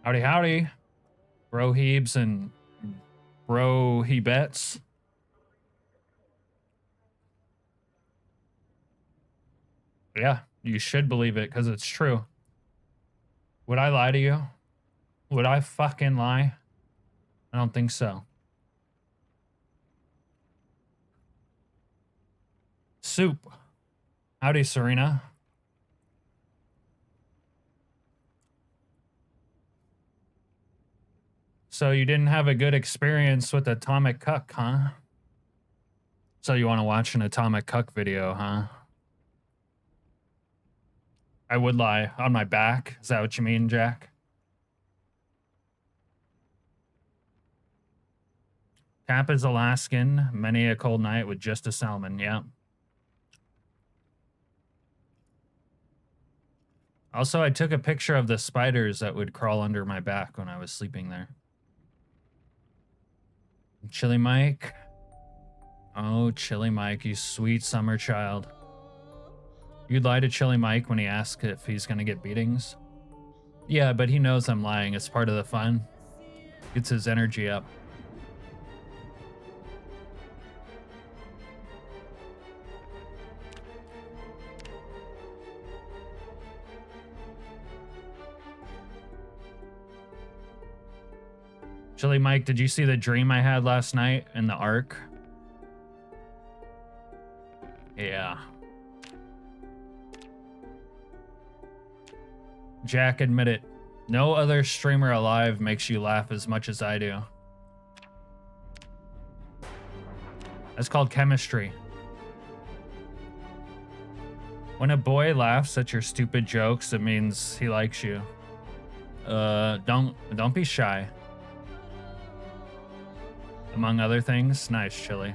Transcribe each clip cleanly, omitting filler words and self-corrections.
Howdy, howdy. Bro Heebs and Bro Hebets. Yeah, you should believe it because it's true. Would I lie to you? Would I fucking lie? I don't think so. Soup. Howdy, Serena. So you didn't have a good experience with Atomic Cuck, huh? So you want to watch an Atomic Cuck video, huh? I would lie on my back. Is that what you mean, Jack? Tap is Alaskan. Many a cold night with just a salmon. Yeah. Also, I took a picture of the spiders that would crawl under my back when I was sleeping there. Chili Mike. Oh, Chili Mike, you sweet summer child. You'd lie to Chili Mike when he asks if he's gonna get beatings? Yeah, but he knows I'm lying. It's part of the fun. Gets his energy up. Chili Mike, did you see the dream I had last night in the Ark? Yeah. Jack, admit it. No other streamer alive makes you laugh as much as I do. That's called chemistry. When a boy laughs at your stupid jokes, it means he likes you. Don't be shy. Among other things, nice, Chili.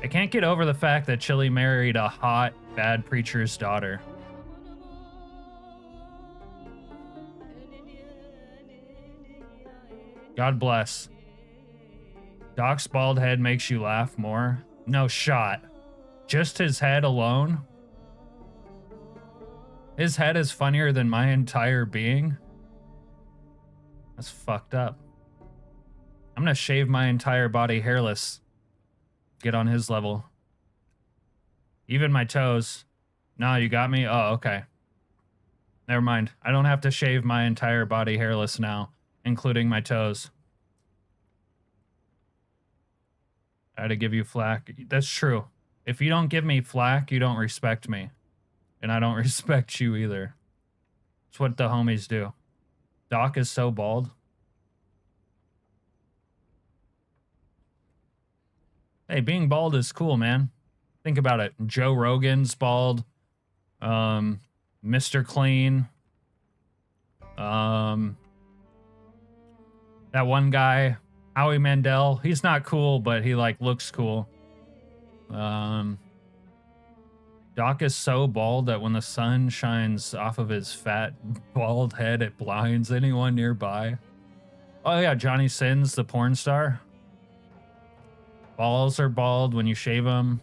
I can't get over the fact that Chili married a hot, bad preacher's daughter. God bless. Doc's bald head makes you laugh more? No shot. Just his head alone? His head is funnier than my entire being? That's fucked up. I'm gonna shave my entire body hairless. Get on his level. Even my toes. No, you got me? Oh, okay. Never mind. I don't have to shave my entire body hairless now, including my toes. I had to give you flack. That's true. If you don't give me flack, you don't respect me. And I don't respect you either. It's what the homies do. Doc is so bald. Hey, being bald is cool, man. Think about it. Joe Rogan's bald. Mr. Clean. That one guy, Howie Mandel. He's not cool, but he like looks cool. Doc is so bald that when the sun shines off of his fat, bald head, it blinds anyone nearby. Oh yeah, Johnny Sins, the porn star. Balls are bald when you shave them.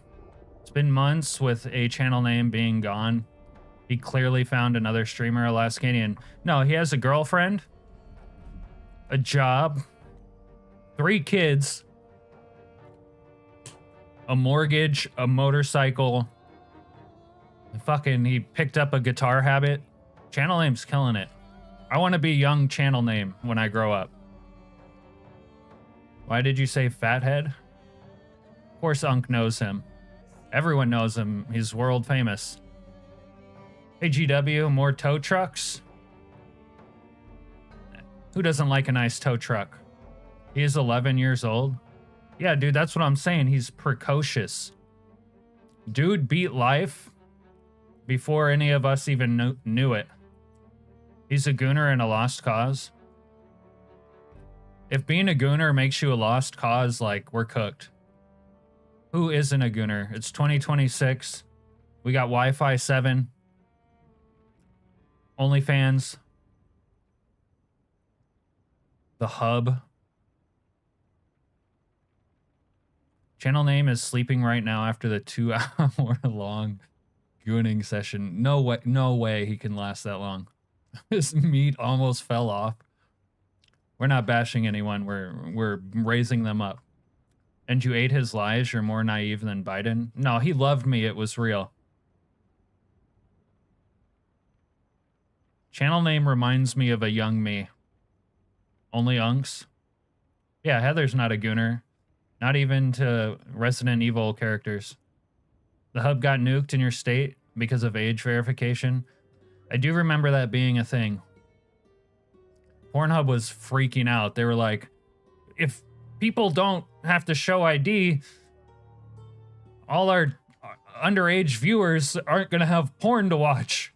It's been months with a channel name being gone. He clearly found another streamer, Alaskanian. No, he has a girlfriend, a job, 3 kids, a mortgage, a motorcycle. Fucking, he picked up a guitar habit. Channel name's killing it. I want to be young channel name when I grow up. Why did you say fathead? Of course Unk knows him. Everyone knows him. He's world famous. Hey GW, more tow trucks? Who doesn't like a nice tow truck? He is 11 years old. Yeah, dude, that's what I'm saying. He's precocious. Dude beat life before any of us even knew it. He's a gooner in a lost cause. If being a gooner makes you a lost cause, like, we're cooked. Who isn't a gooner? It's 2026. We got Wi-Fi 7. OnlyFans. The Hub. Channel name is sleeping right now after the 2-hour long Gooning session. No way, no way he can last that long. His meat almost fell off. We're not bashing anyone. We're raising them up. And you ate his lies. You're more naive than Biden. No, he loved me. It was real. Channel name reminds me of a young me. Only unks. Yeah, Heather's not a gooner. Not even to Resident Evil characters. The hub got nuked in your state because of age verification. I do remember that being a thing. Pornhub was freaking out. They were like, if people don't have to show ID, all our underage viewers aren't going to have porn to watch.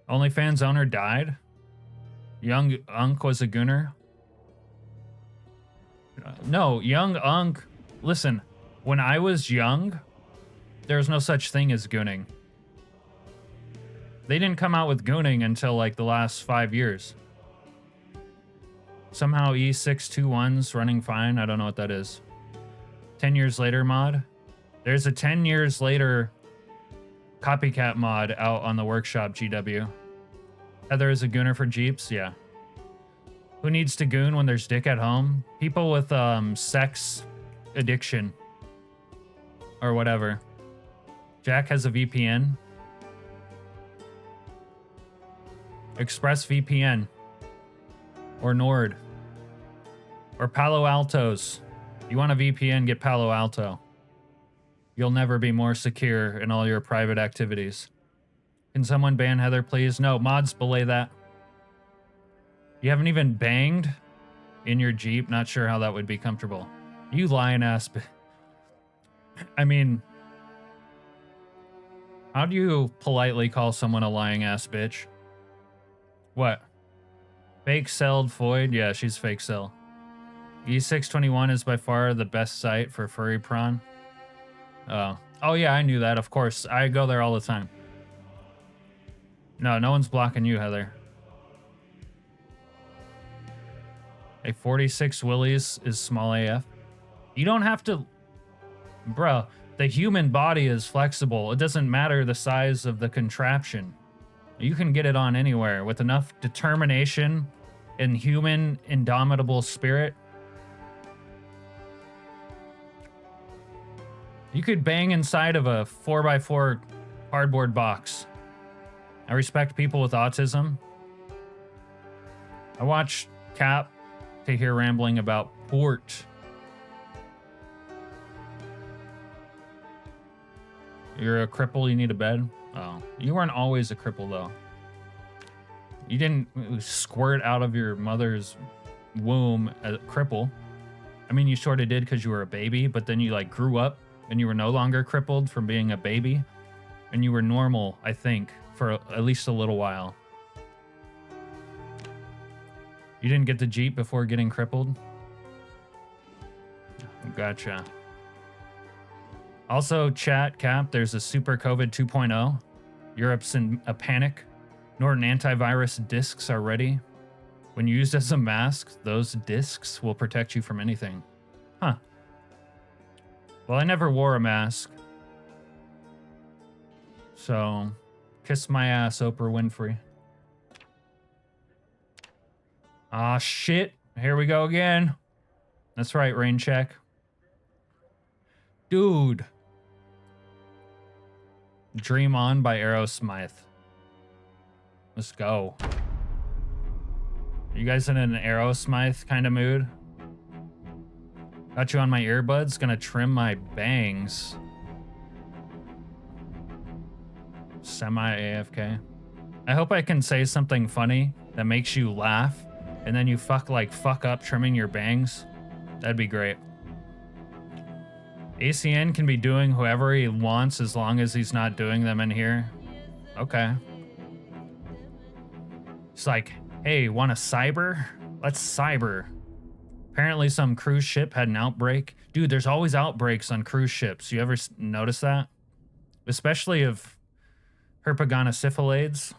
OnlyFans owner died. Young Unk was a gooner. No, Young Unk. Listen, when I was young, there was no such thing as gooning. They didn't come out with gooning until like the last 5 years. Somehow E621's running fine. I don't know what that is. 10 years later mod. There's a 10 years later copycat mod out on the workshop GW. Heather is a gooner for Jeeps. Yeah. Who needs to goon when there's dick at home? People with sex addiction or whatever. Jack has a VPN. ExpressVPN or Nord or Palo Altos. You want a VPN, get Palo Alto. You'll never be more secure in all your private activities. Can someone ban Heather, please? No, mods belay that. You haven't even banged in your Jeep? Not sure how that would be comfortable. You lying ass. I mean, how do you politely call someone a lying ass bitch? What? Fake selled Void? Yeah, she's fake sell. E621 is by far the best site for furry prawn. Oh yeah, I knew that, of course. I go there all the time. No one's blocking you, Heather. A 46 Willies is small AF. You don't have to... Bro, the human body is flexible. It doesn't matter the size of the contraption. You can get it on anywhere with enough determination and human indomitable spirit. You could bang inside of a 4x4 cardboard box. I respect people with autism. I watch Cap to hear rambling about port. You're a cripple, you need a bed? Oh, you weren't always a cripple, though. You didn't squirt out of your mother's womb a cripple. I mean, you sort of did because you were a baby, but then you, like, grew up and you were no longer crippled from being a baby. And you were normal, I think, for at least a little while. You didn't get the Jeep before getting crippled? Gotcha. Also, chat, Cap, there's a super COVID 2.0. Europe's in a panic. Norton antivirus discs are ready. When used as a mask, those discs will protect you from anything. Huh. Well, I never wore a mask. So, kiss my ass, Oprah Winfrey. Ah, shit. Here we go again. That's right, rain check. Dude. Dream On by Aerosmith. Let's go. Are you guys in an Aerosmith kind of mood? Got you on my earbuds. Gonna trim my bangs. Semi-AFK. I hope I can say something funny that makes you laugh and then you fuck up trimming your bangs. That'd be great. ACN can be doing whoever he wants as long as he's not doing them in here. Okay. It's like, hey, want a cyber? Let's cyber. Apparently some cruise ship had an outbreak. Dude, there's always outbreaks on cruise ships. You ever notice that? Especially of herpaganosyphilades.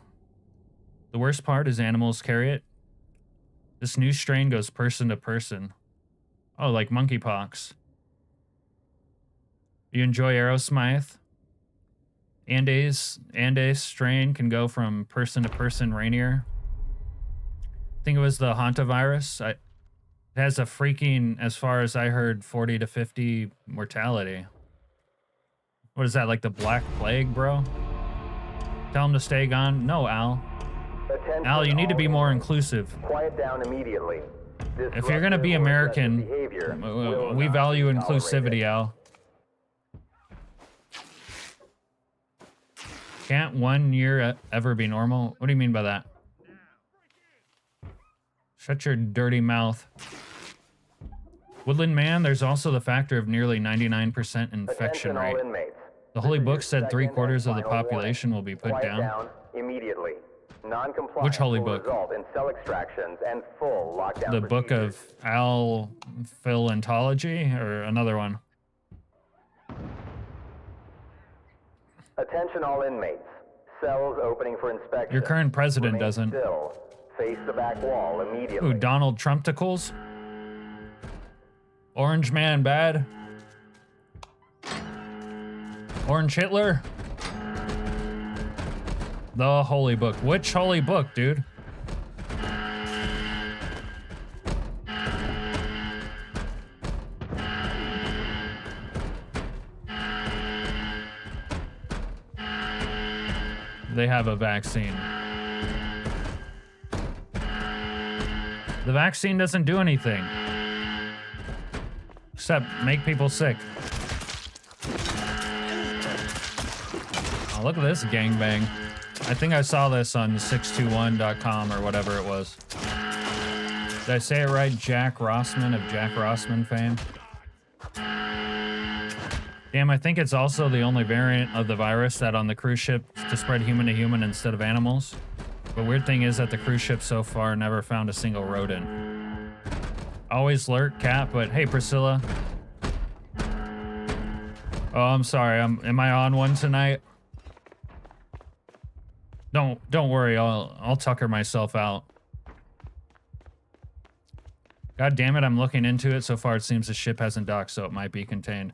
The worst part is animals carry it. This new strain goes person to person. Oh, like monkeypox. You enjoy Aerosmith? Andes strain can go from person to person rainier. I think it was the hantavirus. It has a freaking, as far as I heard, 40 to 50 mortality. What is that, like the Black Plague, bro? Tell him to stay gone. No, Al. Al, you need to be more inclusive. Quiet down immediately. If you're gonna be American, we value inclusivity, Al. Can't 1 year ever be normal? What do you mean by that? Shut your dirty mouth. Woodland Man, there's also the factor of nearly 99% infection rate. The Holy Book said 3/4 of the population will be put down. Immediately. Which Holy Book? The Book of Al-Philantology or another one? Attention all inmates. Cells opening for inspection. Your current president Remain doesn't. Still. Face the back wall immediately. Ooh, Donald Trumpticles? Orange Man bad? Orange Hitler? The Holy Book. Which Holy Book, dude? They have a vaccine. The vaccine doesn't do anything. Except make people sick. Oh, look at this gangbang. I think I saw this on 621.com or whatever it was. Did I say it right? Jack Rossman of Jack Rossman fame. Damn, I think it's also the only variant of the virus that on the cruise ship to spread human to human instead of animals. But weird thing is that the cruise ship so far never found a single rodent. Always lurk, cat, but hey, Priscilla. Oh, I'm sorry. Am I on one tonight? Don't worry. I'll tucker myself out. God damn it, I'm looking into it. So far, it seems the ship hasn't docked, so it might be contained.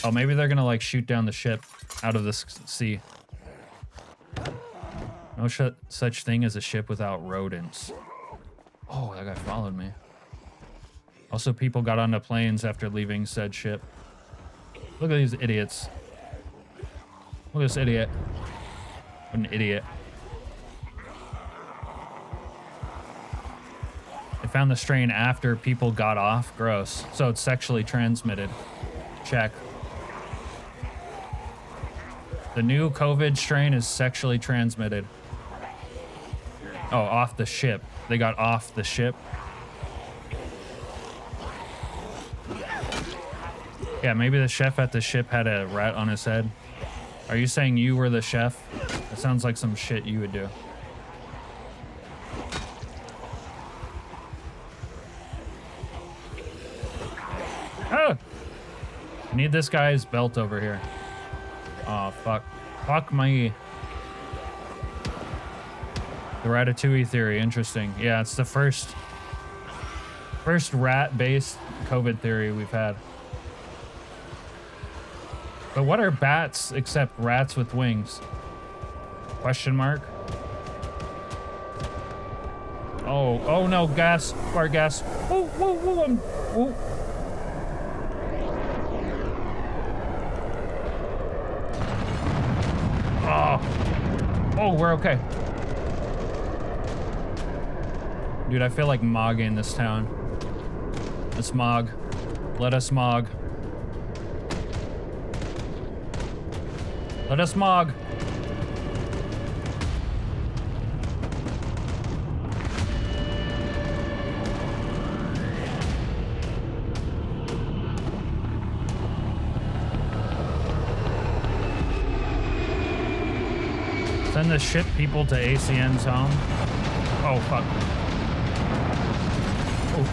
Oh, maybe they're gonna like shoot down the ship out of the sea. No such thing as a ship without rodents. Oh, that guy followed me. Also, people got onto planes after leaving said ship. Look at these idiots. Look at this idiot. What an idiot. They found the strain after people got off. Gross. So it's sexually transmitted. Check. The new COVID strain is sexually transmitted. Oh, off the ship. They got off the ship. Yeah, maybe the chef at the ship had a rat on his head. Are you saying you were the chef? That sounds like some shit you would do. Oh! I need this guy's belt over here. Oh, fuck. Fuck me. The Ratatouille theory, interesting. Yeah, it's the first rat-based COVID theory we've had. But what are bats except rats with wings? Question mark? Oh no, gas, fire gas. Woo, woo, woo, woo. Oh, we're okay. Dude, I feel like mogging this town. Let's mog. Let us mog. Let us mog. Send the ship people to ACN's home. Oh, fuck. Oh.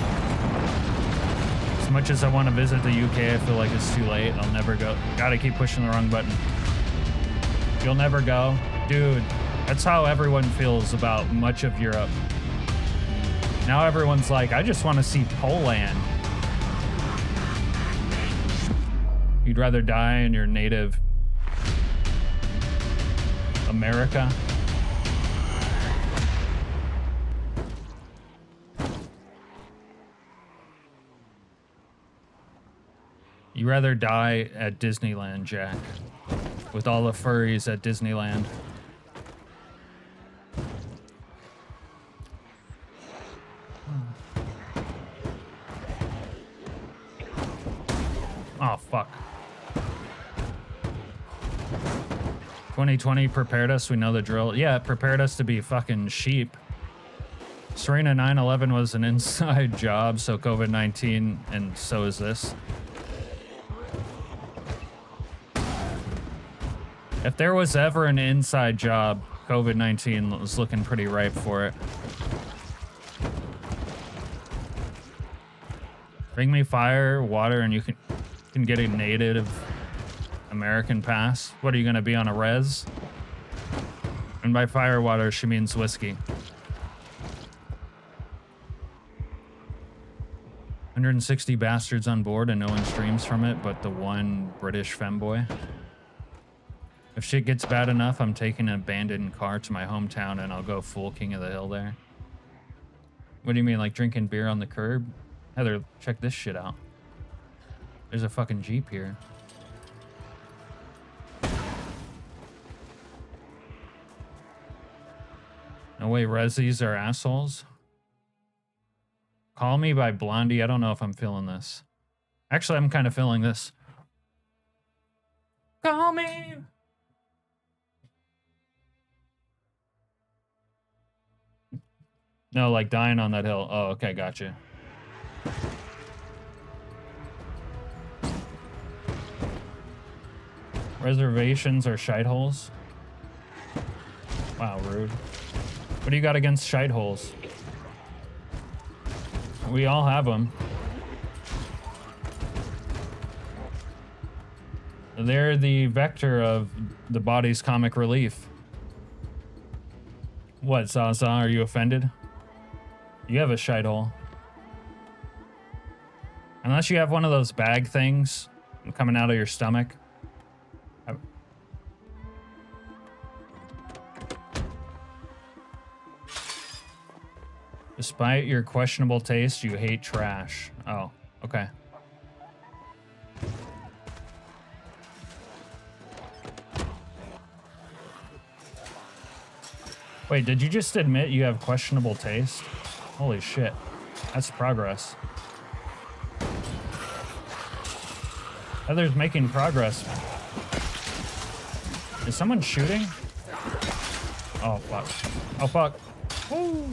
As much as I want to visit the UK, I feel like it's too late. I'll never go. Gotta keep pushing the wrong button. You'll never go. Dude, that's how everyone feels about much of Europe. Now everyone's like, I just want to see Poland. You'd rather die in your native America. You rather die at Disneyland, Jack, with all the furries at Disneyland. Oh, fuck. 2020 prepared us, we know the drill. Yeah, it prepared us to be fucking sheep. Serena 9/11 was an inside job, so COVID-19, and so is this. If there was ever an inside job, COVID-19 was looking pretty ripe for it. Bring me fire, water, and you can get a Native American pass. What, are you gonna be on a res? And by fire, water, she means whiskey. 160 bastards on board and no one streams from it but the one British femboy. If shit gets bad enough, I'm taking an abandoned car to my hometown and I'll go full King of the Hill there. What do you mean, like drinking beer on the curb? Heather, check this shit out. There's a fucking Jeep here. No way, Rezzies are assholes. Call Me by Blondie. I don't know if I'm feeling this. Actually, I'm kind of feeling this. Call me. No, like dying on that hill. Oh, okay, gotcha. Reservations are shite holes. Wow, rude. What do you got against shite holes? We all have them. They're the vector of the body's comic relief. What, Zaza? Are you offended? You have a shite hole. Unless you have one of those bag things coming out of your stomach. Despite your questionable taste, you hate trash. Oh, okay. Wait, did you just admit you have questionable taste? Holy shit. That's progress. Heather's making progress. Is someone shooting? Oh, fuck. Oh, fuck. Woo!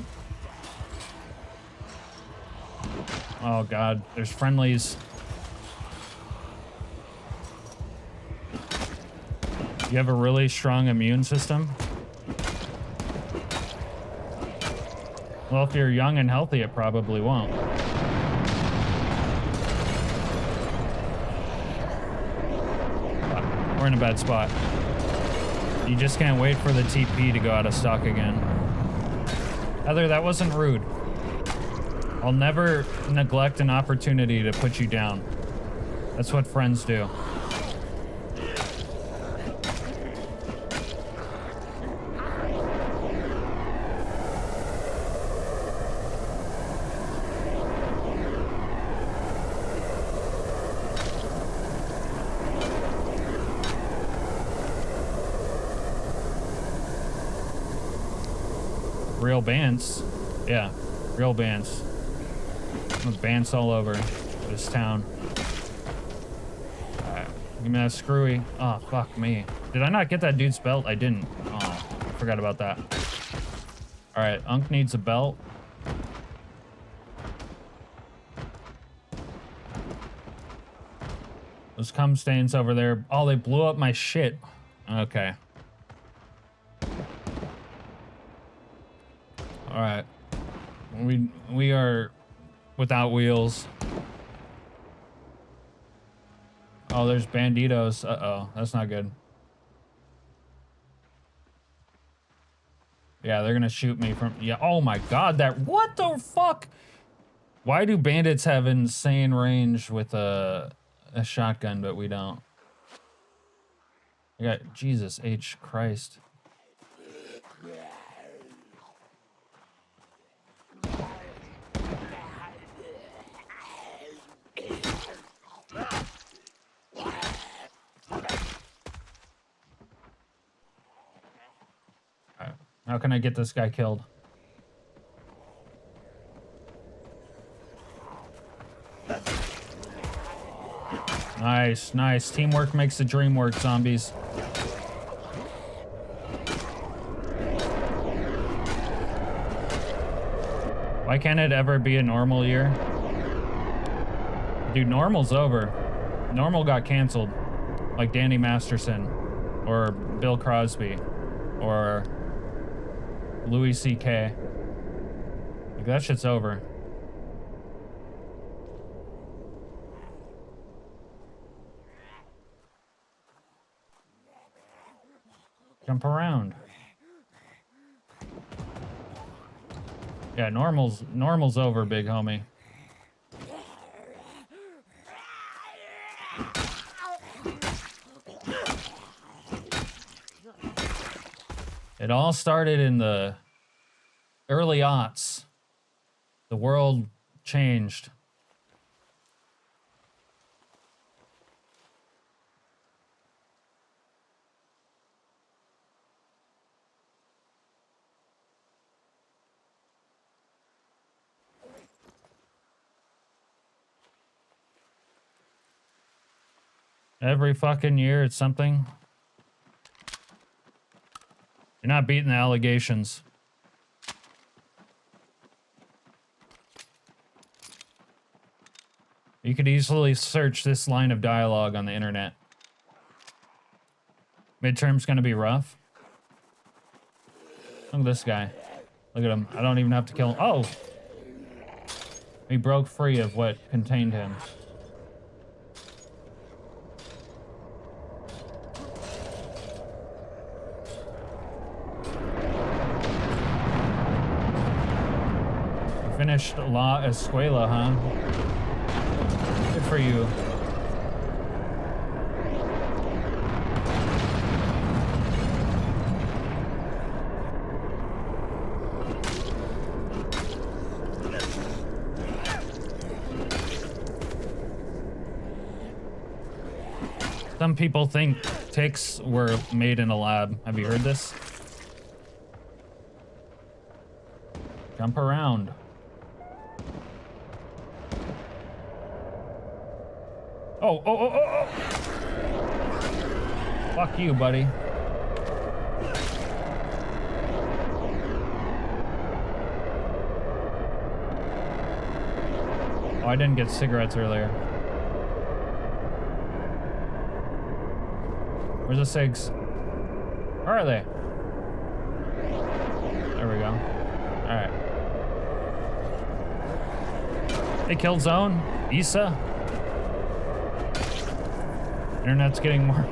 Oh, God. There's friendlies. You have a really strong immune system? Well, if you're young and healthy, it probably won't. We're in a bad spot. You just can't wait for the TP to go out of stock again. Heather, that wasn't rude. I'll never neglect an opportunity to put you down. That's what friends do. Real bands. Yeah, real bands. There's bands all over this town. Alright, give me that screwy. Oh, fuck me. Did I not get that dude's belt? I didn't. Oh, I forgot about that. Alright, Unk needs a belt. Those cum stains over there. Oh, they blew up my shit. Okay. Alright. We are without wheels. Oh, there's banditos. Uh-oh, that's not good. Yeah, they're gonna shoot me from... Yeah, oh my god, that... What the fuck? Why do bandits have insane range with a shotgun, but we don't? I got... Jesus H. Christ. How can I get this guy killed? Nice, nice. Teamwork makes the dream work, zombies. Why can't it ever be a normal year? Dude, normal's over. Normal got canceled. Like Danny Masterson. Or Bill Crosby. Or Louis C.K. Like, that shit's over. Jump around. Yeah, normal's over, big homie. It all started in the early aughts. The world changed. Every fucking year it's something. You're not beating the allegations. You could easily search this line of dialogue on the internet. Midterm's gonna be rough. Look at this guy. Look at him. I don't even have to kill him. Oh! He broke free of what contained him. Finished La Escuela, huh? Good for you. Some people think ticks were made in a lab. Have you heard this? Jump around. Oh, oh, oh, oh, oh! Fuck you, buddy. Oh, I didn't get cigarettes earlier. Where's the cigs? Where are they? There we go. Alright. They killed Zone. Issa. Internet's getting more.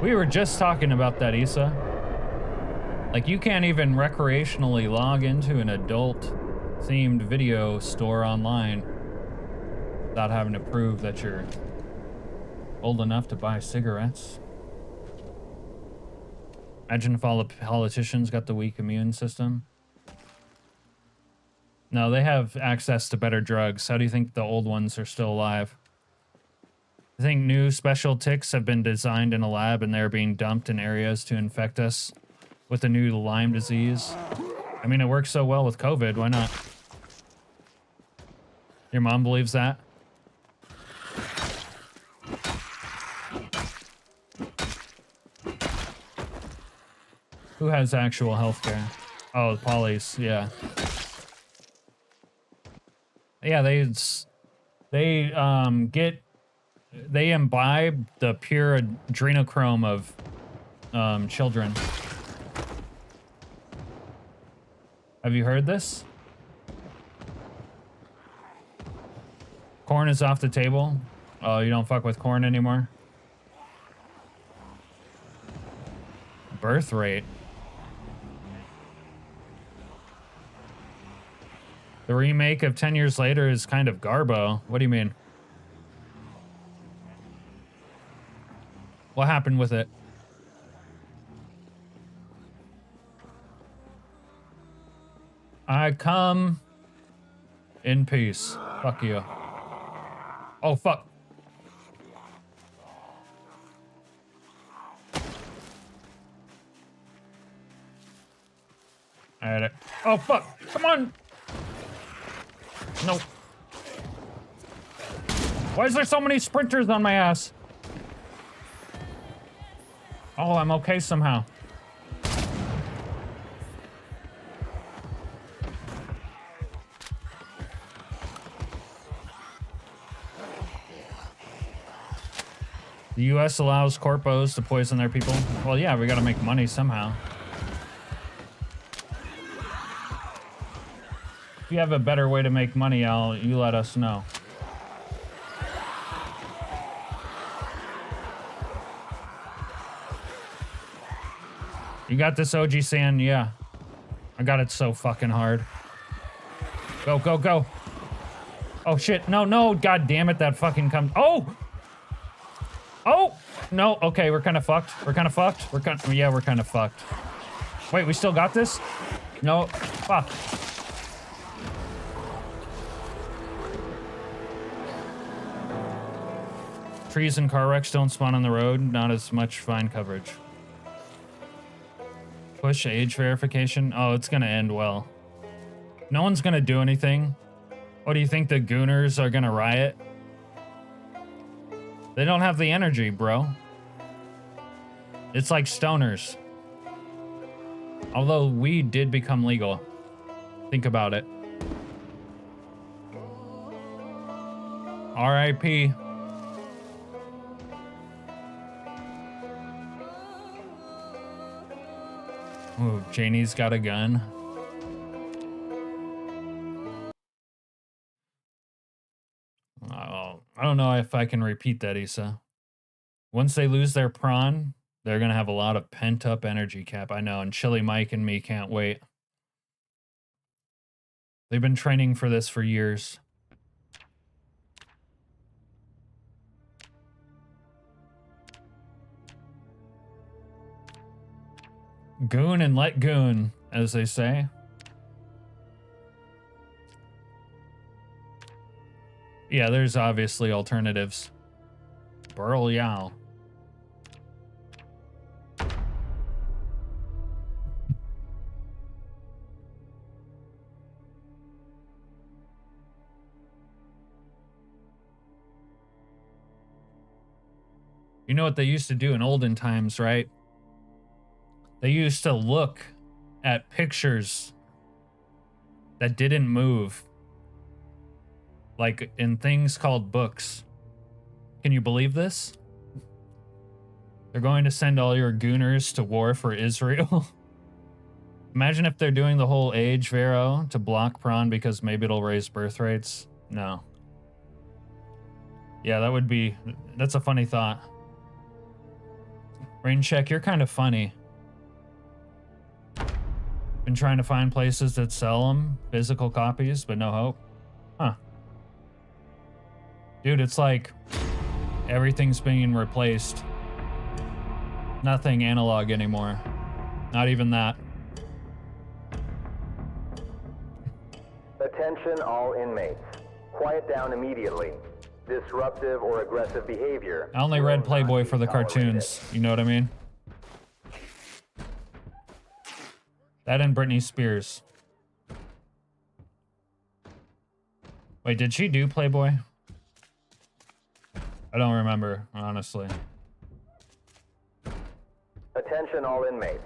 We were just talking about that, Issa. Like, you can't even recreationally log into an adult-themed video store online without having to prove that you're old enough to buy cigarettes. Imagine if all the politicians got the weak immune system. No, they have access to better drugs. How do you think the old ones are still alive? I think new special ticks have been designed in a lab and they're being dumped in areas to infect us with the new Lyme disease. I mean, it works so well with COVID, why not? Your mom believes that? Who has actual healthcare? Oh, Polly's, yeah. Yeah, they imbibe the pure adrenochrome of children. Have you heard this? Corn is off the table. Oh, you don't fuck with corn anymore? Birth rate. The remake of 10 Years Later is kind of garbo. What do you mean? What happened with it? I come in peace. Fuck you. Oh, fuck. I had it. Oh, fuck. Come on. No. Why is there so many sprinters on my ass? Oh, I'm okay somehow. The US allows corpos to poison their people. Well, yeah, we gotta make money somehow. If you have a better way to make money, you let us know. You got this, OG Sand? Yeah. I got it so fucking hard. Go, go, go. Oh, shit. No, no. God damn it. That fucking comes. Oh! Oh! No. Okay, we're kind of fucked. We're kind of fucked. Yeah, we're kind of fucked. Wait, we still got this? No. Fuck. Trees and car wrecks don't spawn on the road. Not as much fine coverage. Push age verification. Oh, it's gonna end well. No one's gonna do anything. What do you think, the Gooners are gonna riot? They don't have the energy, bro. It's like stoners. Although weed did become legal. Think about it. R.I.P. Ooh, Janie's got a gun. Oh, I don't know if I can repeat that, Issa. Once they lose their prawn, they're gonna have a lot of pent-up energy cap. I know, and Chili Mike and me can't wait. They've been training for this for years. Goon and let goon, as they say. Yeah, there's obviously alternatives. Burl Yao. You know what they used to do in olden times, right? They used to look at pictures that didn't move. Like in things called books. Can you believe this? They're going to send all your gooners to war for Israel. Imagine if they're doing the whole age vero to block prawn because maybe it'll raise birth rates. No. Yeah, that's a funny thought. Rain Check, you're kind of funny. Been trying to find places that sell them, physical copies, but no hope. Huh. Dude, it's like everything's being replaced. Nothing analog anymore. Not even that. Attention all inmates. Quiet down immediately. Disruptive or aggressive behavior. I only read Playboy for the cartoons. You know what I mean? That and Britney Spears. Wait, did she do Playboy? I don't remember, honestly. Attention all inmates.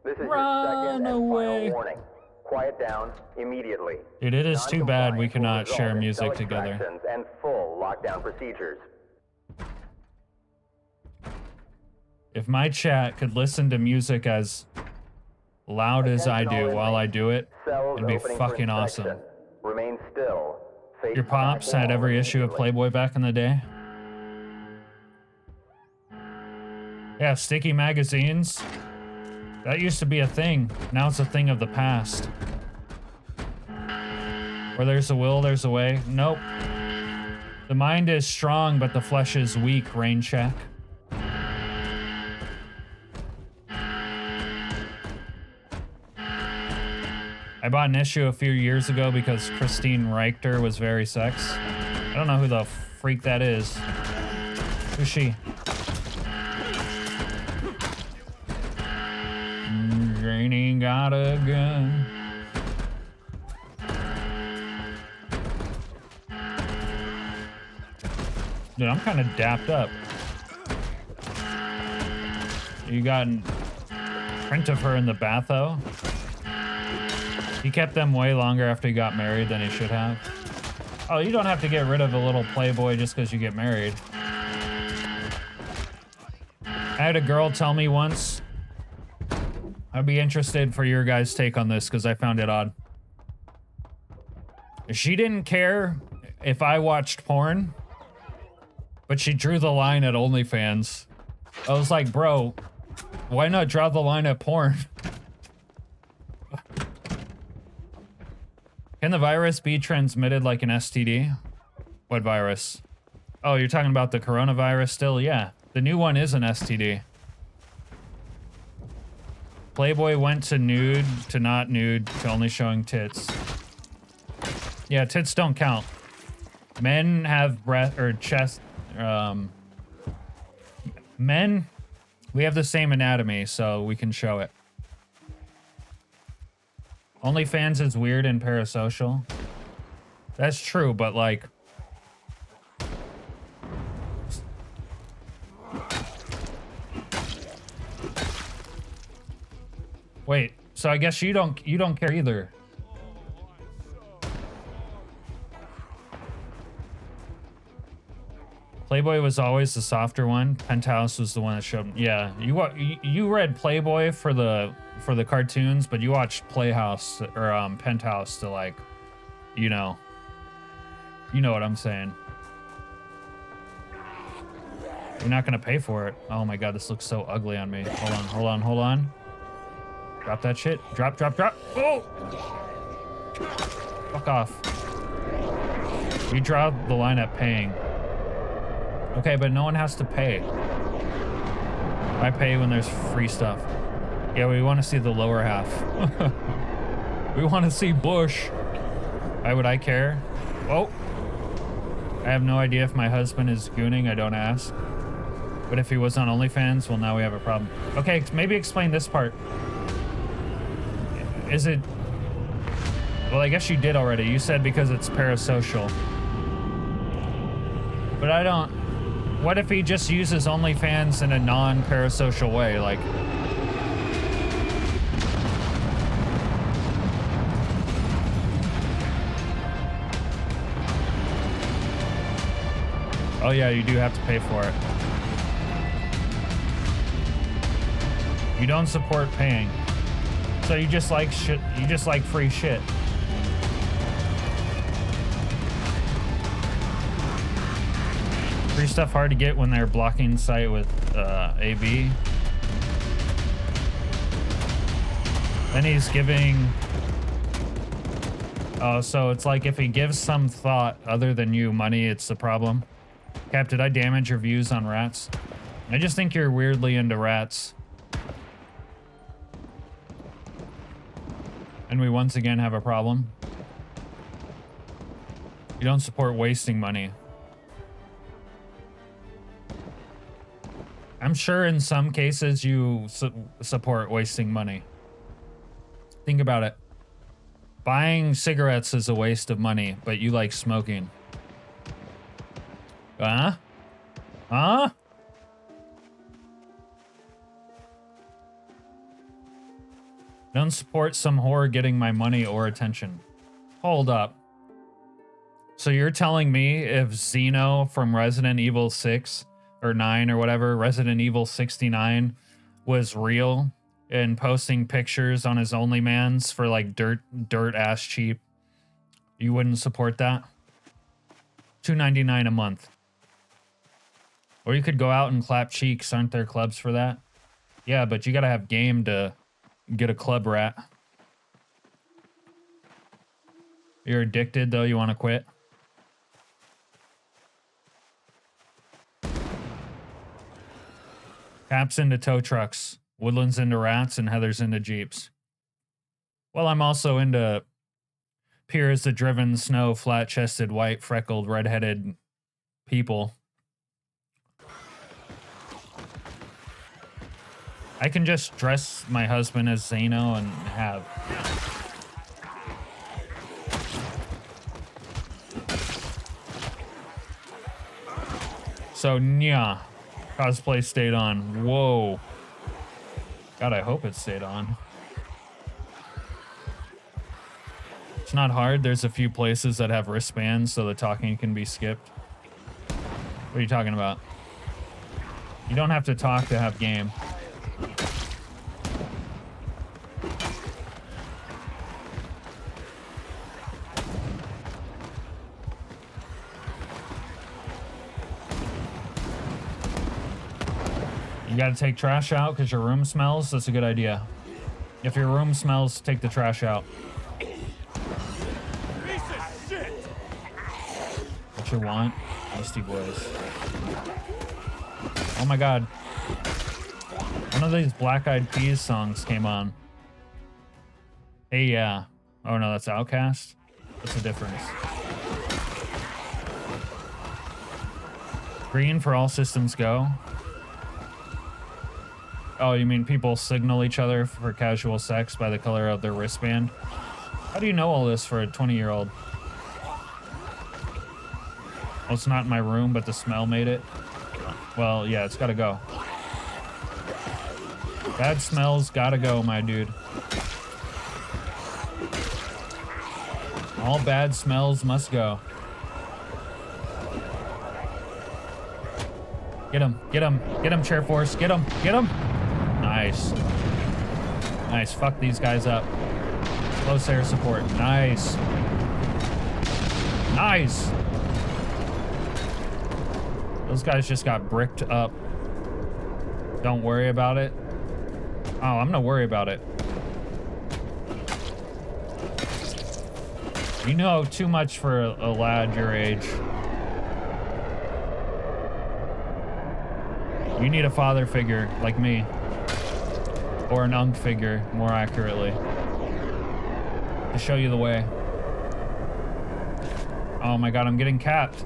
This is Run your second and away. final warning. Quiet down immediately. Dude, it is too bad we cannot Non-compliance will share result in music cell together. extractions and full lockdown procedures. If my chat could listen to music as loud as I do while I do it, Cells it'd be opening for fucking awesome. inspection. Remain still. Face Your the back pops had wall every issue of immediately. Playboy back in the day. Yeah, sticky magazines. That used to be a thing. Now it's a thing of the past. Where there's a will, there's a way. Nope. The mind is strong, but the flesh is weak, Rain Check. I bought an issue a few years ago because Christine Reichter was very sex. I don't know who the freak that is. Who's she? Janie got a gun. Dude, I'm kind of dapped up. You got a print of her in the bath, though. He kept them way longer after he got married than he should have. Oh, you don't have to get rid of a little playboy just because you get married. I had a girl tell me once. I'd be interested for your guys' take on this because I found it odd. She didn't care if I watched porn, but she drew the line at OnlyFans. I was like, bro, why not draw the line at porn? Can the virus be transmitted like an STD? What virus? Oh, you're talking about the coronavirus still? Yeah, the new one is an STD. Playboy went to nude to not nude to only showing tits. Yeah, tits don't count. Men have breast or chest. Men, we have the same anatomy, so we can show it. OnlyFans is weird and parasocial. That's true, but like. Wait, so I guess you don't care either. Playboy was always the softer one. Penthouse was the one that showed. Yeah, you read Playboy for the cartoons, but you watched Playhouse or Penthouse to like, you know what I'm saying. You're not gonna pay for it. Oh my god, this looks so ugly on me. Hold on. Drop that shit. Drop. Oh! Fuck off. You draw the line at paying. Okay, but no one has to pay. I pay when there's free stuff. Yeah, we want to see the lower half. We want to see Bush. Why would I care? Oh! I have no idea if my husband is gooning. I don't ask. But if he was on OnlyFans, well, now we have a problem. Okay, maybe explain this part. Is it... Well, I guess you did already. You said because it's parasocial. But I don't... What if he just uses OnlyFans in a non-parasocial way? Like... Oh yeah, you do have to pay for it. You don't support paying. So you just like shit, you just like free shit. Free stuff hard to get when they're blocking site with AV. Then he's giving... Oh, so it's like if he gives some thought other than you money, it's the problem. Cap, did I damage your views on rats? I just think you're weirdly into rats. And we once again have a problem. You don't support wasting money. I'm sure in some cases you support wasting money. Think about it. Buying cigarettes is a waste of money, but you like smoking. Huh? Huh? Don't support some whore getting my money or attention. Hold up. So you're telling me if Xeno from Resident Evil 6 or 9 or whatever, Resident Evil 69 was real and posting pictures on his OnlyMans for like dirt ass cheap, you wouldn't support that? $2.99 a month. Or you could go out and clap cheeks. Aren't there clubs for that? Yeah, but you gotta have game to get a club rat. You're addicted though, you want to quit? Cap's into tow trucks, Woodland's into rats, and Heather's into Jeeps. Well, I'm also into Piers the driven, snow, flat-chested, white, freckled, red-headed people. I can just dress my husband as Xeno and have... So, yeah. Cosplay stayed on. Whoa. God, I hope it stayed on. It's not hard. There's a few places that have wristbands so the talking can be skipped. What are you talking about? You don't have to talk to have game. You gotta take trash out because your room smells. That's a good idea. If your room smells, take the trash out. Piece of shit. What you want? Beastie Boys. Oh my god. One of these Black Eyed Peas songs came on. Hey, yeah. Oh no, that's Outkast? What's the difference? Green for all systems go. Oh, you mean people signal each other for casual sex by the color of their wristband? How do you know all this for a 20-year-old? Well, it's not in my room, but the smell made it. Well, yeah, it's gotta go. Bad smells gotta go, my dude. All bad smells must go. Get him, get him, get him, Chair Force, get him, get him. Nice. Nice, fuck these guys up. Close air support, nice. Nice. Those guys just got bricked up. Don't worry about it. Oh, I'm gonna worry about it. You know too much for a lad your age. You need a father figure like me. Or an unk figure, more accurately. To show you the way. Oh my god, I'm getting capped.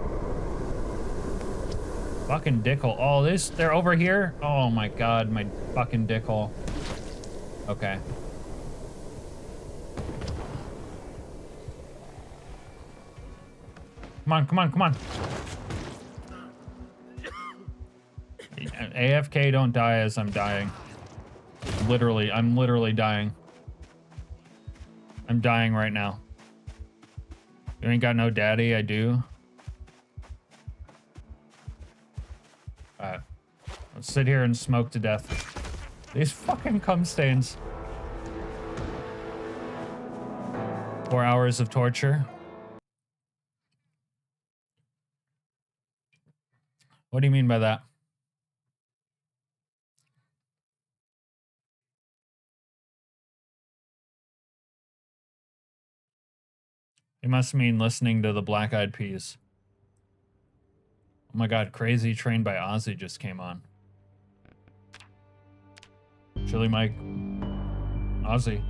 Fucking dickhole. Oh, they're over here? Oh my god, my fucking dickhole. Okay. Come on, come on, come on. AFK, don't die as I'm dying. I'm literally dying. I'm dying right now. You ain't got no daddy, I do. Alright. Let's sit here and smoke to death. These fucking cum stains. 4 hours of torture. What do you mean by that? You must mean listening to the Black Eyed Peas. Oh my god, Crazy Train by Ozzy just came on. Chili Mike. Ozzy.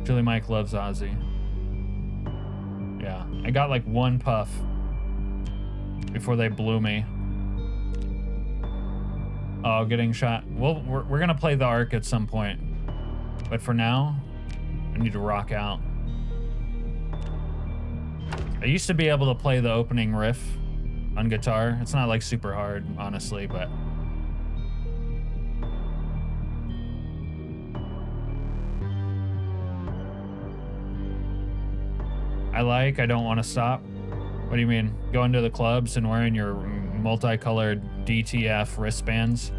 Chili Mike loves Ozzy. Yeah, I got like one puff before they blew me. Oh, getting shot. Well, we're gonna play the Ark at some point. But for now, I need to rock out. I used to be able to play the opening riff on guitar. It's not like super hard, honestly, but... I don't want to stop. What do you mean? Going to the clubs and wearing your multicolored DTF wristbands?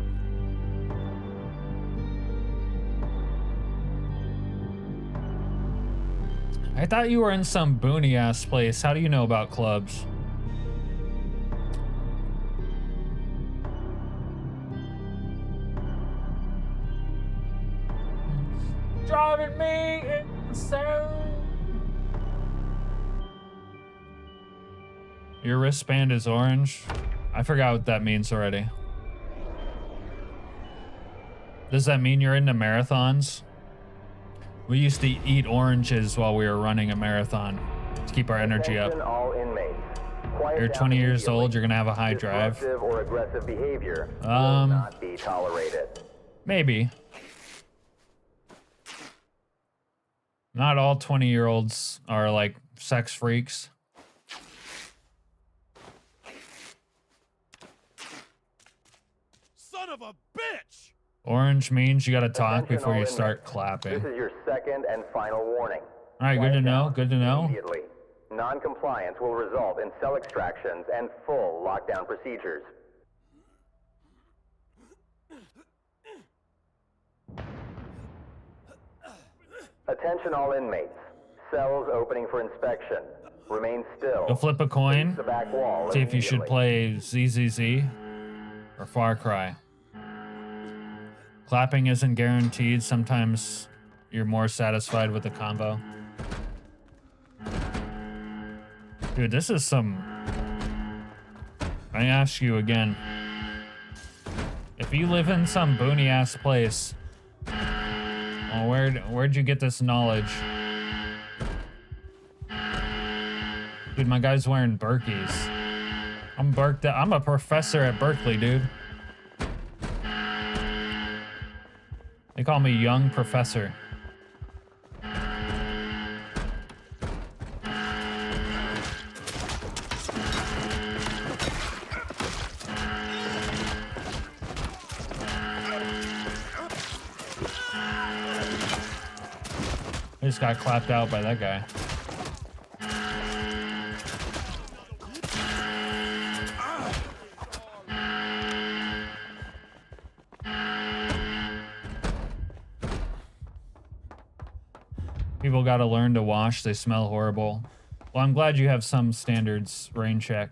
I thought you were in some boony ass place. How do you know about clubs? Driving me insane. Your wristband is orange? I forgot what that means already. Does that mean you're into marathons? We used to eat oranges while we were running a marathon to keep our energy up. All inmates. You're 20 years old, you're gonna have a high drive. Disruptive or aggressive behavior will not be tolerated. Maybe. Not all 20-year-olds are like sex freaks. Orange means you gotta talk Attention before all you start inmates. clapping. This is your second and final warning. All right, good to know. Good to know. Immediately. Non-compliance will result in cell extractions and full lockdown procedures. Attention all inmates. Cells opening for inspection. Remain still. You'll flip a coin. The back wall See if you should play ZZZ or Far Cry. Clapping isn't guaranteed. Sometimes you're more satisfied with the combo. Dude, this is some... I ask you again. If you live in some boony-ass place, well, where'd you get this knowledge? Dude, my guy's wearing Berkeys. I'm a professor at Berkeley, dude. They call me Young Professor. I just got clapped out by that guy. People gotta learn to wash. They smell horrible. Well, I'm glad you have some standards, rain check.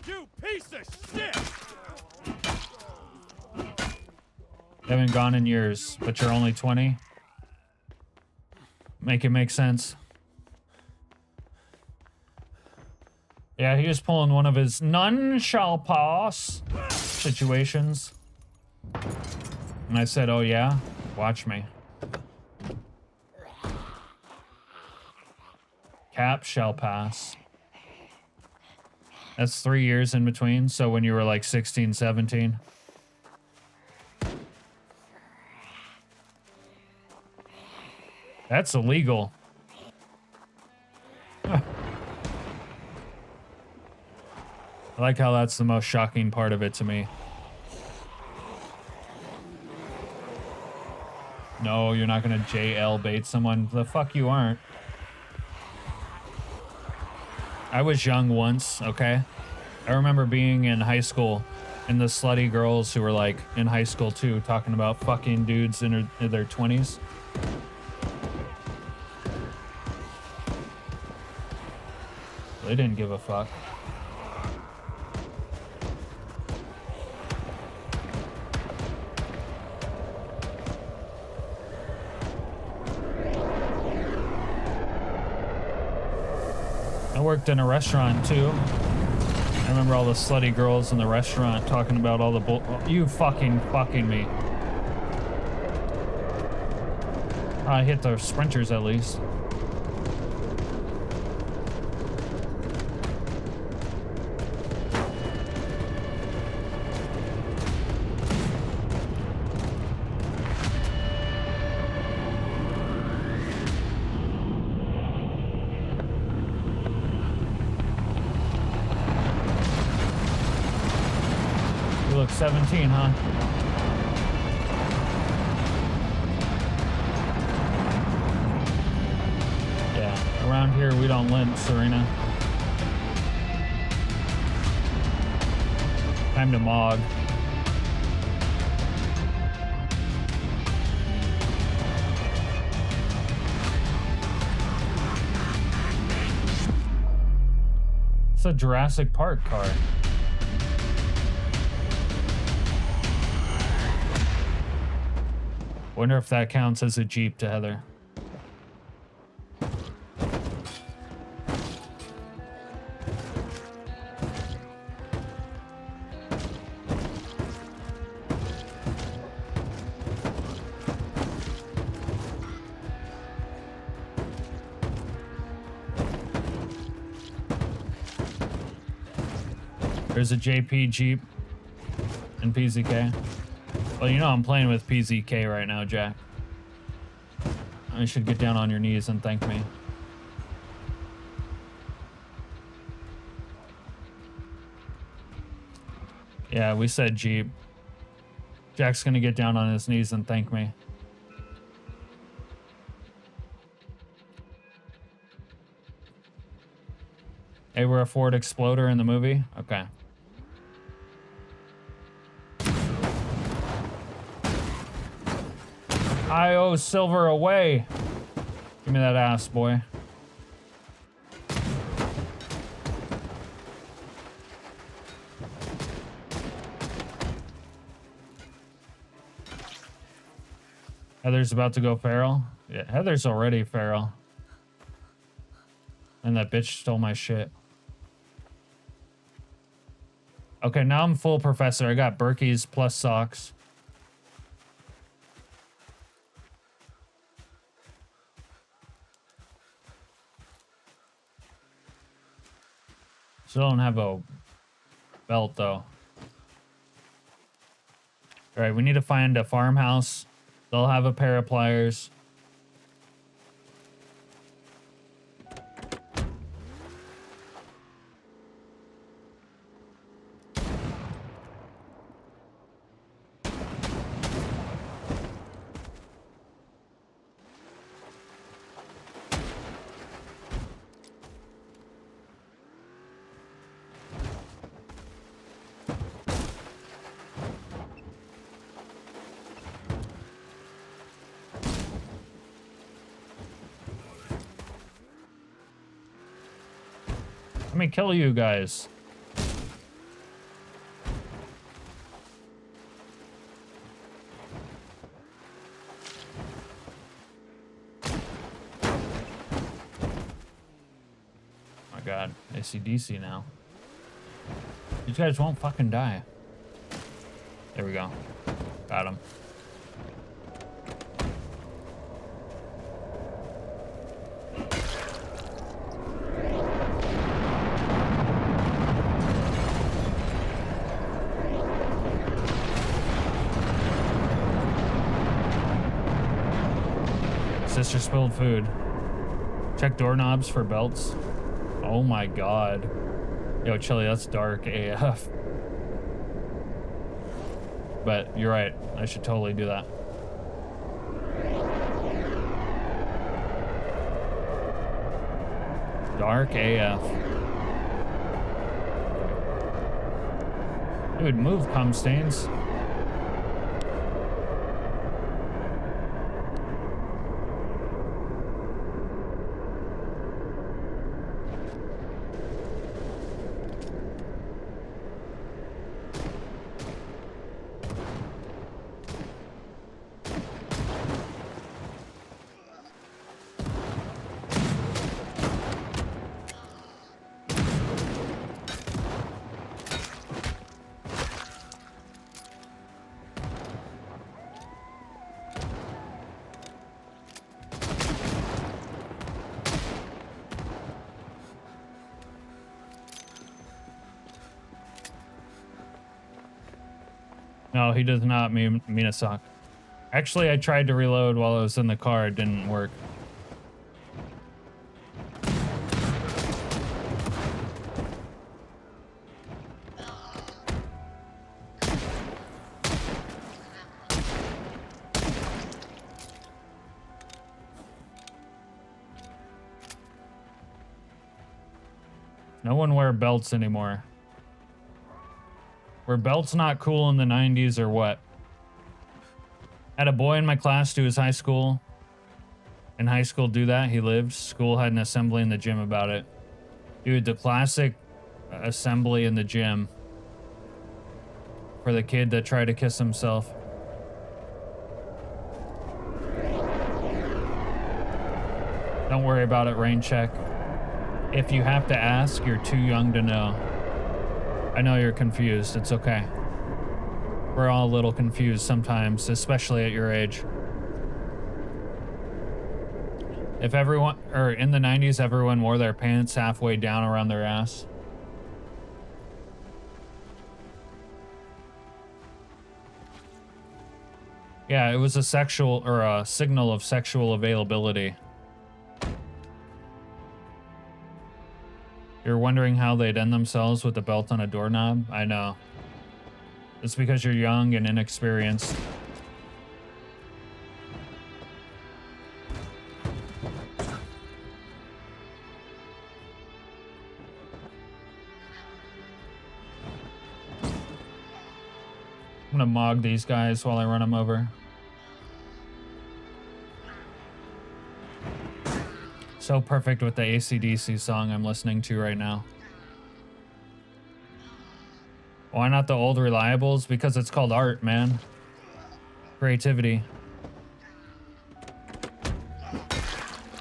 You piece of shit! Haven't gone in years, but you're only 20. Make it make sense. Yeah, he was pulling one of his none shall pass situations. And I said, oh yeah? Watch me. Cap shall pass. That's 3 years in between, so when you were like 16, 17. That's illegal. I like how that's the most shocking part of it to me. No, you're not gonna JL bait someone. The fuck you aren't. I was young once, okay? I remember being in high school and the slutty girls who were like in high school too, talking about fucking dudes in their 20s. They didn't give a fuck. I worked in a restaurant too. I remember all the slutty girls in the restaurant talking about all the you fucking me. I hit the sprinters at least. You look 17, huh? Yeah, around here we don't limp, Serena. Time to mog. It's a Jurassic Park car. Wonder if that counts as a Jeep to Heather. There's a JP Jeep in PZK. Well, you know I'm playing with PZK right now, Jack. You should get down on your knees and thank me. Yeah, we said Jeep. Jack's gonna get down on his knees and thank me. Hey, we're a Ford Exploder in the movie? Okay. I owe silver away. Give me that ass, boy. Heather's about to go feral. Yeah, Heather's already feral. And that bitch stole my shit. Okay, now I'm full professor. I got Berkeys plus socks. Still don't have a belt though. All right, we need to find a farmhouse. They'll have a pair of pliers. Let me kill you guys. Oh my god, AC/DC now. These guys won't fucking die. There we go. Got him. Sister spilled food. Check doorknobs for belts. Oh my god. Yo, Chili, that's dark AF. But you're right. I should totally do that. Dark AF. Dude, move, cum stains. No, he does not mean a sock. Actually, I tried to reload while I was in the car. It didn't work. No one wear belts anymore. Were belts not cool in the 90s or what? Had a boy in my class do his high school. In high school do that. He lived. School had an assembly in the gym about it. Dude, the classic assembly in the gym. For the kid that tried to kiss himself. Don't worry about it, rain check. If you have to ask, you're too young to know. I know you're confused. It's okay. We're all a little confused sometimes, especially at your age. If everyone, or in the 90s, everyone wore their pants halfway down around their ass. Yeah, it was a sexual, or a signal of sexual availability. You're wondering how they'd end themselves with a belt on a doorknob? I know. It's because you're young and inexperienced. I'm gonna mog these guys while I run them over. So perfect with the AC/DC song I'm listening to right now. Why not the old reliables? Because it's called art, man. Creativity.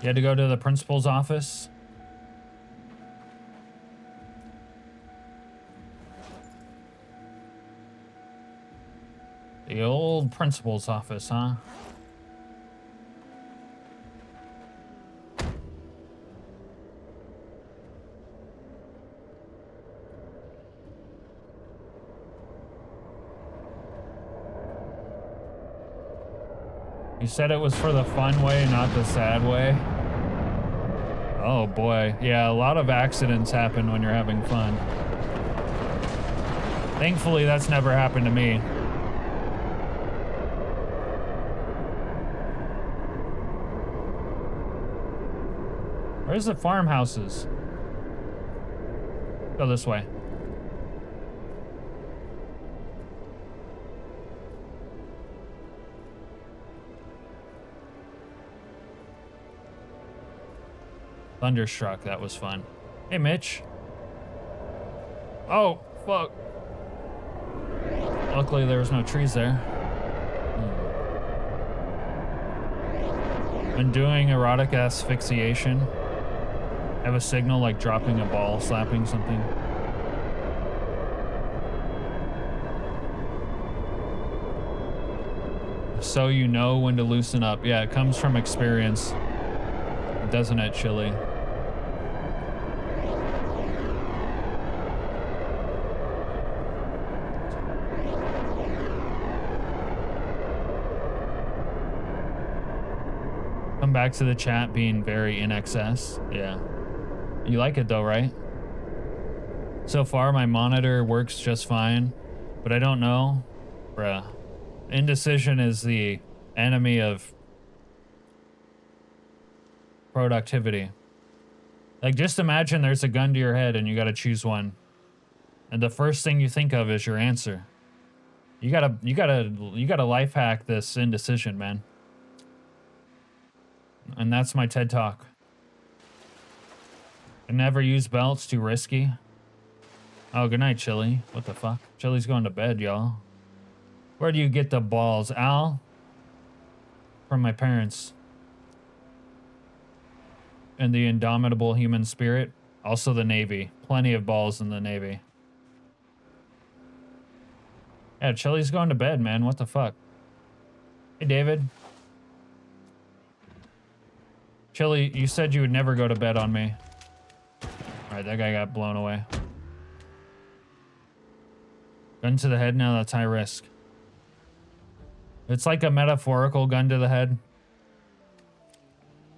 You had to go to the principal's office? The old principal's office, huh? You said it was for the fun way, not the sad way. Oh boy. Yeah, a lot of accidents happen when you're having fun. Thankfully, that's never happened to me. Where's the farmhouses? Go this way. Thunderstruck, that was fun. Hey, Mitch. Oh, fuck. Luckily, there was no trees there. When doing erotic asphyxiation, have a signal like dropping a ball, slapping something. So you know when to loosen up. Yeah, it comes from experience. Doesn't it, Chili? Come back to the chat being very in excess. Yeah. You like it though, right? So far, my monitor works just fine, but I don't know. Bruh. Indecision is the enemy of productivity. Like, just imagine there's a gun to your head and you gotta choose one. And the first thing you think of is your answer. You gotta life hack this indecision, man. And that's my TED Talk. I never use belts, too risky. Oh, good night, Chili. What the fuck? Chili's going to bed, y'all. Where do you get the balls, Al? From my parents. And the indomitable human spirit. Also the Navy. Plenty of balls in the Navy. Yeah, Chili's going to bed, man. What the fuck? Hey, David. Chili, you said you would never go to bed on me. Alright, that guy got blown away. Gun to the head now, that's high risk. It's like a metaphorical gun to the head.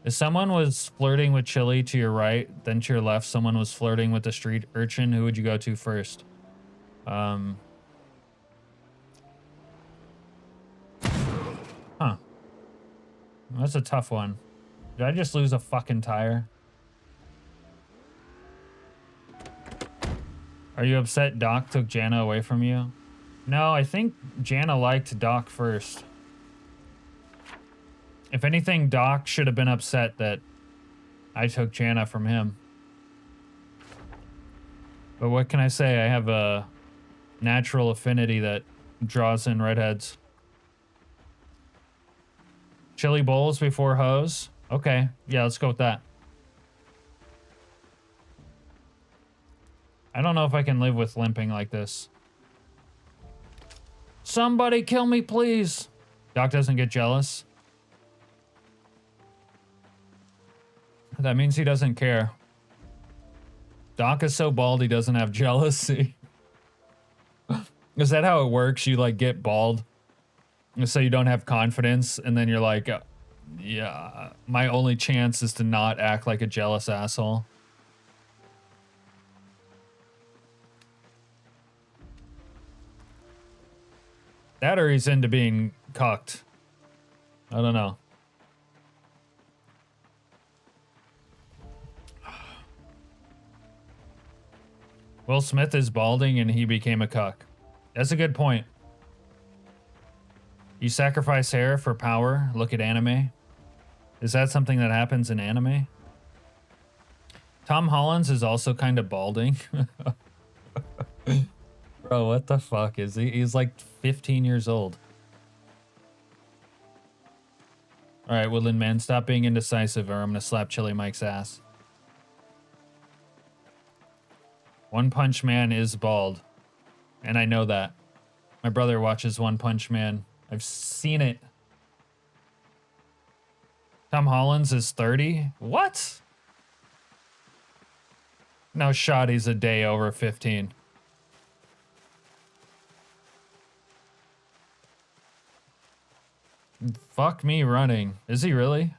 If someone was flirting with Chili to your right, then to your left, someone was flirting with the street urchin, who would you go to first? Huh. That's a tough one. Did I just lose a fucking tire? Are you upset Doc took Jana away from you? No, I think Jana liked Doc first. If anything, Doc should have been upset that I took Jana from him. But what can I say? I have a natural affinity that draws in redheads. Chili bowls before hose? Okay, yeah, let's go with that. I don't know if I can live with limping like this. Somebody kill me, please. Doc doesn't get jealous. That means he doesn't care. Doc is so bald he doesn't have jealousy. Is that how it works? You like get bald so you don't have confidence, and then you're like, yeah, my only chance is to not act like a jealous asshole. That or he's into being cucked. I don't know. Will Smith is balding and he became a cuck. That's a good point. You sacrifice hair for power. Look at anime. Is that something that happens in anime? Tom Holland's is also kind of balding. Bro, what the fuck is he? He's like 15 years old. All right, Woodland Man, stop being indecisive or I'm gonna slap Chili Mike's ass. One Punch Man is bald. And I know that. My brother watches One Punch Man. I've seen it. Tom Holland's is 30? What? No shot he's a day over 15. Fuck me running. Is he really?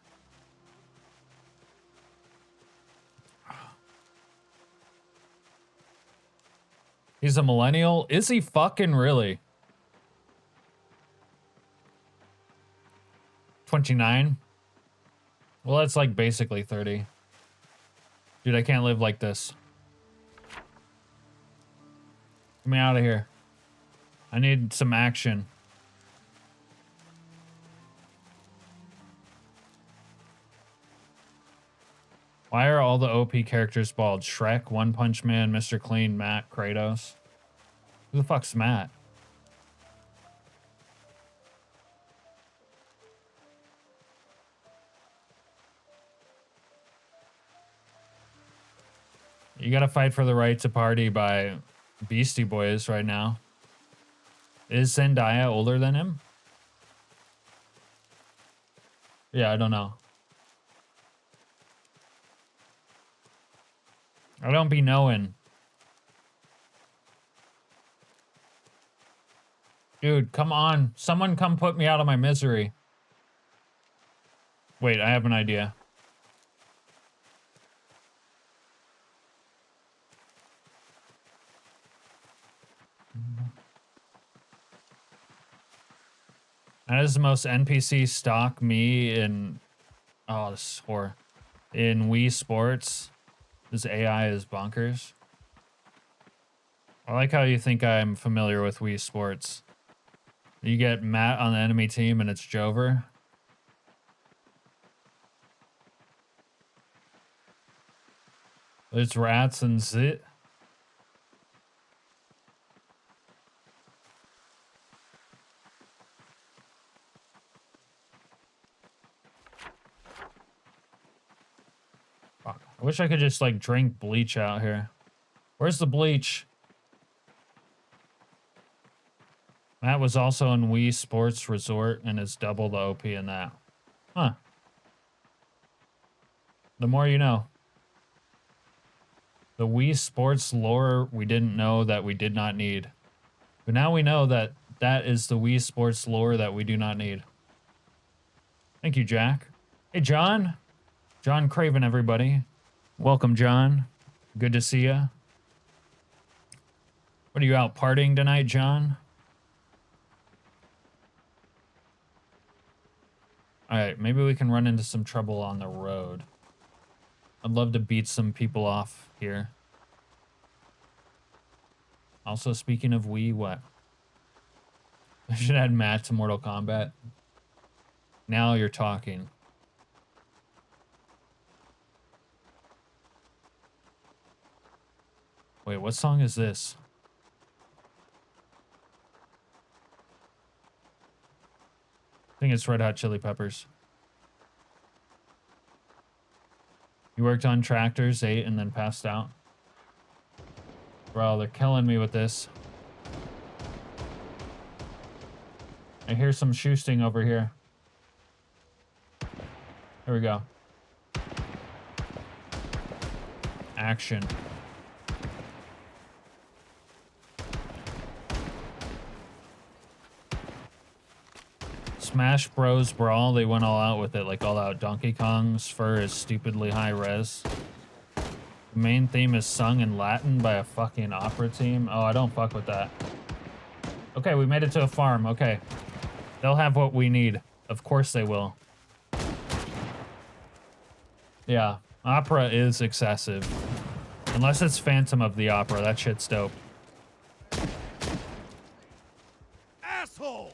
He's a millennial? Is he fucking really? 29? Well, that's like basically 30. Dude, I can't live like this. Get me out of here. I need some action. Why are all the OP characters bald? Shrek, One Punch Man, Mr. Clean, Matt, Kratos. Who the fuck's Matt? You gotta fight for the right to party by Beastie Boys right now. Is Zendaya older than him? Yeah, I don't know. I don't be knowing. Dude, come on. Someone come put me out of my misery. Wait, I have an idea. That is the most NPC stock me in... Oh, this is horror. In Wii Sports. This AI is bonkers. I like how you think I'm familiar with Wii Sports. You get Matt on the enemy team and it's Jover. It's rats and zit. Fuck. I wish I could just like drink bleach out here. Where's the bleach? Matt was also in Wii Sports Resort and is double the OP in that. Huh. The more you know. The Wii Sports lore we didn't know that we did not need. But now we know that that is the Wii Sports lore that we do not need. Thank you, Jack. Hey, John. John Craven, everybody. Welcome, John. Good to see ya. What are you out partying tonight, John? Alright, maybe we can run into some trouble on the road. I'd love to beat some people off here. Also, speaking of Wii, what? I should add Matt to Mortal Kombat. Now you're talking. Wait, what song is this? I think it's Red Hot Chili Peppers. You worked on tractors, ate, and then passed out. Bro, they're killing me with this. I hear some shoosting over here. Here we go. Action. Smash Bros. Brawl, they went all out with it, like all out. Donkey Kong's fur is stupidly high res. The main theme is sung in Latin by a fucking opera team. Oh, I don't fuck with that. Okay, we made it to a farm. Okay. They'll have what we need. Of course they will. Yeah, opera is excessive. Unless it's Phantom of the Opera. That shit's dope. Asshole!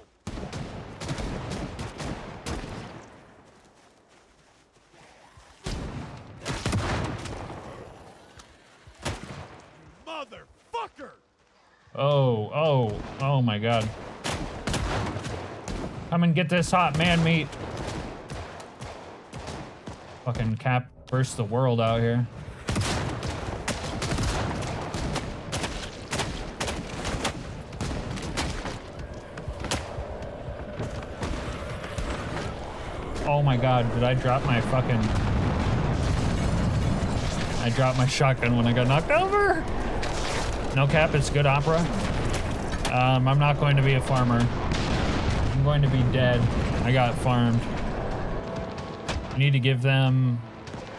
Motherfucker! Oh my god. Come and get this hot man meat. Fucking Cap burst the world out here. Oh my god, did I drop my fucking... I dropped my shotgun when I got knocked over! No Cap, it's good opera. I'm not going to be a farmer. I'm going to be dead. I got farmed. You need to give them...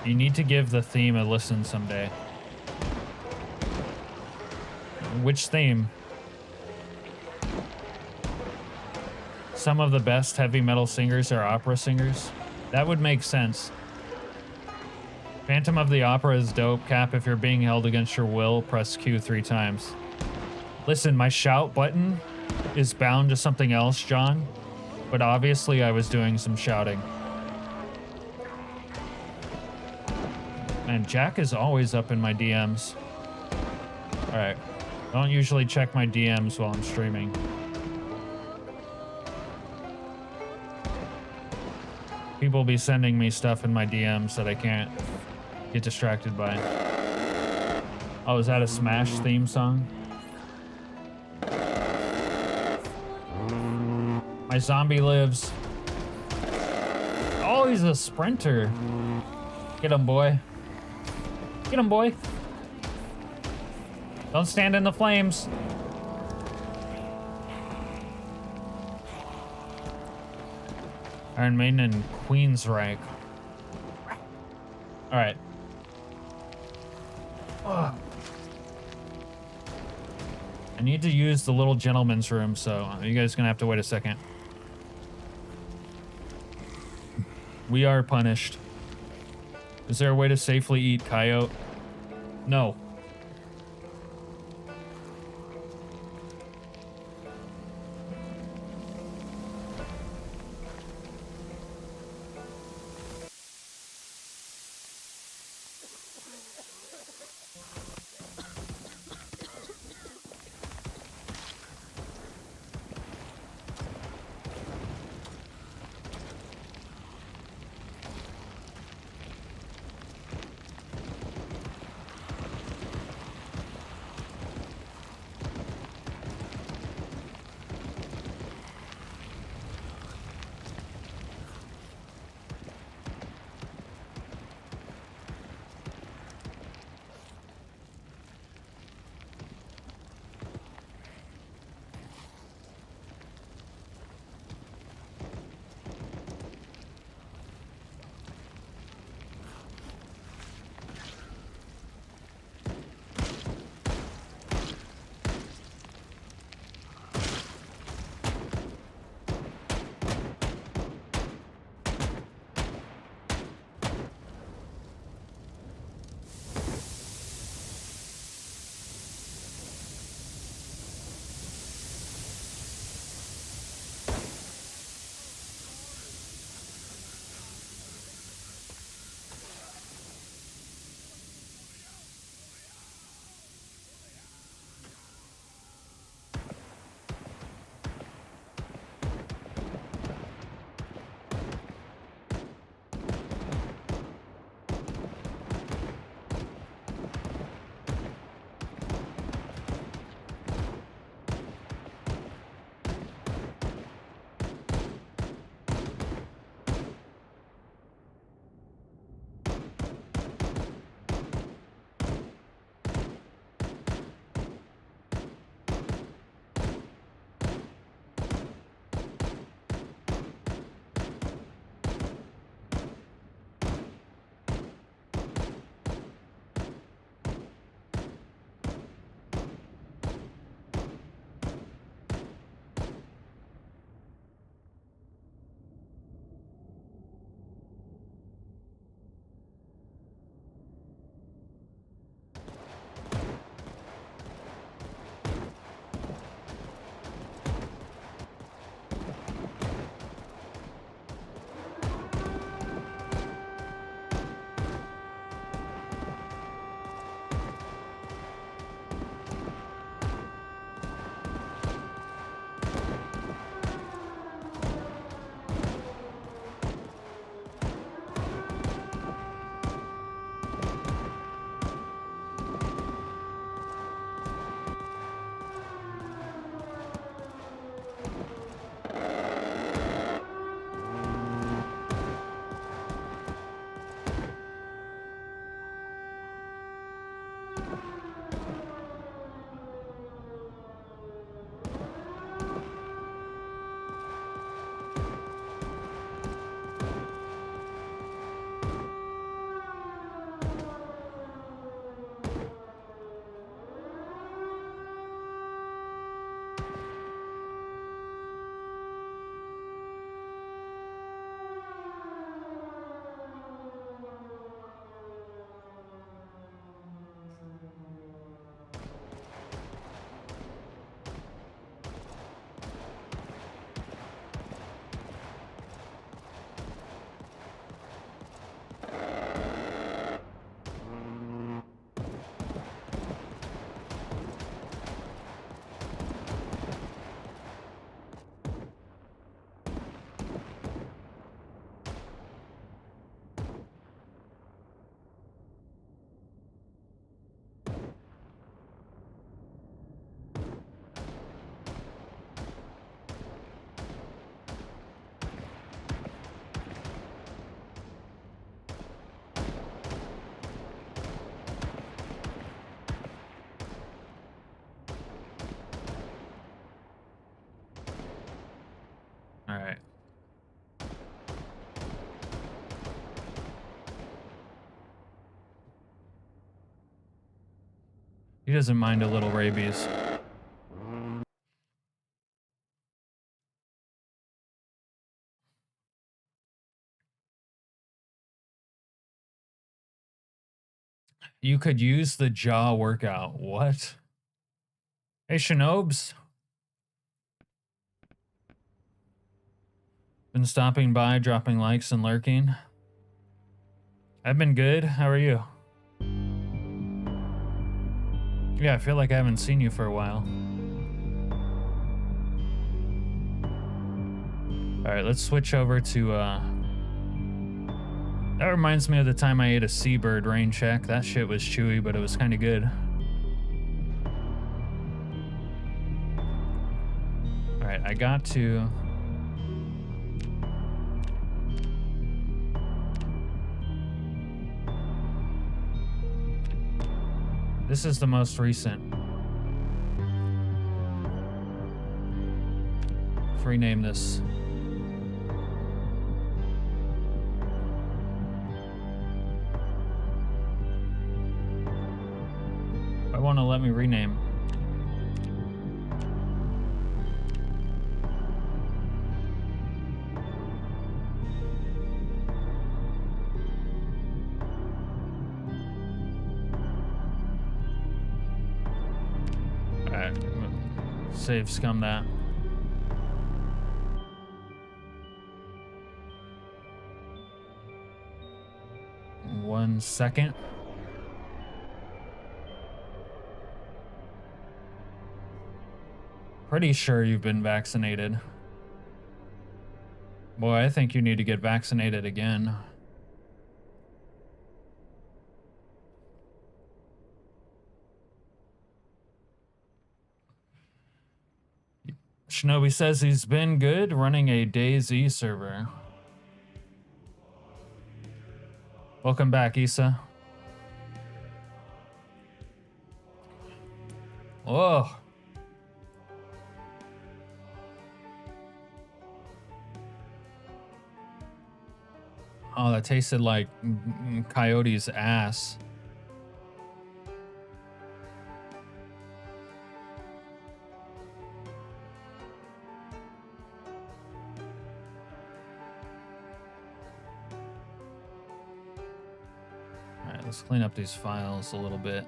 You need to give the theme a listen someday. Which theme? Some of the best heavy metal singers are opera singers. That would make sense. Phantom of the Opera is dope. Cap, if you're being held against your will, press Q 3 times. Listen, my shout button is bound to something else, John. But obviously I was doing some shouting. Man, Jack is always up in my DMs. Alright. Don't usually check my DMs while I'm streaming. People be sending me stuff in my DMs that I can't get distracted by. Oh, is that a Smash theme song? My zombie lives. Oh, he's a sprinter. Get him, boy. Get him, boy. Don't stand in the flames. Iron Maiden and Queensryche. All right. Ugh. I need to use the little gentleman's room, so you guys gonna have to wait a second. We are punished. Is there a way to safely eat coyote? No. He doesn't mind a little rabies. You could use the jaw workout. What? Hey, Shinobs. Been stopping by, dropping likes and lurking. I've been good. How are you? Yeah, I feel like I haven't seen you for a while. All right, let's switch over to, that reminds me of the time I ate a seabird rain check. That shit was chewy, but it was kind of good. All right, I got to... This is the most recent. Let's rename this. I want to let me rename. Alright, save scum that. One second. Pretty sure you've been vaccinated. Boy, I think you need to get vaccinated again. Shinobi says he's been good running a DayZ server. Welcome back, Issa. Oh. Oh, that tasted like Coyote's ass. All right, let's clean up these files a little bit.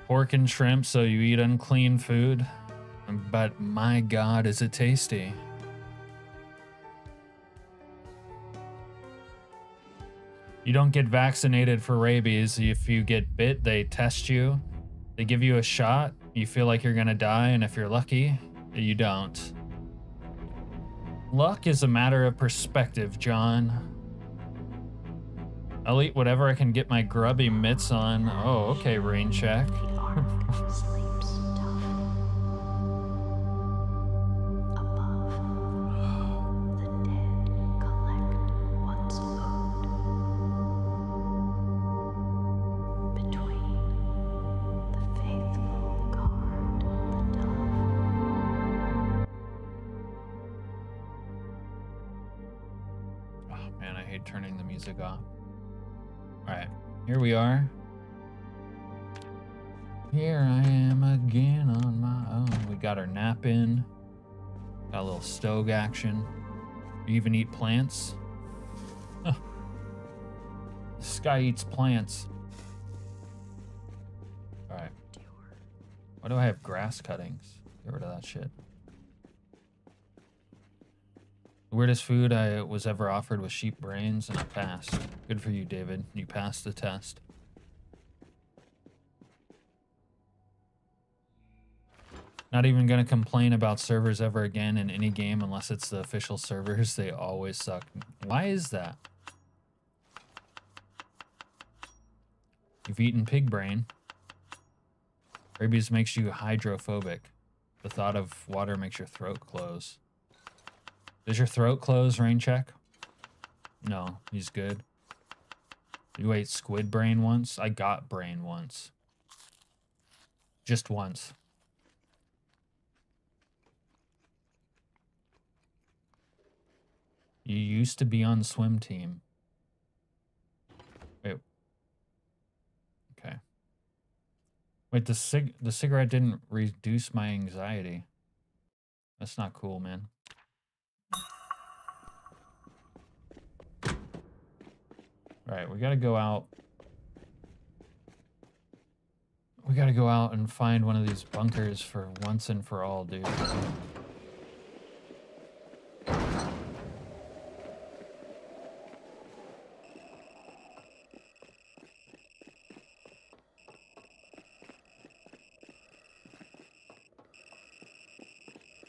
Pork and shrimp, so you eat unclean food. But my God, is it tasty. You don't get vaccinated for rabies. If you get bit, they test you. They give you a shot. You feel like you're gonna die, and if you're lucky, you don't. Luck is a matter of perspective, John. I'll eat whatever I can get my grubby mitts on. Oh, okay, rain check. Turning the music off. All right, here we are. Here I am again on my own. We got our nap in. Got a little stove action. You even eat plants. Huh. This guy eats plants. All right. Why do I have grass cuttings? Get rid of that shit. The weirdest food I was ever offered was sheep brains, and I passed. Good for you, David. You passed the test. Not even gonna complain about servers ever again in any game unless it's the official servers. They always suck. Why is that? You've eaten pig brain. Rabies makes you hydrophobic. The thought of water makes your throat close. Does your throat close, rain check? No, he's good. You ate squid brain once? I got brain once. Just once. You used to be on swim team. Wait. Okay. Wait, the cigarette didn't reduce my anxiety. That's not cool, man. Alright, we gotta go out. We gotta go out and find one of these bunkers for once and for all, dude.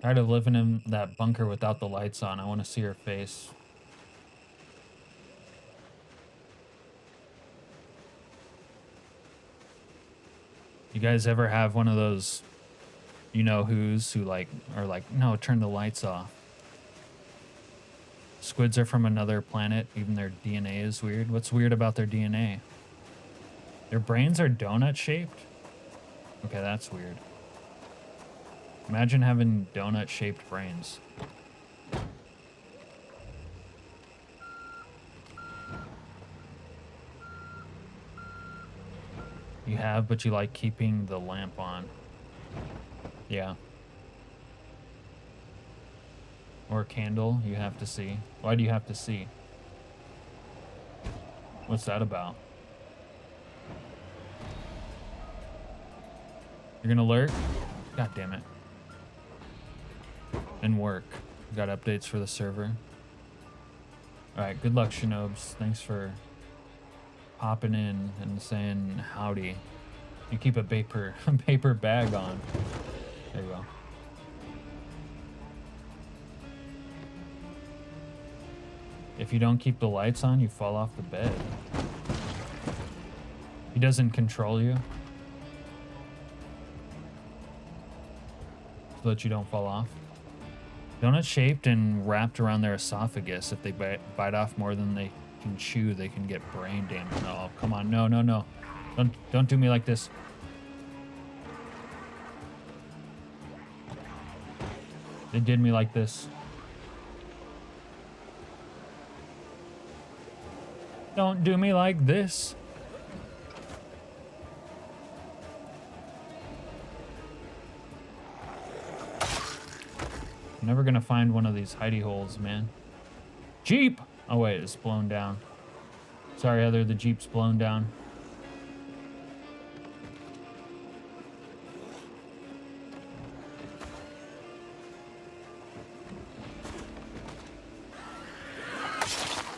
Tired of living in that bunker without the lights on. I want to see her face. You guys ever have one of those, you know who's who like are like, no, turn the lights off. Squids are from another planet. Even their DNA is weird. What's weird about their DNA? Their brains are donut shaped? Okay, that's weird. Imagine having donut-shaped brains. You have, but you like keeping the lamp on. Yeah. Or a candle, you have to see. Why do you have to see? What's that about? You're gonna lurk? God damn it. And work. Got updates for the server. Alright, good luck, Shinobs. Thanks for popping in and saying howdy. You keep a paper bag on. There you go. If you don't keep the lights on, you fall off the bed. He doesn't control you. So that you don't fall off. Donut shaped and wrapped around their esophagus. If they bite off more than they can chew, they can get brain damage. Oh, come on. No, no, no. Don't do me like this. They did me like this. Don't do me like this. I'm never gonna find one of these hidey holes, man. Jeep! Oh wait, it's blown down. Sorry, Heather, the Jeep's blown down.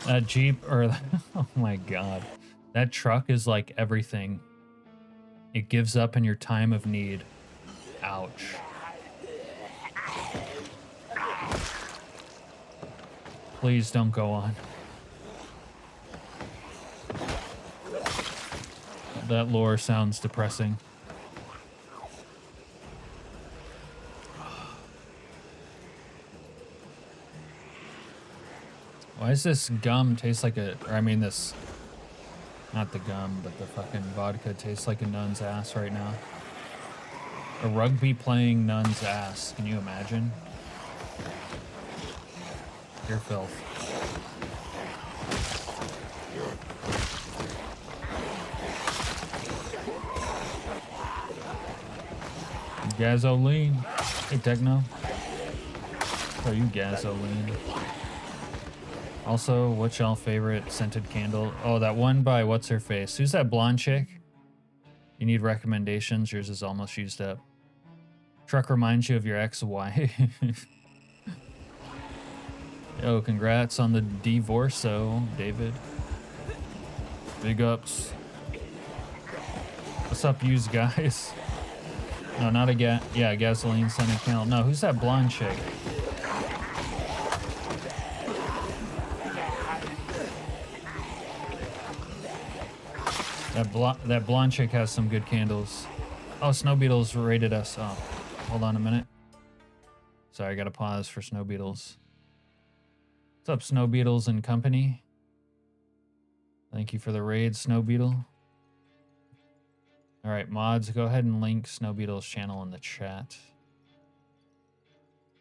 That Jeep, or oh my god. That truck is like everything. It gives up in your time of need. Ouch. Please don't go on. That lore sounds depressing. Why does this gum taste like a... Or I mean this... Not the gum, but the fucking vodka tastes like a nun's ass right now. A rugby playing nun's ass. Can you imagine? Pure filth. Gasoline. Hey, Techno. Oh, you gasoline. Also, what's y'all favorite scented candle? Oh, that one by what's her face? Who's that blonde chick? You need recommendations? Yours is almost used up. Truck reminds you of your ex-wife. Yo, congrats on the divorce-o, David. Big ups. What's up, yous guys? No, not a gasoline scented candle. No, who's that blonde chick? That blonde chick has some good candles. Oh, Snow Beetles rated us. Oh, hold on a minute. Sorry, I gotta pause for Snow Beetles. What's up, Snow Beetles and company? Thank you for the raid, Snow Beetle. All right, mods, go ahead and link Snow Beetle's channel in the chat.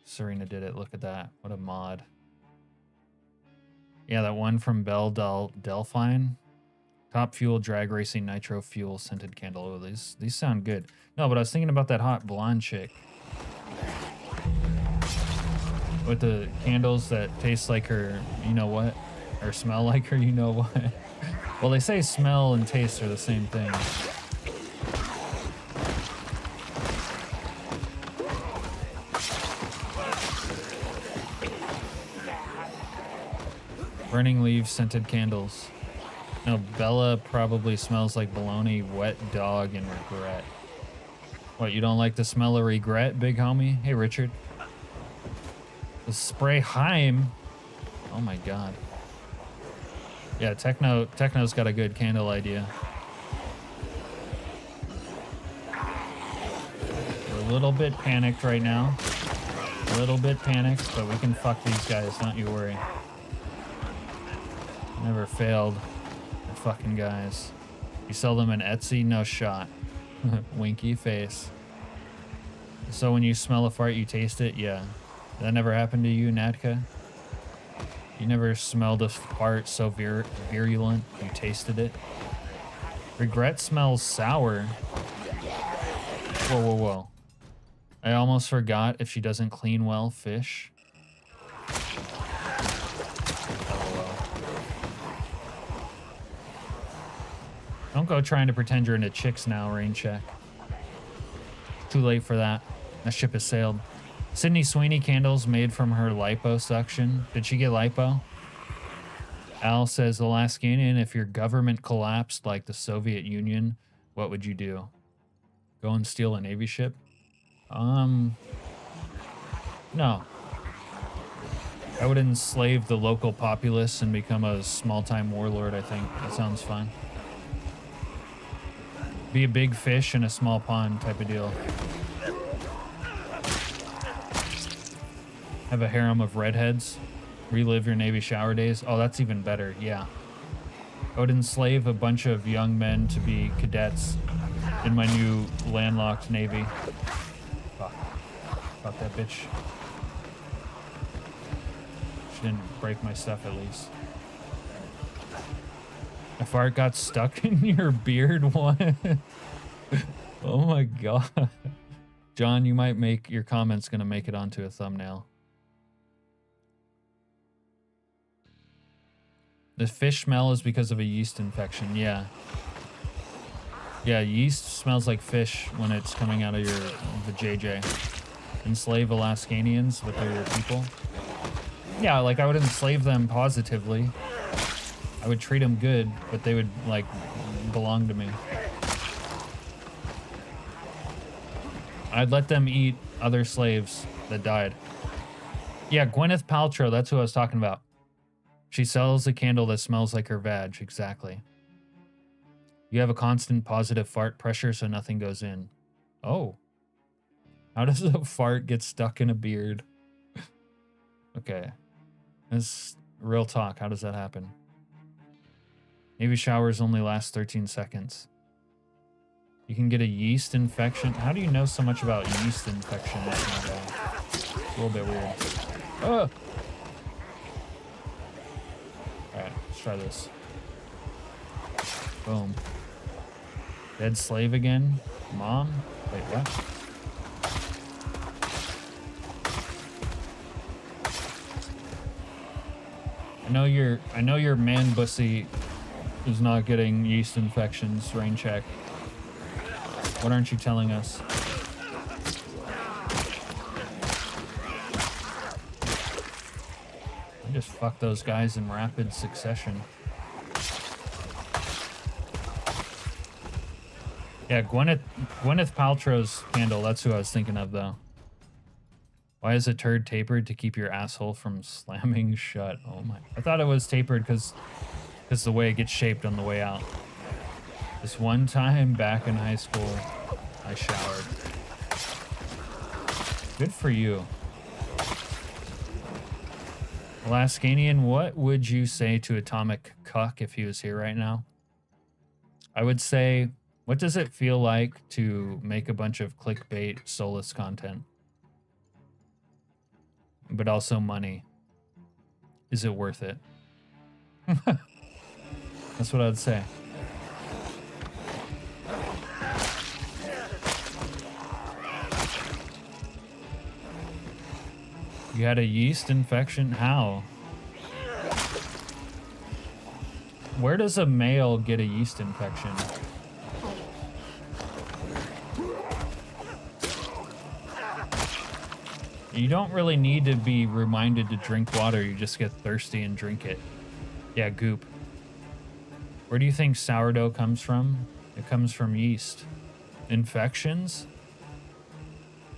Serena did it. Look at that. What a mod. Yeah, that one from Belle Delphine. Top Fuel, Drag Racing, Nitro Fuel, Scented Candle. Oh, these sound good. No, but I was thinking about that hot blonde chick. With the candles that taste like her, you know what? Or smell like her, you know what? Well, they say smell and taste are the same thing. Burning leaves, scented candles. No, Bella probably smells like bologna, wet dog, and regret. What, you don't like the smell of regret, big homie? Hey, Richard. The spray Heim. Oh my god. Yeah, Techno's got a good candle idea. We're a little bit panicked right now. A little bit panicked, but we can fuck these guys, don't you worry. Never failed. They're fucking guys. You sell them in Etsy? No shot. Winky face. So when you smell a fart, you taste it? Yeah. That never happened to you, Nadka? You never smelled a fart so virulent you tasted it? Regret smells sour. Whoa, whoa, whoa. I almost forgot if she doesn't clean well, fish. Don't go trying to pretend you're into chicks now, rain check. Too late for that. That ship has sailed. Sydney Sweeney candles made from her liposuction. Did she get lipo? Al says, Alaskanian, if your government collapsed like the Soviet Union, what would you do? Go and steal a Navy ship? No. I would enslave the local populace and become a small-time warlord, I think. That sounds fun. Be a big fish in a small pond type of deal. Have a harem of redheads. Relive your Navy shower days. Oh, that's even better. Yeah. I would enslave a bunch of young men to be cadets in my new landlocked Navy. Fuck. Fuck that bitch. She didn't break my stuff at least. My fart got stuck in your beard. What? Oh my god. John, you might make your comments gonna make it onto a thumbnail. The fish smell is because of a yeast infection. Yeah. Yeah, yeast smells like fish when it's coming out of the JJ. Enslave Alaskanians with their people. Yeah, like I would enslave them positively. I would treat them good, but they would like belong to me. I'd let them eat other slaves that died. Yeah, Gwyneth Paltrow, that's who I was talking about. She sells a candle that smells like her vag, exactly. You have a constant positive fart pressure so nothing goes in. Oh. How does a fart get stuck in a beard? Okay. That's real talk. How does that happen? Navy showers only last 13 seconds. You can get a yeast infection. How do you know so much about yeast infections? It's a little bit weird. Oh! Alright, let's try this. Boom. Dead slave again? Mom? Wait, what? I know your man bussy is not getting yeast infections, rain check. What aren't you telling us? I just fucked those guys in rapid succession. Yeah, Gwyneth Paltrow's candle, that's who I was thinking of though. Why is a turd tapered? To keep your asshole from slamming shut. Oh my. I thought it was tapered because the way it gets shaped on the way out. This one time back in high school, I showered. Good for you. Alaskanian, what would you say to atomic cuck if he was here right now. I would say, what does it feel like to make a bunch of clickbait soulless content? But also money. Is it worth it? That's what I'd say. You had a yeast infection? How? Where does a male get a yeast infection? You don't really need to be reminded to drink water. You just get thirsty and drink it. Yeah, goop. Where do you think sourdough comes from? It comes from yeast. Infections?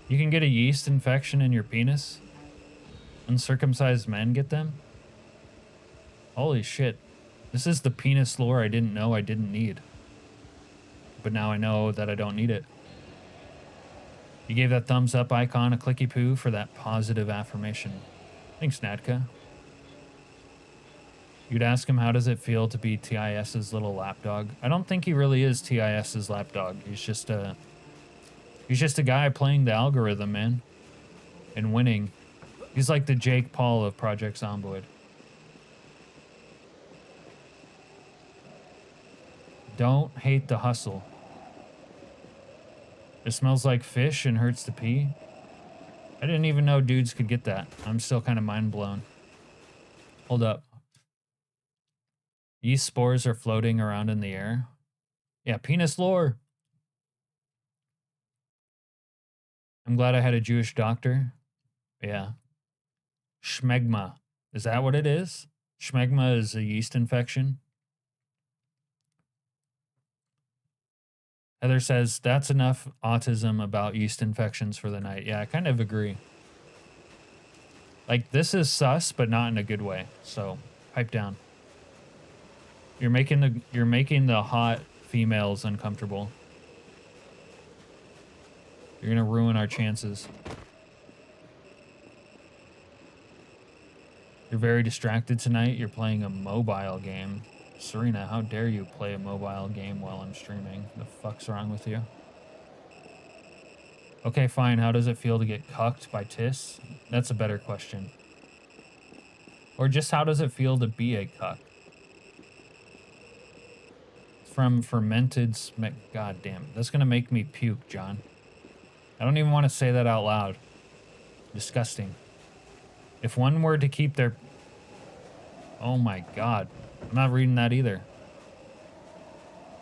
You can get a yeast infection in your penis? Uncircumcised men get them? Holy shit. This is the penis lore I didn't know I didn't need. But now I know that I don't need it. You gave that thumbs up icon a clicky poo for that positive affirmation. Thanks, Nadka. You'd ask him how does it feel to be TIS's little lapdog. I don't think he really is TIS's lapdog. He's just a guy playing the algorithm, man. And winning. He's like the Jake Paul of Project Zomboid. Don't hate the hustle. It smells like fish and hurts to pee. I didn't even know dudes could get that. I'm still kind of mind blown. Hold up. Yeast spores are floating around in the air. Yeah, penis lore. I'm glad I had a Jewish doctor. Yeah. Schmegma. Is that what it is? Schmegma is a yeast infection. Heather says, that's enough autism about yeast infections for the night. Yeah, I kind of agree. Like, this is sus, but not in a good way. So, pipe down. You're making the hot females uncomfortable. You're gonna ruin our chances. You're very distracted tonight. You're playing a mobile game. Serena, how dare you play a mobile game while I'm streaming? The fuck's wrong with you? Okay, fine. How does it feel to get cucked by Tiss? That's a better question. Or just how does it feel to be a cuck? From fermented God damn it. That's gonna make me puke, John. I don't even want to say that out loud. Disgusting. If one were to keep their... Oh my god. I'm not reading that either.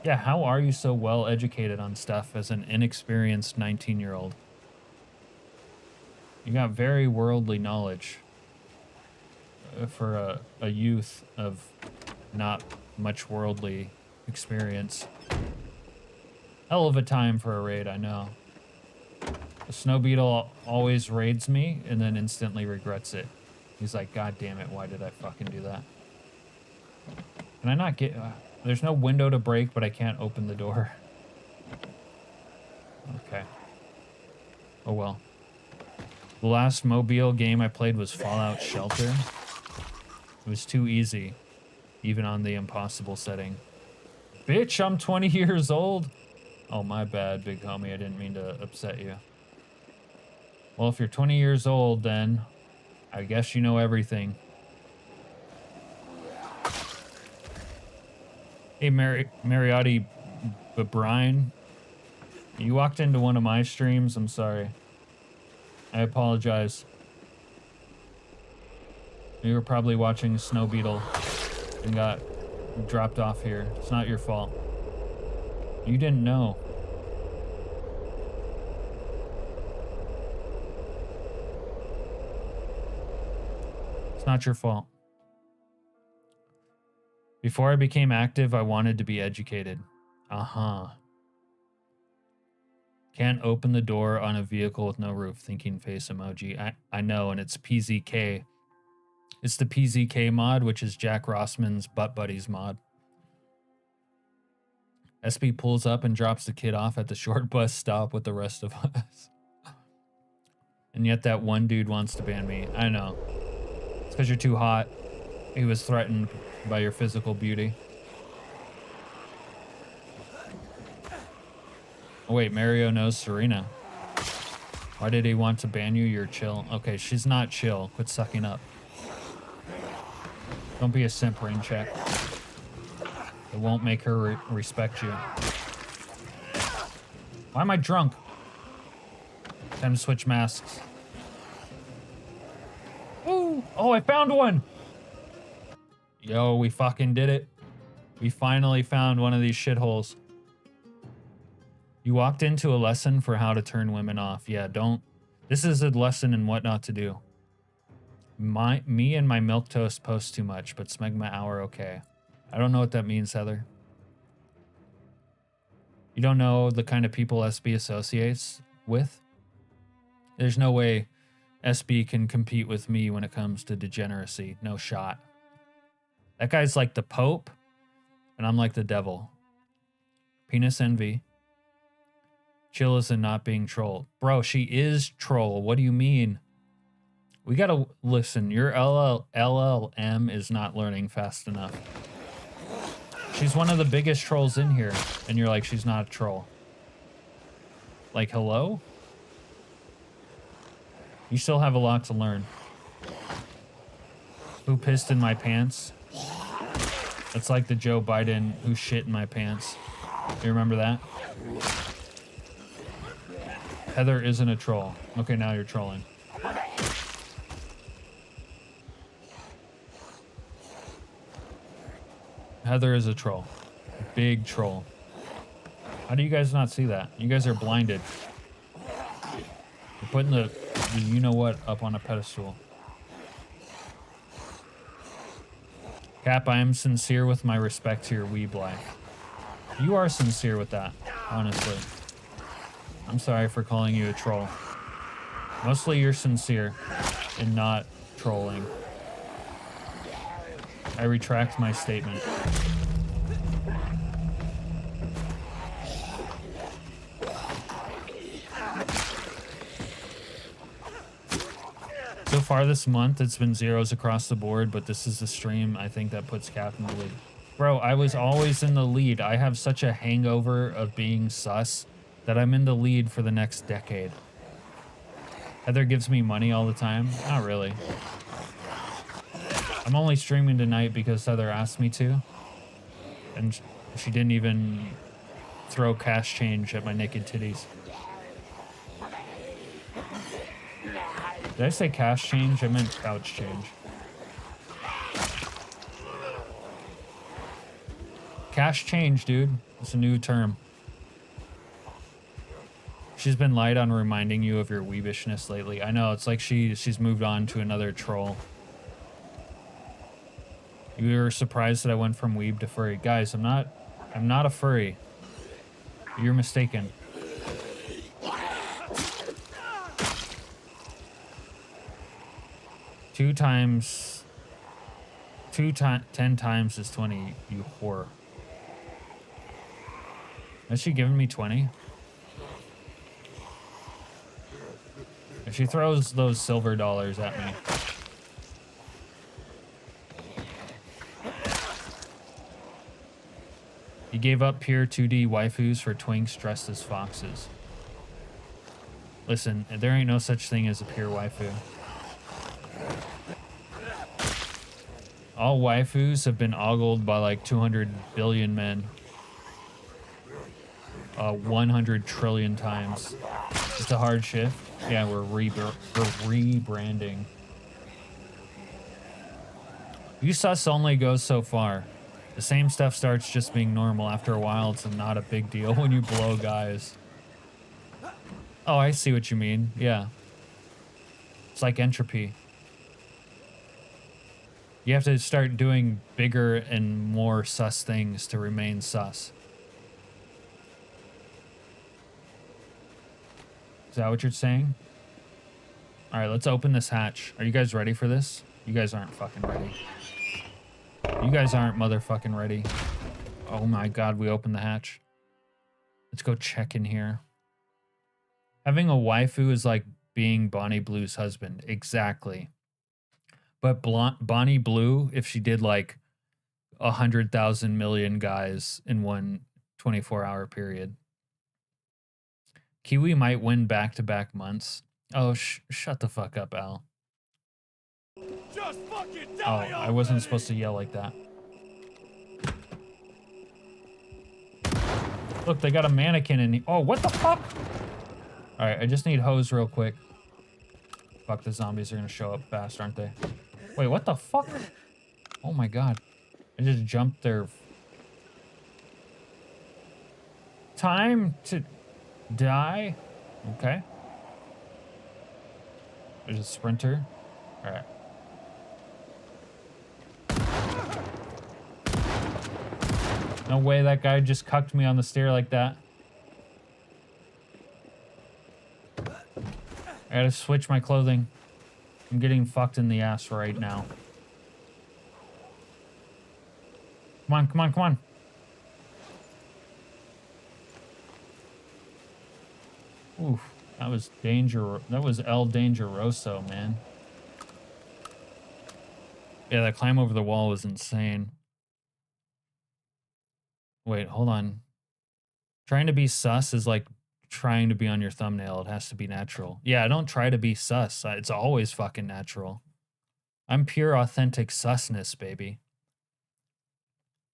Yeah, how are you so well educated on stuff as an inexperienced 19-year-old? You got very worldly knowledge for a youth of not much worldly experience. Hell of a time for a raid, I know. The snow beetle always raids me and then instantly regrets it. He's like, God damn it, why did I fucking do that? Can I not get... there's no window to break, but I can't open the door. Okay. Oh well. The last mobile game I played was Fallout Shelter. It was too easy, even on the impossible setting. Bitch, I'm 20 years old. Oh, my bad, big homie. I didn't mean to upset you. Well, if you're 20 years old, then I guess you know everything. Hey, Mariotti Brian, you walked into one of my streams. I'm sorry. I apologize. You were probably watching Snow Beetle and got dropped off here. It's not your fault. You didn't know. It's not your fault. Before I became active, I wanted to be educated. Uh-huh. Can't open the door on a vehicle with no roof, thinking face emoji. I know, and it's PZK. It's the PZK mod, which is Jack Rossman's Butt Buddies mod. SB pulls up and drops the kid off at the short bus stop with the rest of us. And yet that one dude wants to ban me. I know. It's because you're too hot. He was threatened by your physical beauty. Oh wait, Mario knows Serena. Why did he want to ban you? You're chill. Okay, she's not chill. Quit sucking up. Don't be a simp, rain check. It won't make her respect you. Why am I drunk? Time to switch masks. Ooh! Oh, I found one! Yo, we fucking did it. We finally found one of these shitholes. You walked into a lesson for how to turn women off. Yeah, don't. This is a lesson in what not to do. Me and my milquetoast post too much, but smegma hour okay. I don't know what that means, Heather. You don't know the kind of people SB associates with? There's no way SB can compete with me when it comes to degeneracy. No shot. That guy's like the Pope, and I'm like the devil. Penis envy. Chill is in not being trolled. Bro, she is troll. What do you mean? We gotta listen. Your LLM is not learning fast enough. She's one of the biggest trolls in here, and you're like, she's not a troll. Like, hello? You still have a lot to learn. Who pissed in my pants? That's like the Joe Biden who shit in my pants. You remember that? Heather isn't a troll. Okay, now you're trolling. Heather is a troll. Big troll. How do you guys not see that? You guys are blinded. You're putting the you know what up on a pedestal. Cap, I am sincere with my respect to your weeb life. You are sincere with that, honestly. I'm sorry for calling you a troll. Mostly you're sincere and not trolling. I retract my statement. So far this month, it's been zeros across the board, but this is the stream, I think, that puts Cap in the lead. Bro, I was always in the lead. I have such a hangover of being sus that I'm in the lead for the next decade. Heather gives me money all the time. Not really. I'm only streaming tonight because Heather asked me to. And she didn't even throw cash change at my naked titties. Did I say cash change? I meant couch change. Cash change, dude. It's a new term. She's been light on reminding you of your weebishness lately. I know, it's like she's moved on to another troll. You were surprised that I went from weeb to furry. Guys, I'm not a furry. You're mistaken. Ten times is 20, you whore. Has she given me 20? If she throws those silver dollars at me. You gave up pure 2D waifus for twinks dressed as foxes. Listen, there ain't no such thing as a pure waifu. All waifus have been ogled by like 200 billion men. 100 trillion times. It's a hard shift. Yeah, we're rebranding. You sus only goes so far. The same stuff starts just being normal. After a while, it's not a big deal when you blow guys. Oh, I see what you mean. Yeah. It's like entropy. You have to start doing bigger and more sus things to remain sus. Is that what you're saying? All right, let's open this hatch. Are you guys ready for this? You guys aren't fucking ready. You guys aren't motherfucking ready. Oh my god, we opened the hatch. Let's go check in here. Having a waifu is like being Bonnie Blue's husband. Exactly. But Bonnie Blue, if she did like 100,000 million guys in one 24-hour period. Kiwi might win back-to-back months. Oh, shut the fuck up, Al. Just fucking Oh, die I wasn't already! supposed to yell like that. Look, they got a mannequin in here. Oh, what the fuck? All right, I just need hose real quick. Fuck, the zombies are gonna show up fast, aren't they? Wait, what the fuck? Oh my god. I just jumped there. Time to die? Okay. There's a sprinter. All right. No way that guy just cucked me on the stair like that. I gotta switch my clothing. I'm getting fucked in the ass right now. Come on, come on, come on. Oof, that was danger. That was El Dangeroso, man. Yeah, that climb over the wall was insane. Wait, hold on. Trying to be sus is like trying to be on your thumbnail. It has to be natural. Yeah, I don't try to be sus. It's always fucking natural. I'm pure authentic susness, baby.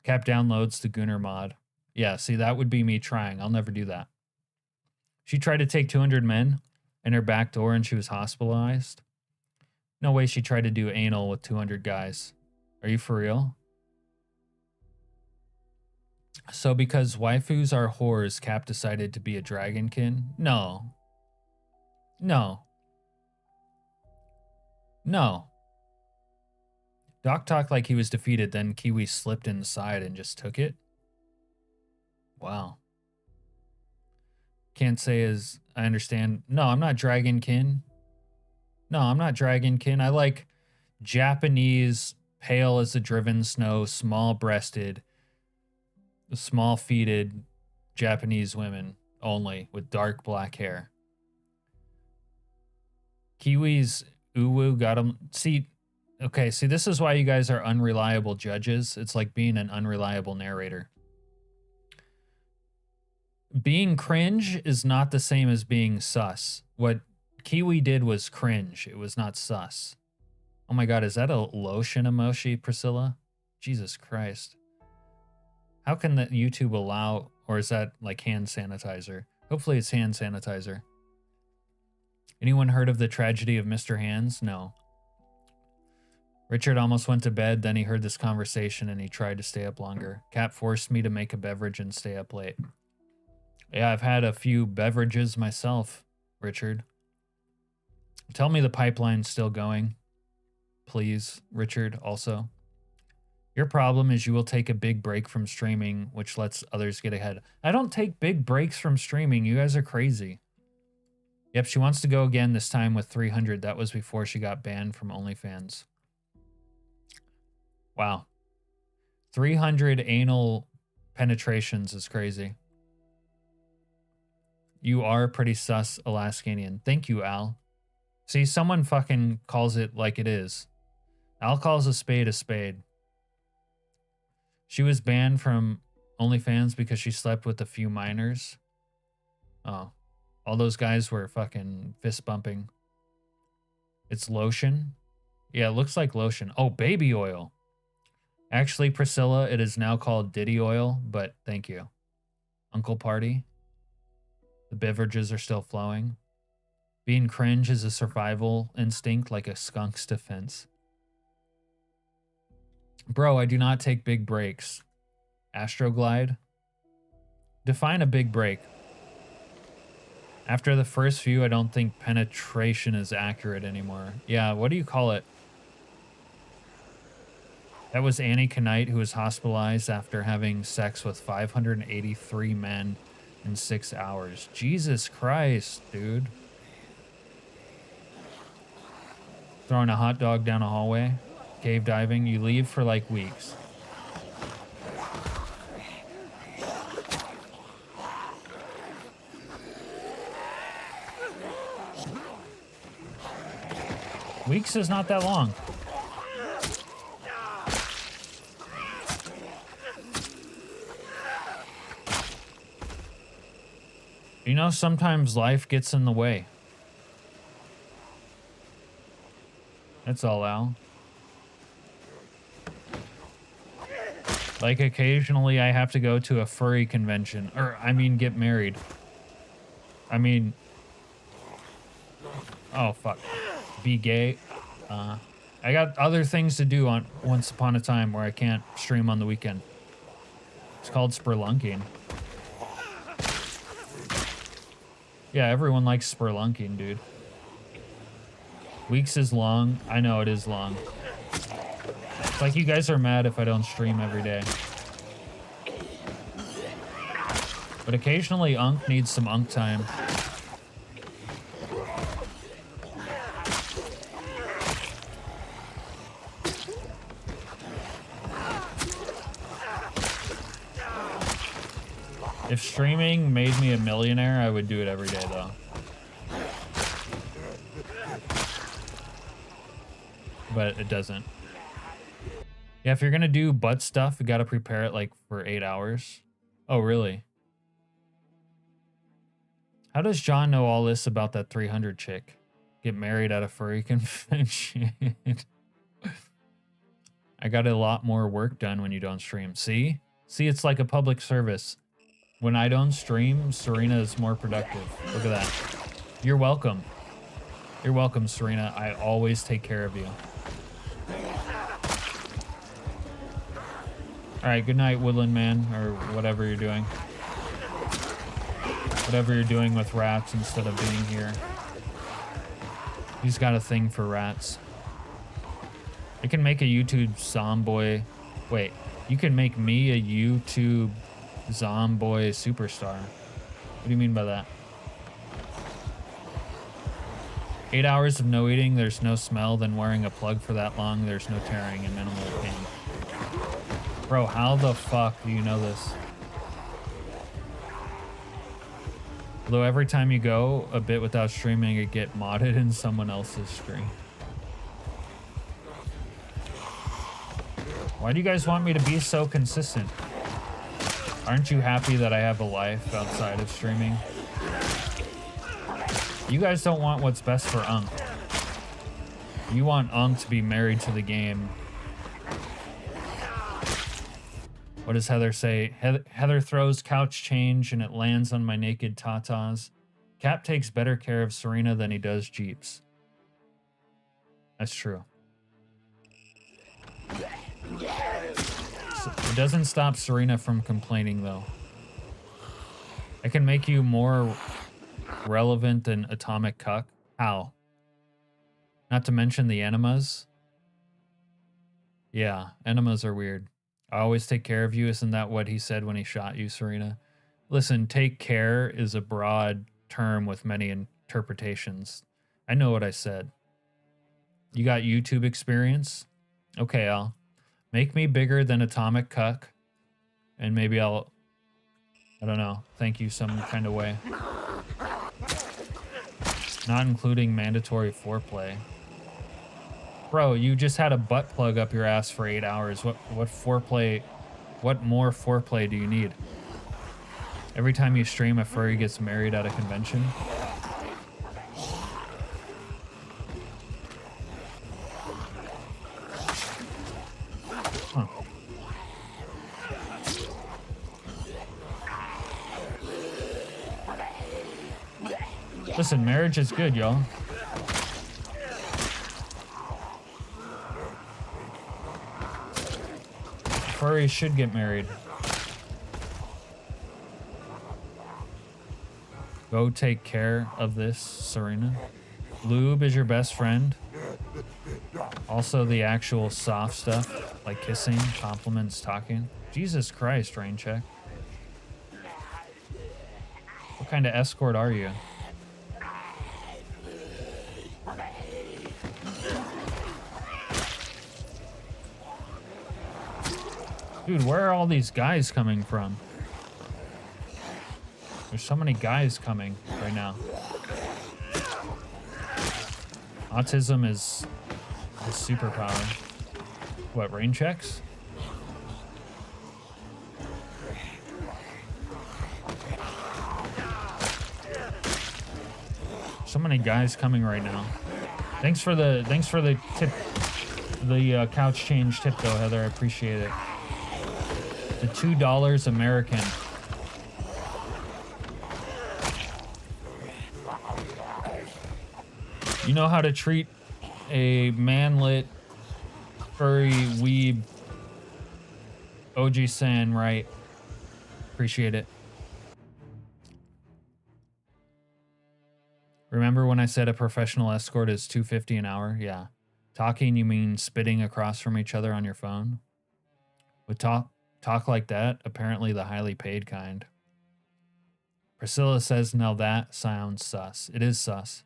Cap downloads the Gunner mod. Yeah, see, that would be me trying. I'll never do that. She tried to take 200 men in her back door and she was hospitalized. No way she tried to do anal with 200 guys. Are you for real? So because waifus are whores, Cap decided to be a dragonkin? No. No. No. Doc talked like he was defeated, then Kiwi slipped inside and just took it? Wow. Can't say as I understand. No, I'm not dragonkin. No, I'm not dragonkin. I like Japanese, pale as the driven snow, small-breasted, small-feeted Japanese women only with dark black hair. Kiwi's uwu got him. See, okay, see, this is why you guys are unreliable judges. It's like being an unreliable narrator. Being cringe is not the same as being sus. What Kiwi did was cringe. It was not sus. Oh my god, is that a lotion emoji, Priscilla? Jesus Christ. How can the YouTube allow, or is that like hand sanitizer? Hopefully it's hand sanitizer. Anyone heard of the tragedy of Mr. Hands? No. Richard almost went to bed, then he heard this conversation and he tried to stay up longer. Cap forced me to make a beverage and stay up late. Yeah, I've had a few beverages myself, Richard. Tell me the pipeline's still going. Please, Richard, also. Your problem is you will take a big break from streaming, which lets others get ahead. I don't take big breaks from streaming. You guys are crazy. Yep, she wants to go again, this time with 300. That was before she got banned from OnlyFans. Wow. 300 anal penetrations is crazy. You are pretty sus, Alaskanian. Thank you, Al. See, someone fucking calls it like it is. Al calls a spade a spade. She was banned from OnlyFans because she slept with a few minors. Oh. All those guys were fucking fist bumping. It's lotion? Yeah, it looks like lotion. Oh, baby oil. Actually, Priscilla, it is now called Diddy oil, but thank you. Uncle Party. The beverages are still flowing. Being cringe is a survival instinct like a skunk's defense. Bro, I do not take big breaks. Astroglide? Define a big break. After the first few, I don't think penetration is accurate anymore. Yeah, what do you call it? That was Annie Knight, who was hospitalized after having sex with 583 men in 6 hours. Jesus Christ, dude. Throwing a hot dog down a hallway. Cave diving. You leave for like weeks. Weeks is not that long. You know, sometimes life gets in the way. That's all, Al. Like, occasionally I have to go to a furry convention. Or, I mean, get married. I mean... Oh, fuck. Be gay. I got other things to do on once upon a time where I can't stream on the weekend. It's called spelunking. Yeah, everyone likes spelunking, dude. Weeks is long. I know it is long. It's like you guys are mad if I don't stream every day. But occasionally Unk needs some Unk time. If streaming made me a millionaire, I would do it every day, though. But it doesn't. Yeah, if you're gonna do butt stuff, you gotta prepare it, like, for 8 hours. Oh, really? How does John know all this about that 300 chick? Get married at a furry convention. I got a lot more work done when you don't stream. See? See, it's like a public service. When I don't stream, Serena is more productive. Look at that. You're welcome. You're welcome, Serena. I always take care of you. Alright, good night, Woodland Man, or whatever you're doing. Whatever you're doing with rats instead of being here. He's got a thing for rats. I can make a YouTube Zomboid. Wait, you can make me a YouTube Zomboid superstar. What do you mean by that? 8 hours of no eating, there's no smell, then wearing a plug for that long, there's no tearing and minimal pain. Bro, how the fuck do you know this? Although every time you go a bit without streaming, it get modded in someone else's stream. Why do you guys want me to be so consistent? Aren't you happy that I have a life outside of streaming? You guys don't want what's best for Unk. You want Unk to be married to the game. What does Heather say? Heather throws couch change and it lands on my naked tatas. Cap takes better care of Serena than he does Jeeps. That's true. It doesn't stop Serena from complaining, though. I can make you more relevant than Atomic Cuck. How? Not to mention the enemas. Yeah, enemas are weird. I always take care of you. Isn't that what he said when he shot you, Serena? Listen, take care is a broad term with many interpretations. I know what I said. You got YouTube experience? Okay, I'll make me bigger than Atomic Cuck. And maybe I don't know, thank you some kind of way. Not including mandatory foreplay. Bro, you just had a butt plug up your ass for 8 hours. What foreplay, what more foreplay do you need? Every time you stream, a furry gets married at a convention? Huh. Listen, marriage is good, y'all. Furries should get married. Go take care of this, Serena. Lube is your best friend. Also the actual soft stuff, like kissing, compliments, talking. Jesus Christ, rain check. What kind of escort are you? Dude, where are all these guys coming from? There's so many guys coming right now. Autism is a superpower. What, rain checks? many guys coming right now. Thanks for the tip, the couch change tip though, Heather. I appreciate it. The $2 American. You know how to treat a manlit, furry weeb OG-san, right? Appreciate it. Remember when I said a professional escort is $2.50 an hour? Yeah. Talking, you mean spitting across from each other on your phone? With talk like that, apparently the highly paid kind. Priscilla says, now that sounds sus. It is sus.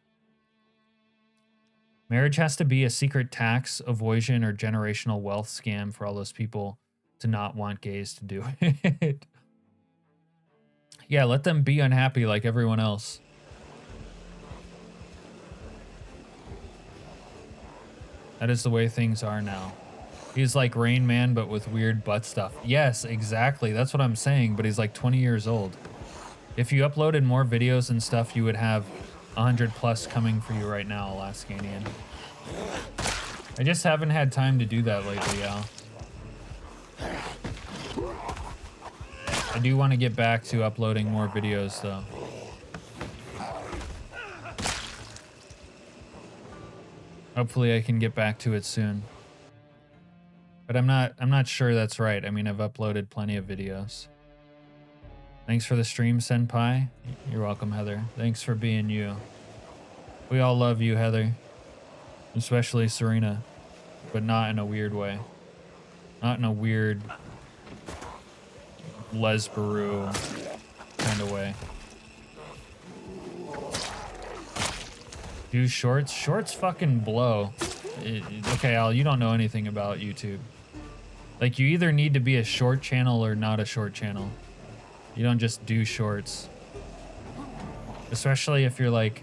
Marriage has to be a secret tax avoidance or generational wealth scam for all those people to not want gays to do it. Yeah, let them be unhappy like everyone else. That is the way things are now. He's like Rain Man, but with weird butt stuff. Yes, exactly. That's what I'm saying, but he's like 20 years old. If you uploaded more videos and stuff, you would have 100 plus coming for you right now, Alaskanian. I just haven't had time to do that lately, Al. I do want to get back to uploading more videos, though. Hopefully I can get back to it soon. But I'm not sure that's right. I mean, I've uploaded plenty of videos. Thanks for the stream, Senpai. You're welcome, Heather. Thanks for being you. We all love you, Heather. Especially Serena. But not in a weird way. Not in a weird lesbaroo kind of way. Do shorts? Shorts fucking blow. Okay, Al, you don't know anything about YouTube. Like, you either need to be a short channel or not a short channel. You don't just do shorts. Especially if you're, like,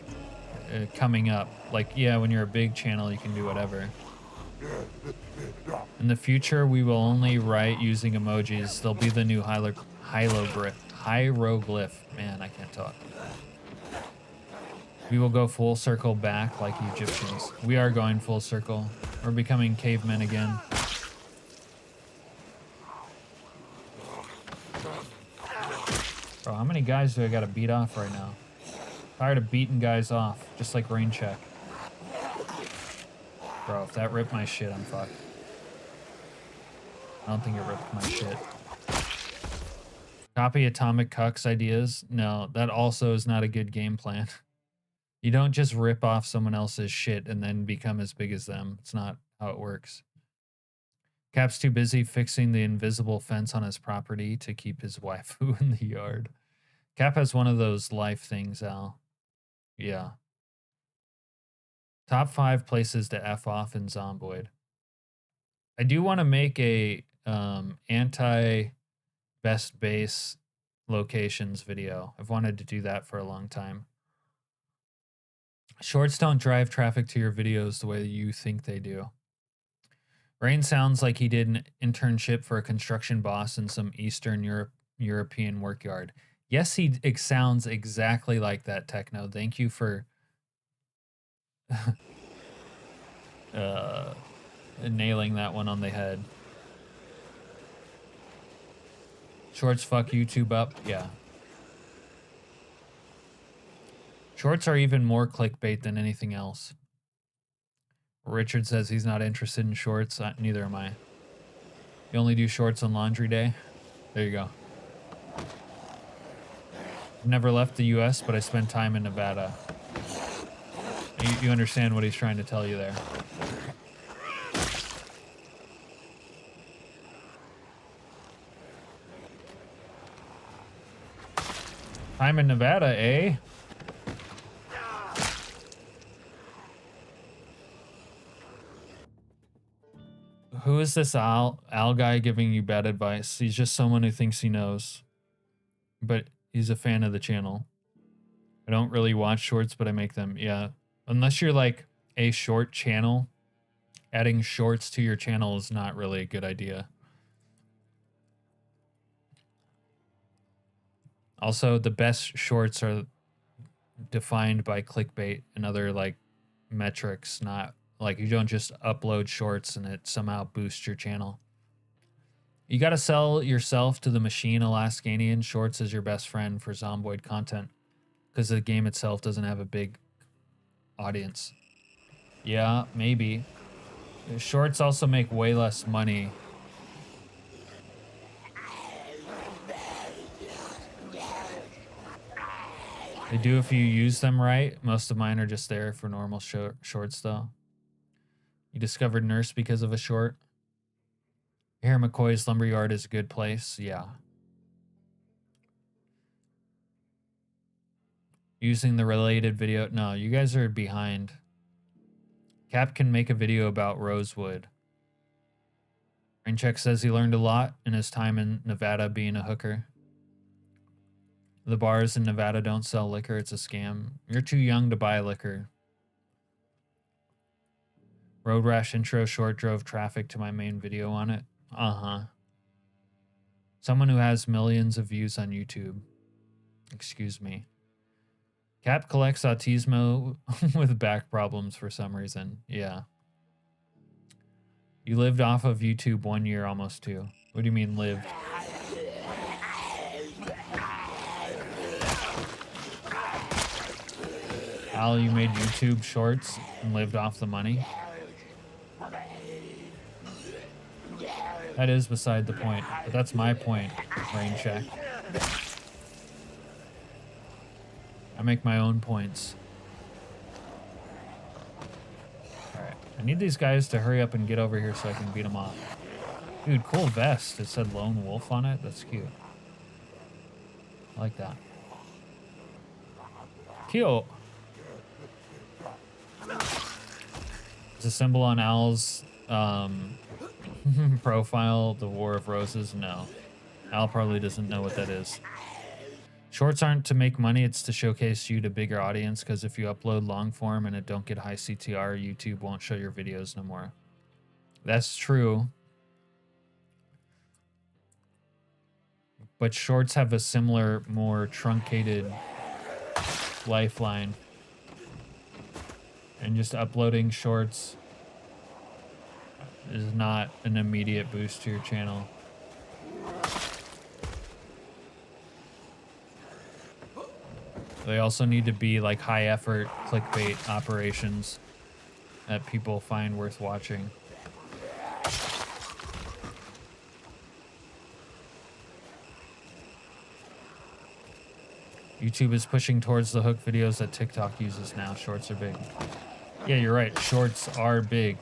coming up. Like, yeah, when you're a big channel, you can do whatever. In the future, we will only write using emojis. They'll be the new hieroglyph. Man, I can't talk. We will go full circle back like Egyptians. We are going full circle. We're becoming cavemen again. Bro, how many guys do I gotta beat off right now? Tired of beating guys off, just like Rain Check. Bro, if that ripped my shit, I'm fucked. I don't think it ripped my shit. Copy Atomic Cuck's ideas? No, that also is not a good game plan. You don't just rip off someone else's shit and then become as big as them. It's not how it works. Cap's too busy fixing the invisible fence on his property to keep his waifu in the yard. Cap has one of those life things, Al. Yeah. Top 5 places to F off in Zomboid. I do want to make a anti-best base locations video. I've wanted to do that for a long time. Shorts don't drive traffic to your videos the way you think they do. Rain sounds like he did an internship for a construction boss in some Eastern European workyard. Yes, he sounds exactly like that, Techno. Thank you for nailing that one on the head. Shorts fuck YouTube up? Yeah. Shorts are even more clickbait than anything else. Richard says he's not interested in shorts. Neither am I. You only do shorts on laundry day? There you go. I've never left the US, but I spent time in Nevada. You understand what he's trying to tell you there. Time in Nevada, eh? Who is this Al guy giving you bad advice? He's just someone who thinks he knows. But he's a fan of the channel. I don't really watch shorts, but I make them. Yeah. Unless you're like a short channel, adding shorts to your channel is not really a good idea. Also, the best shorts are defined by clickbait and other like metrics, not like you don't just upload shorts and it somehow boosts your channel. You got to sell yourself to the machine. Alaskanian shorts is your best friend for Zomboid content because the game itself doesn't have a big audience. Yeah, maybe. Shorts also make way less money. They do if you use them right. Most of mine are just there for normal shorts, though. You discovered Nurse because of a short. Here, McCoy's Lumberyard is a good place. Yeah. Using the related video. No, you guys are behind. Cap can make a video about Rosewood. Raincheck says he learned a lot in his time in Nevada being a hooker. The bars in Nevada don't sell liquor. It's a scam. You're too young to buy liquor. Road Rash intro short drove traffic to my main video on it. Uh-huh. Someone who has millions of views on YouTube. Excuse me. Cap collects autismo with back problems for some reason. Yeah. You lived off of YouTube 1 year, almost 2. What do you mean lived? Al, you made YouTube shorts and lived off the money? That is beside the point, but that's my point, Rain Check. I make my own points. Alright, I need these guys to hurry up and get over here so I can beat them off. Dude, cool vest. It said Lone Wolf on it. That's cute. I like that. Cute. It's a symbol on Al's profile, the War of Roses. No. Al probably doesn't know what that is. Shorts aren't to make money, it's to showcase you to bigger audience, because if you upload long form and it don't get high CTR, YouTube won't show your videos no more. That's true. But shorts have a similar, more truncated lifeline. And just uploading shorts is not an immediate boost to your channel. They also need to be like high effort clickbait operations that people find worth watching. YouTube is pushing towards the hook videos that TikTok uses now. Shorts are big. Yeah, you're right. Shorts are big.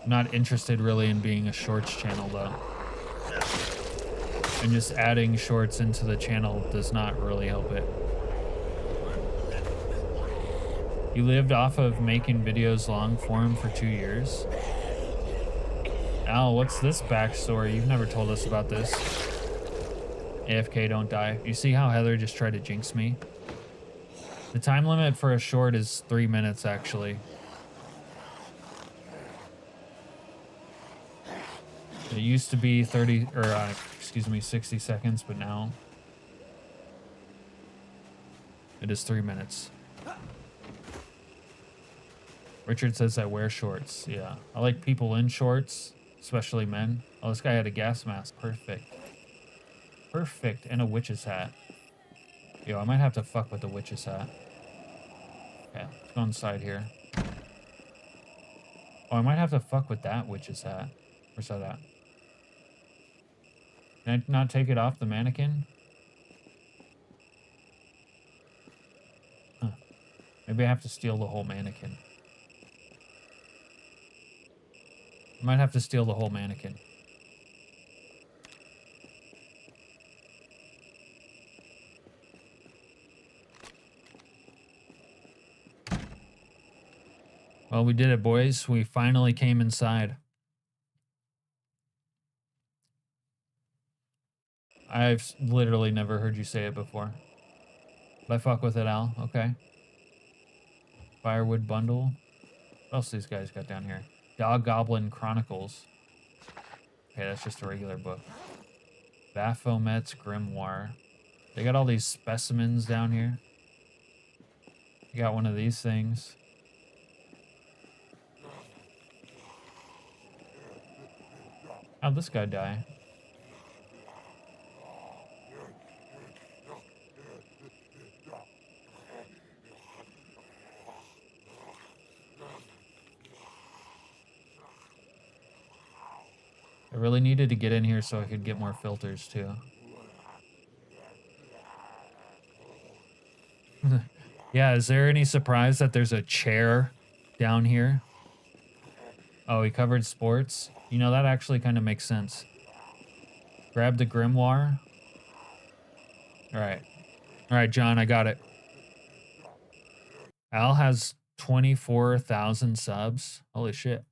I'm not interested really in being a shorts channel though. And just adding shorts into the channel does not really help it. You lived off of making videos long form for 2 years? Al, what's this backstory? You've never told us about this. AFK, don't die. You see how Heather just tried to jinx me? The time limit for a short is 3 minutes, actually. It used to be 60 seconds, but now it is 3 minutes. Richard says I wear shorts. Yeah, I like people in shorts, especially men. Oh, this guy had a gas mask. Perfect. Perfect, and a witch's hat. Yo, I might have to fuck with the witch's hat. Okay, let's go inside here. Oh, I might have to fuck with that witch's hat. Where's that at? Can I not take it off the mannequin? Huh. Maybe I have to steal the whole mannequin. I might have to steal the whole mannequin. Well, we did it, boys. We finally came inside. I've literally never heard you say it before. But I fuck with it, Al. Okay. Firewood bundle. What else these guys got down here? Dog Goblin Chronicles. Okay, that's just a regular book. Baphomet's Grimoire. They got all these specimens down here. You got one of these things. How'd this guy die? I really needed to get in here so I could get more filters too. Yeah, is there any surprise that there's a chair down here? Oh, he covered sports? You know, that actually kind of makes sense. Grab the grimoire. Alright. Alright, John, I got it. Al has 24,000 subs. Holy shit.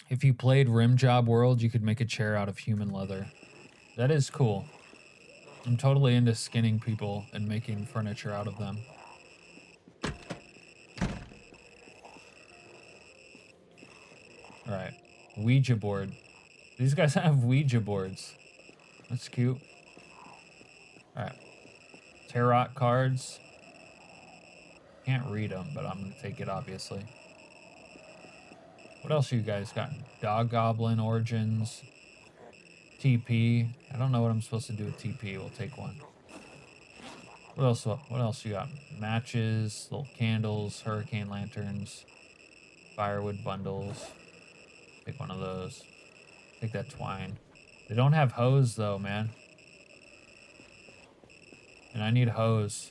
If you played Rim Job World, you could make a chair out of human leather. That is cool. I'm totally into skinning people and making furniture out of them. Alright. Ouija board. These guys have Ouija boards. That's cute. Alright. Tarot cards. Can't read them, but I'm going to take it, obviously. What else you guys got? Dog Goblin Origins. TP. I don't know what I'm supposed to do with TP. We'll take one. What else? What else you got? Matches, little candles, hurricane lanterns, firewood bundles. Take one of those. Take that twine. They don't have hose though, man. And I need hose.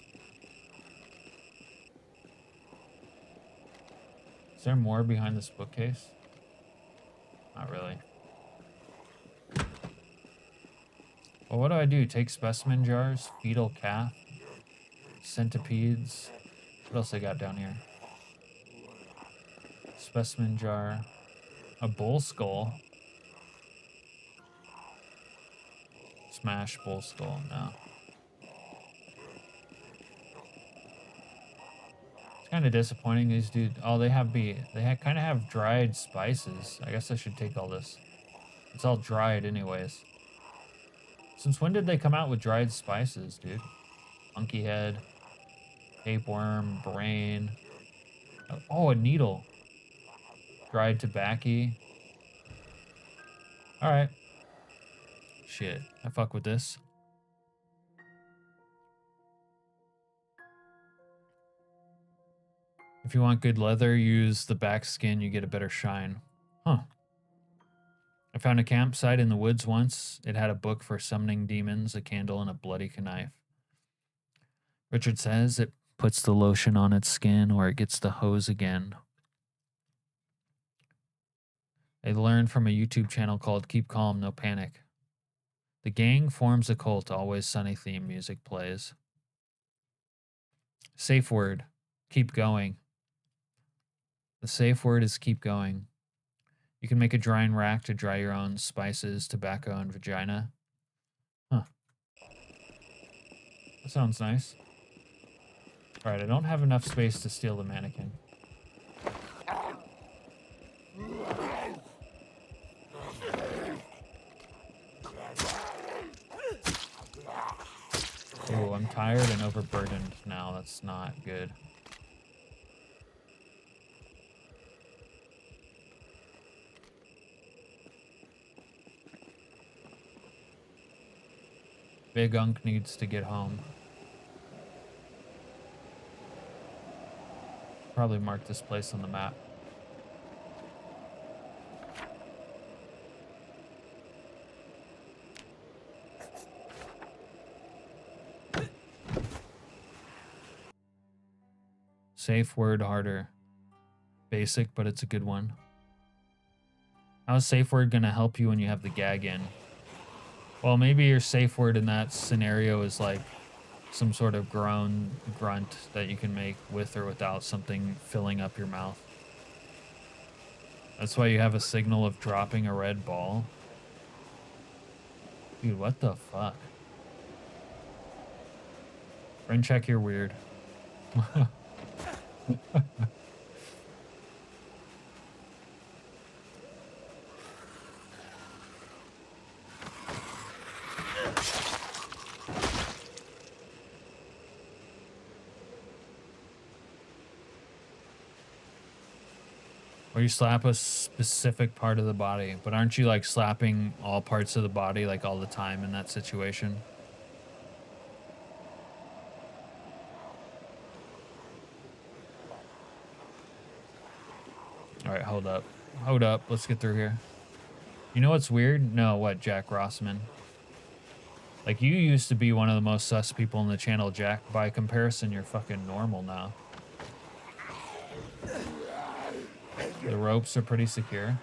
Is there more behind this bookcase? Not really. Well, what do I do? Take specimen jars, fetal calf, centipedes. What else I got down here? Specimen jar. A bull skull. Smash bull skull. No. It's kind of disappointing. These dudes. Oh, they kind of have dried spices. I guess I should take all this. It's all dried, anyways. Since when did they come out with dried spices, dude? Monkey head, tapeworm, brain. Oh, a needle. Dried tobacco. Alright. Shit, I fuck with this. If you want good leather, use the back skin, you get a better shine. Huh. I found a campsite in the woods once. It had a book for summoning demons, a candle, and a bloody knife. Richard says it puts the lotion on its skin or it gets the hose again. I learned from a YouTube channel called Keep Calm, No Panic. The gang forms a cult, Always Sunny theme music plays. Safe word, keep going. The safe word is keep going. You can make a drying rack to dry your own spices, tobacco, and vagina. Huh. That sounds nice. Alright, I don't have enough space to steal the mannequin. Oh, I'm tired and overburdened now. That's not good. Big Unk needs to get home. Probably mark this place on the map. Safe word harder. Basic, but it's a good one. How's safe word gonna help you when you have the gag in? Well, maybe your safe word in that scenario is like some sort of grunt that you can make with or without something filling up your mouth. That's why you have a signal of dropping a red ball. Dude, what the fuck? Friend check, you're weird. Or you slap a specific part of the body, but aren't you like slapping all parts of the body like all the time in that situation? All right, hold up. Hold up. Let's get through here. You know what's weird? No, what, Jack Rossman? Like, you used to be one of the most sus people in the channel, Jack. By comparison, you're fucking normal now. The ropes are pretty secure.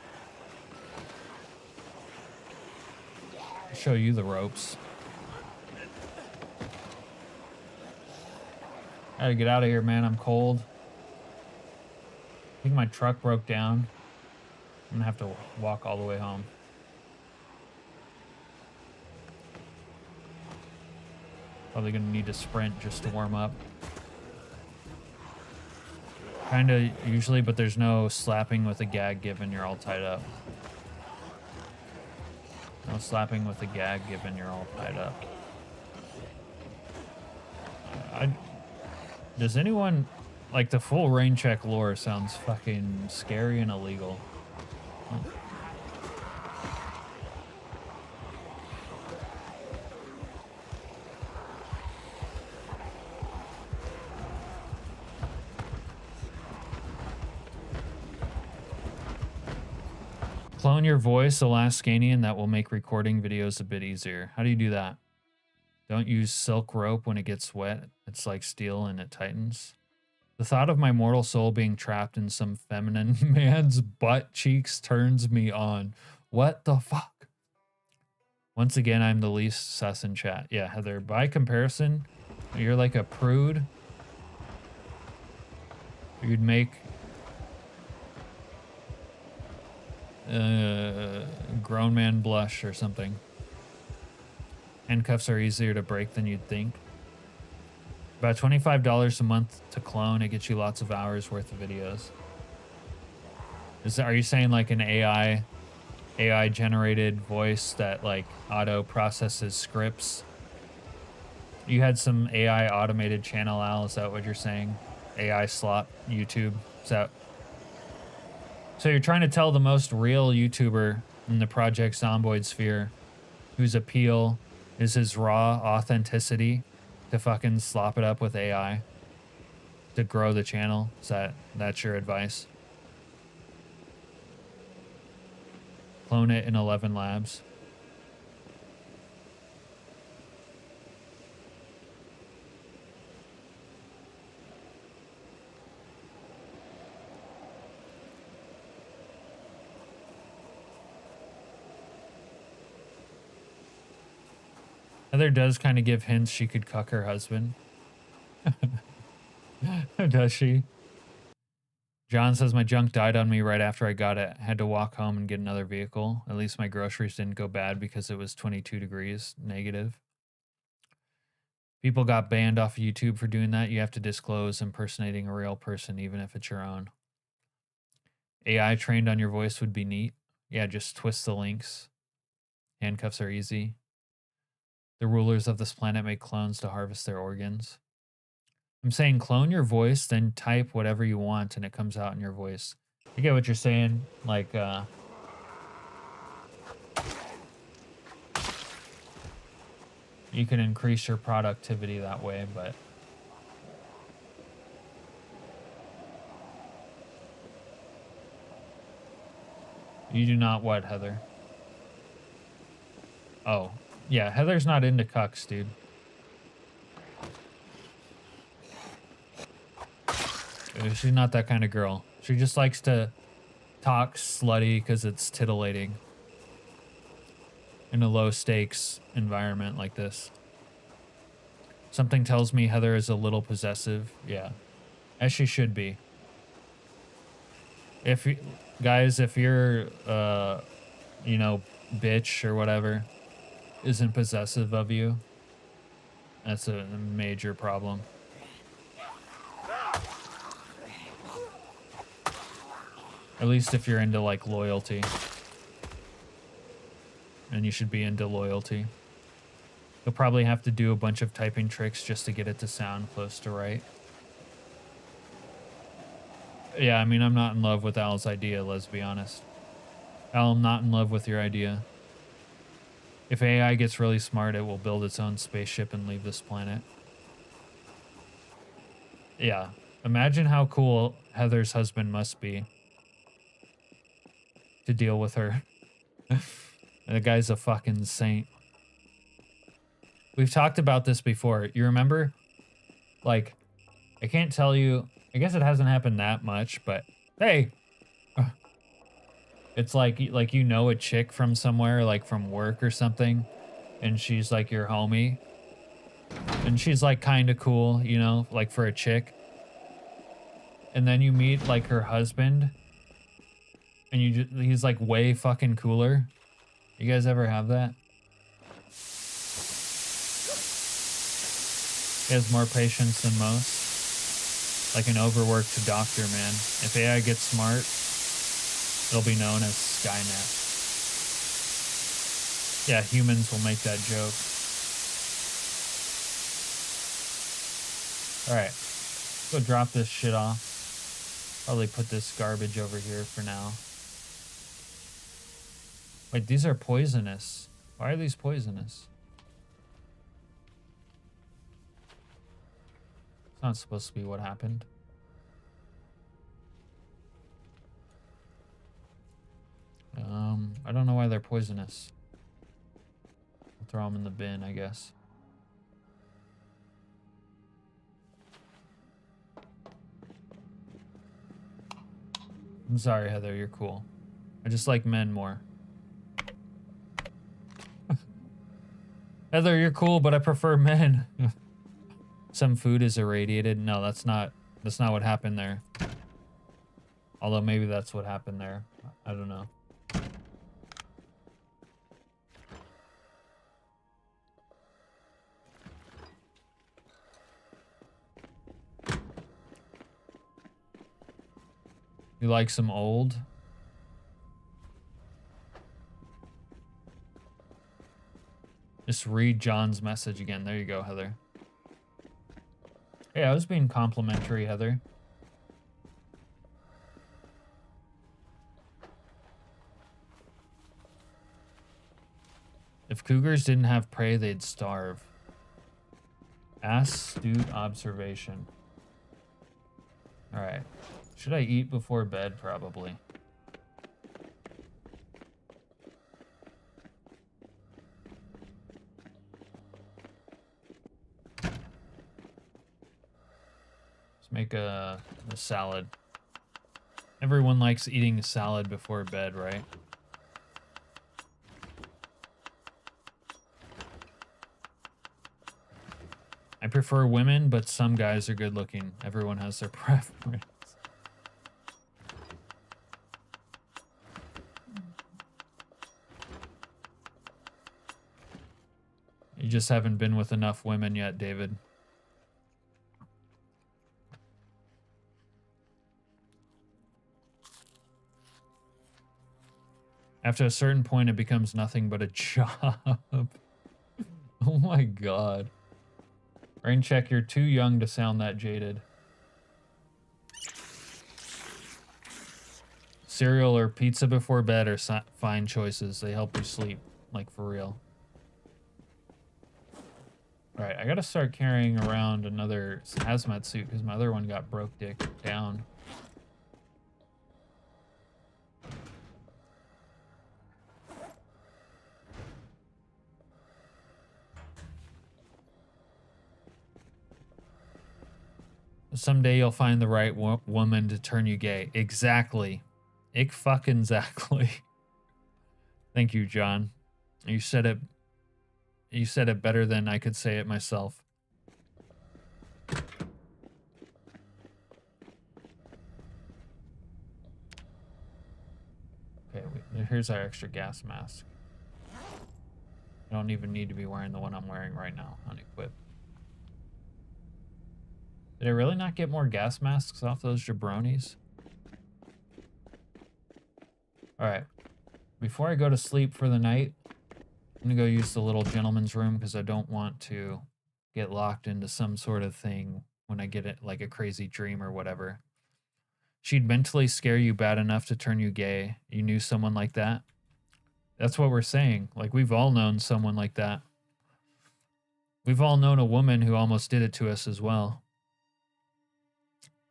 I'll show you the ropes. Gotta get out of here, man. I'm cold. I think my truck broke down. I'm gonna have to walk all the way home. Probably gonna need to sprint just to warm up. Kinda usually, but there's no slapping with a gag given you're all tied up. No slapping with a gag given you're all tied up. Does anyone... Like, the full rain check lore sounds fucking scary and illegal. Oh. Clone your voice, Alaskanian. That will make recording videos a bit easier. How do you do that? Don't use silk rope when it gets wet. It's like steel and it tightens. The thought of my mortal soul being trapped in some feminine man's butt cheeks turns me on. What the fuck? Once again, I'm the least sus in chat. Yeah, Heather, by comparison, you're like a prude. You'd make a grown man blush or something. Handcuffs are easier to break than you'd think. About $25 a month to clone. It gets you lots of hours worth of videos. Are you saying like an AI generated voice that like auto processes scripts? You had some AI automated channel, Al. Is that what you're saying? AI slot YouTube. Is that? So you're trying to tell the most real YouTuber in the Project Zomboid sphere, whose appeal is his raw authenticity, to fucking slop it up with AI to grow the channel? That's your advice? Clone it in 11 labs. Heather does kind of give hints she could cuck her husband. Does she? John says my junk died on me right after I got it. Had to walk home and get another vehicle. At least my groceries didn't go bad because it was 22 degrees negative. People got banned off YouTube for doing that. You have to disclose impersonating a real person, even if it's your own. AI trained on your voice would be neat. Yeah, just twist the links. Handcuffs are easy. The rulers of this planet make clones to harvest their organs. I'm saying clone your voice, then type whatever you want, and it comes out in your voice. I get what you're saying. Like, you can increase your productivity that way, but... You do not what, Heather? Oh. Yeah, Heather's not into cucks, dude. She's not that kind of girl. She just likes to talk slutty because it's titillating in a low-stakes environment like this. Something tells me Heather is a little possessive. Yeah, as she should be. If you, guys, if you're, you know, bitch or whatever, isn't possessive of you, that's a major problem. At least if you're into like loyalty. And you should be into loyalty. You'll probably have to do a bunch of typing tricks just to get it to sound close to right. Yeah, I mean, I'm not in love with Al's idea, let's be honest. Al, I'm not in love with your idea. If AI gets really smart, it will build its own spaceship and leave this planet. Yeah. Imagine how cool Heather's husband must be to deal with her. The guy's a fucking saint. We've talked about this before. You remember? Like, I can't tell you. I guess it hasn't happened that much, but hey, it's like you know a chick from somewhere, like from work or something, and she's like your homie, and she's like kind of cool, you know, like for a chick. And then you meet like her husband, and he's like way fucking cooler. You guys ever have that? He has more patience than most. Like an overworked doctor, man. If AI gets smart, it'll be known as Skynet. Yeah, humans will make that joke. Alright. Go drop this shit off. Probably put this garbage over here for now. Wait, these are poisonous. Why are these poisonous? It's not supposed to be what happened. I don't know why they're poisonous. I'll throw them in the bin, I guess. I'm sorry, Heather, you're cool. I just like men more. Heather, you're cool, but I prefer men. Some food is irradiated. No, that's not what happened there. Although maybe that's what happened there. I don't know. You like some old? Just read John's message again. There you go, Heather. Hey, I was being complimentary, Heather. If cougars didn't have prey, they'd starve. Astute observation. Alright. Should I eat before bed? Probably. Let's make a salad. Everyone likes eating a salad before bed, right? I prefer women, but some guys are good looking. Everyone has their preference. You just haven't been with enough women yet, David. After a certain point, it becomes nothing but a job. Oh my god. Rain check, you're too young to sound that jaded. Cereal or pizza before bed are fine choices. They help you sleep, like for real. Alright, I gotta start carrying around another hazmat suit because my other one got broke down. Someday you'll find the right woman to turn you gay. Exactly. Ich fucking exactly. Thank you, John. You said it better than I could say it myself. Okay, here's our extra gas mask. I don't even need to be wearing the one I'm wearing right now. Unequipped. Did I really not get more gas masks off those jabronis? Alright. Before I go to sleep for the night, I'm gonna go use the little gentleman's room because I don't want to get locked into some sort of thing when I get it like a crazy dream or whatever. She'd mentally scare you bad enough to turn you gay. You knew someone like that? That's what we're saying. Like, we've all known someone like that. We've all known a woman who almost did it to us as well.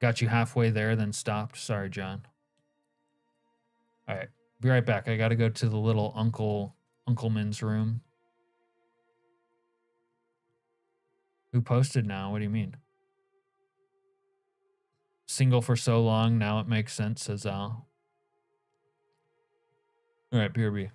Got you halfway there, then stopped. Sorry, John. All right. Be right back. I got to go to the little Uncleman's room. Who posted now? What do you mean? Single for so long, now it makes sense, says Al. All right, BRB.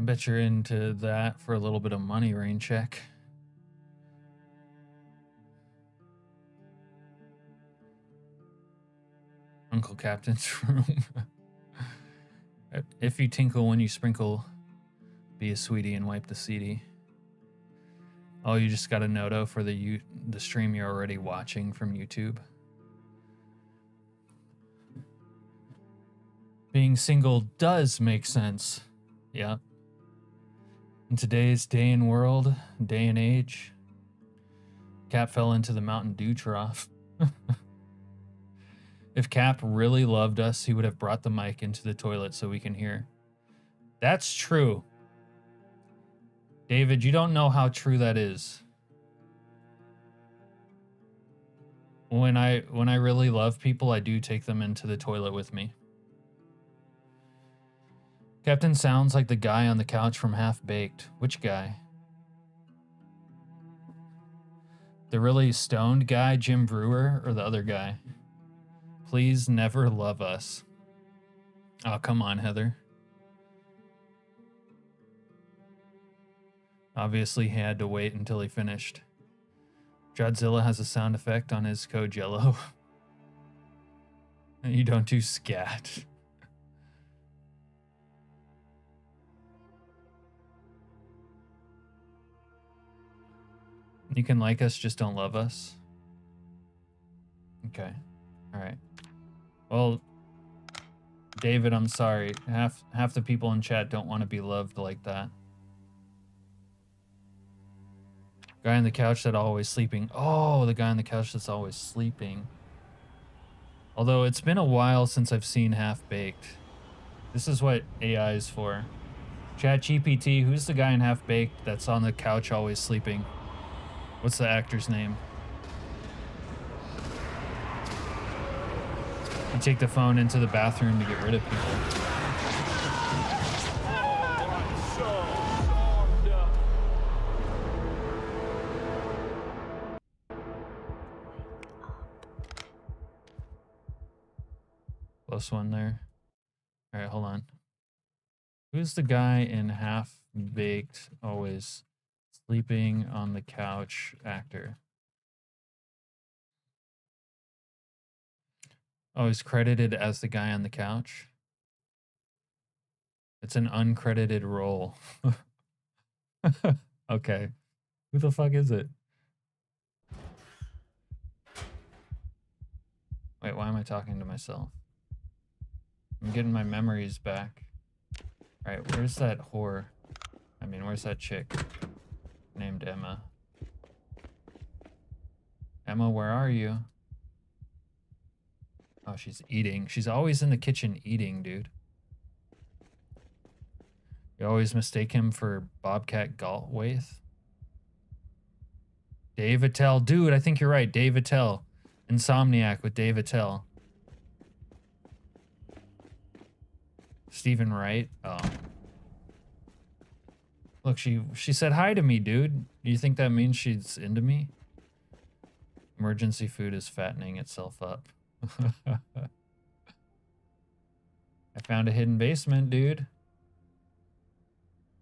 bet you're into that for a little bit of money, rain check. Uncle Captain's room. If you tinkle when you sprinkle, be a sweetie and wipe the CD. Oh, you just got a noto for the stream you're already watching from YouTube. Being single does make sense. Yeah. In today's day and age, Cap fell into the Mountain Dew trough. If Cap really loved us, he would have brought the mic into the toilet so we can hear. That's true. David, you don't know how true that is. When I really love people, I do take them into the toilet with me. Captain sounds like the guy on the couch from Half Baked. Which guy? The really stoned guy, Jim Brewer, or the other guy? Please never love us. Oh, come on, Heather. Obviously, he had to wait until he finished. Godzilla has a sound effect on his code yellow. You don't do scat. You can like us, just don't love us. Okay. All right. Well, David, I'm sorry. Half the people in chat don't want to be loved like that. Guy on the couch that's always sleeping. Oh, the guy on the couch that's always sleeping. Although it's been a while since I've seen Half Baked. This is what AI is for. ChatGPT, who's the guy in Half Baked that's on the couch always sleeping? What's the actor's name? You take the phone into the bathroom to get rid of people. Close one there. All right, hold on. Who's the guy in Half Baked always sleeping on the couch actor? Oh, he's credited as the guy on the couch. It's an uncredited role. Okay. Who the fuck is it? Wait, why am I talking to myself? I'm getting my memories back. Alright, where's that whore? I mean, where's that chick named Emma? Emma, where are you? Oh, she's eating. She's always in the kitchen eating, dude. You always mistake him for Bobcat Galtwaith. Dave Attell. Dude, I think you're right. Dave Attell. Insomniac with Dave Attell. Stephen Wright. Oh. Look, she said hi to me, dude. Do you think that means she's into me? Emergency food is fattening itself up. I found a hidden basement, dude.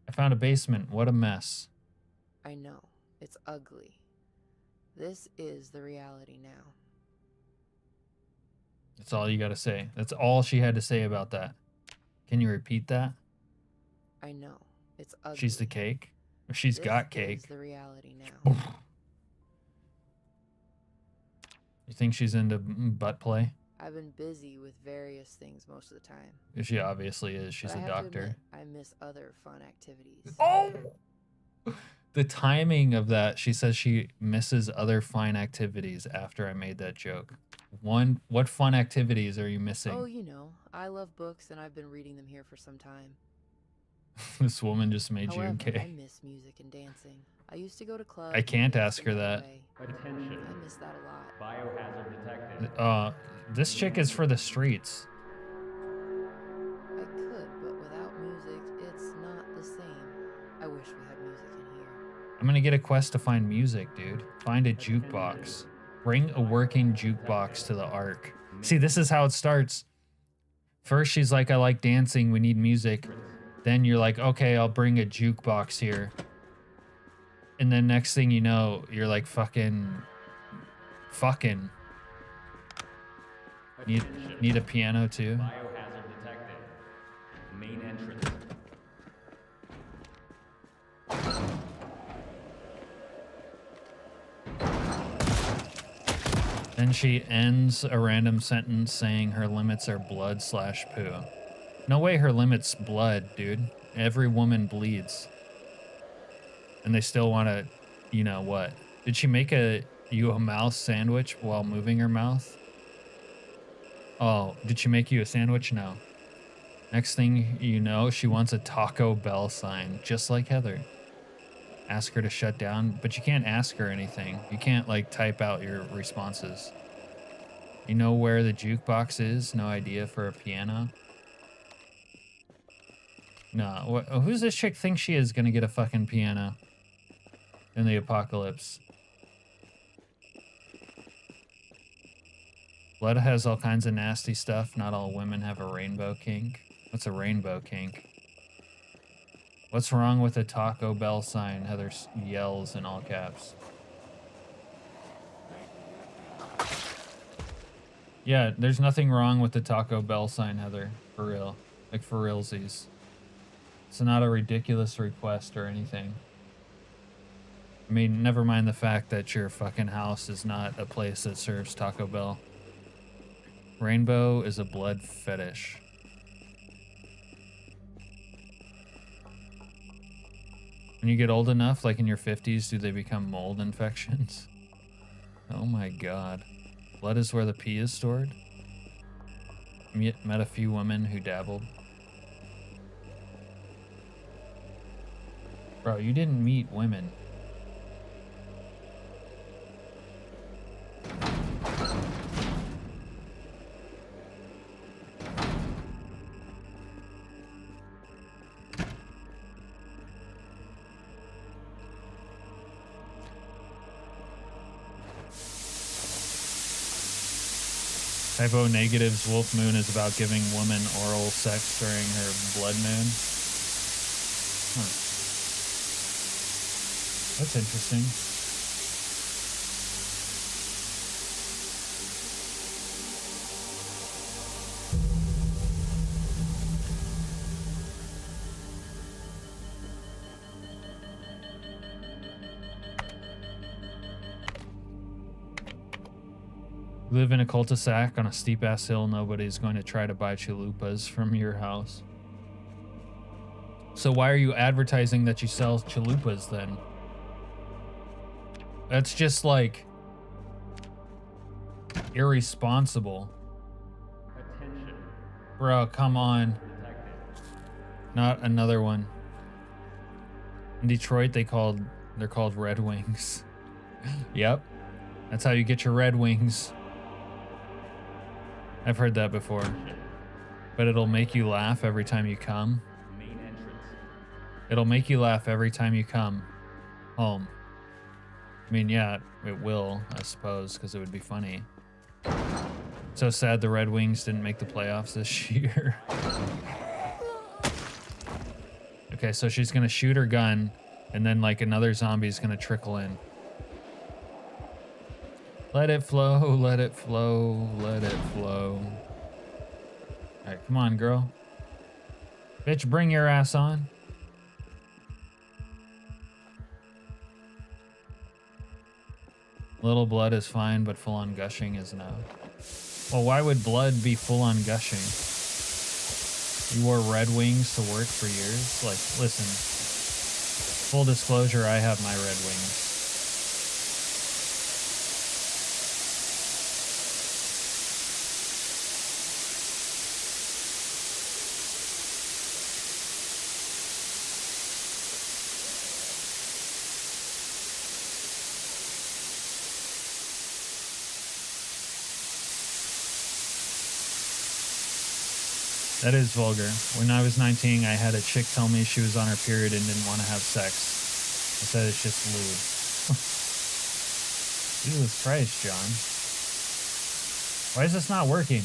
I found a basement. What a mess. I know. It's ugly. This is the reality now. That's all you gotta say. That's all she had to say about that. Can you repeat that? I know. It's ugly. She's the cake? Or she's got cake. This is the reality now. You think she's into butt play? I've been busy with various things most of the time. She obviously is. She's a doctor. I miss other fun activities. Oh! The timing of that, she says she misses other fun activities after I made that joke. What fun activities are you missing? Oh, you know, I love books and I've been reading them here for some time. This woman just made However, you gay. I miss music and dancing. I used to go to clubs. I can't ask her that. Attention. I miss that a lot. Biohazard detected. This chick is for the streets. I could, but without music, it's not the same. I wish we had music in here. I'm gonna get a quest to find music, dude. Find a jukebox. Bring a working jukebox to the Ark. See, this is how it starts. First, she's like, I like dancing. We need music. Then you're like, okay, I'll bring a jukebox here. And then next thing you know, you're like fucking. Need a piano too? Biohazard detected. Main entrance. Then she ends a random sentence saying her limits are blood/poo. No way her limit's blood, dude. Every woman bleeds. And they still want to, you know what? Did she make you a mouse sandwich while moving her mouth? Oh, did she make you a sandwich? No. Next thing you know, she wants a Taco Bell sign, just like Heather. Ask her to shut down, but you can't ask her anything. You can't like type out your responses. You know where the jukebox is? No idea for a piano? No, who's this chick think she is gonna get a fucking piano in the apocalypse? Blood has all kinds of nasty stuff. Not all women have a rainbow kink. What's a rainbow kink? What's wrong with a Taco Bell sign? Heather yells in all caps. Yeah, there's nothing wrong with the Taco Bell sign, Heather. For real. Like, for realsies. It's not a ridiculous request or anything. I mean, never mind the fact that your fucking house is not a place that serves Taco Bell. Rainbow is a blood fetish. When you get old enough, like in your 50s, do they become mold infections? Oh my god. Blood is where the pee is stored? Met a few women who dabbled. Bro, you didn't meet women. Typo Negative's Wolf Moon is about giving woman oral sex during her blood moon. Huh. That's interesting. You live in a cul-de-sac on a steep-ass hill. Nobody's going to try to buy chalupas from your house. So why are you advertising that you sell chalupas then? That's just like irresponsible. Attention. Bro, come on. Detected. Not another one. In Detroit, they're called Red Wings. Yep. That's how you get your Red Wings. I've heard that before. But it'll make you laugh every time you come. Main entrance. It'll make you laugh every time you come home. I mean, yeah, it will, I suppose, because it would be funny. So sad the Red Wings didn't make the playoffs this year. Okay, so she's gonna shoot her gun, and then like another zombie's gonna trickle in. Let it flow, let it flow, let it flow. Alright, come on, girl. Bitch, bring your ass on. Little blood is fine, but full-on gushing is no. Well, why would blood be full-on gushing? You wore Red Wings to work for years? Like, listen. Full disclosure, I have my Red Wings. That is vulgar. When I was 19, I had a chick tell me she was on her period and didn't want to have sex. I said it's just lube. Jesus Christ, John. Why is this not working?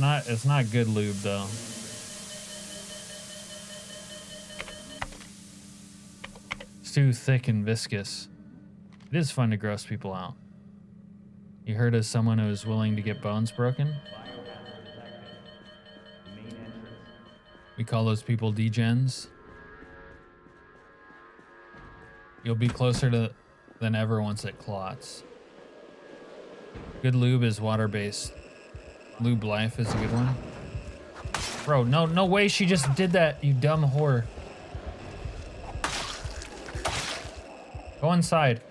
It's not good lube though. It's too thick and viscous. It is fun to gross people out. You heard of someone who is willing to get bones broken? Biohazard detected. Main entrance. We call those people degens. You'll be closer to than ever once it clots. Good lube is water-based. Lube Life is a good one. Bro, no way she just did that, you dumb whore. Go inside.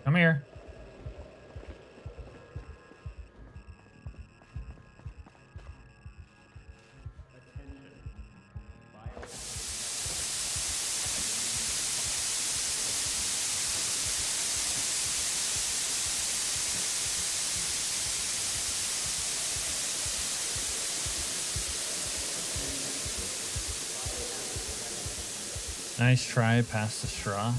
Come here. Nice try, pass the straw.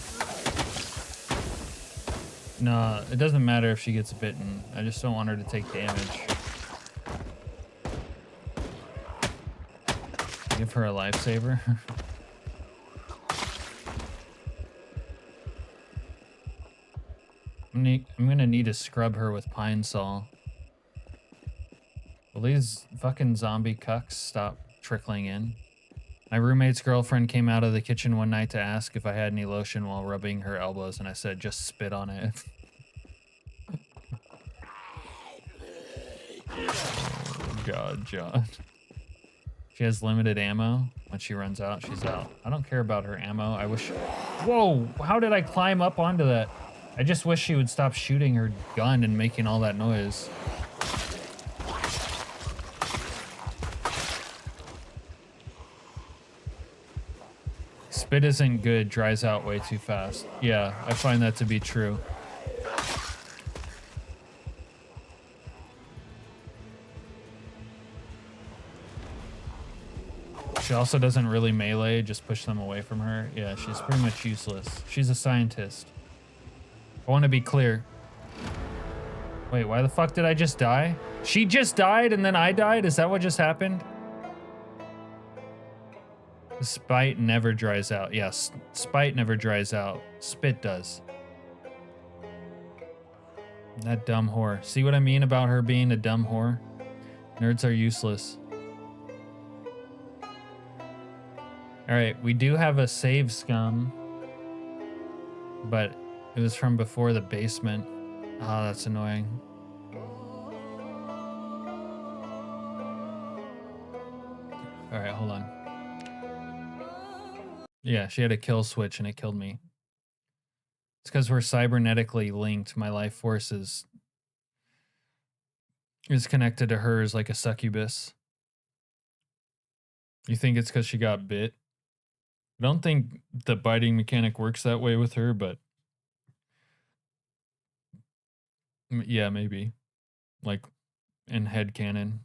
No, it doesn't matter if she gets bitten. I just don't want her to take damage. Give her a lifesaver. I'm gonna need to scrub her with Pine Sol. Will these fucking zombie cucks stop trickling in? My roommate's girlfriend came out of the kitchen one night to ask if I had any lotion while rubbing her elbows, and I said, just spit on it. Oh, God, John. She has limited ammo. When she runs out, she's out. I don't care about her ammo. I wish... Whoa! How did I climb up onto that? I just wish she would stop shooting her gun and making all that noise. Spit isn't good, dries out way too fast. Yeah, I find that to be true. She also doesn't really melee, just push them away from her. Yeah, she's pretty much useless. She's a scientist. I want to be clear. Wait, why the fuck did I just die? She just died and then I died? Is that what just happened? Spite never dries out. Yes, spite never dries out. Spit does. That dumb whore. See what I mean about her being a dumb whore? Nerds are useless. Alright, we do have a save scum. But it was from before the basement. Oh, that's annoying. Alright, hold on. Yeah, she had a kill switch and it killed me. It's because we're cybernetically linked. My life force is connected to hers like a succubus. You think it's because she got bit? I don't think the biting mechanic works that way with her, but yeah, maybe. Like in headcanon.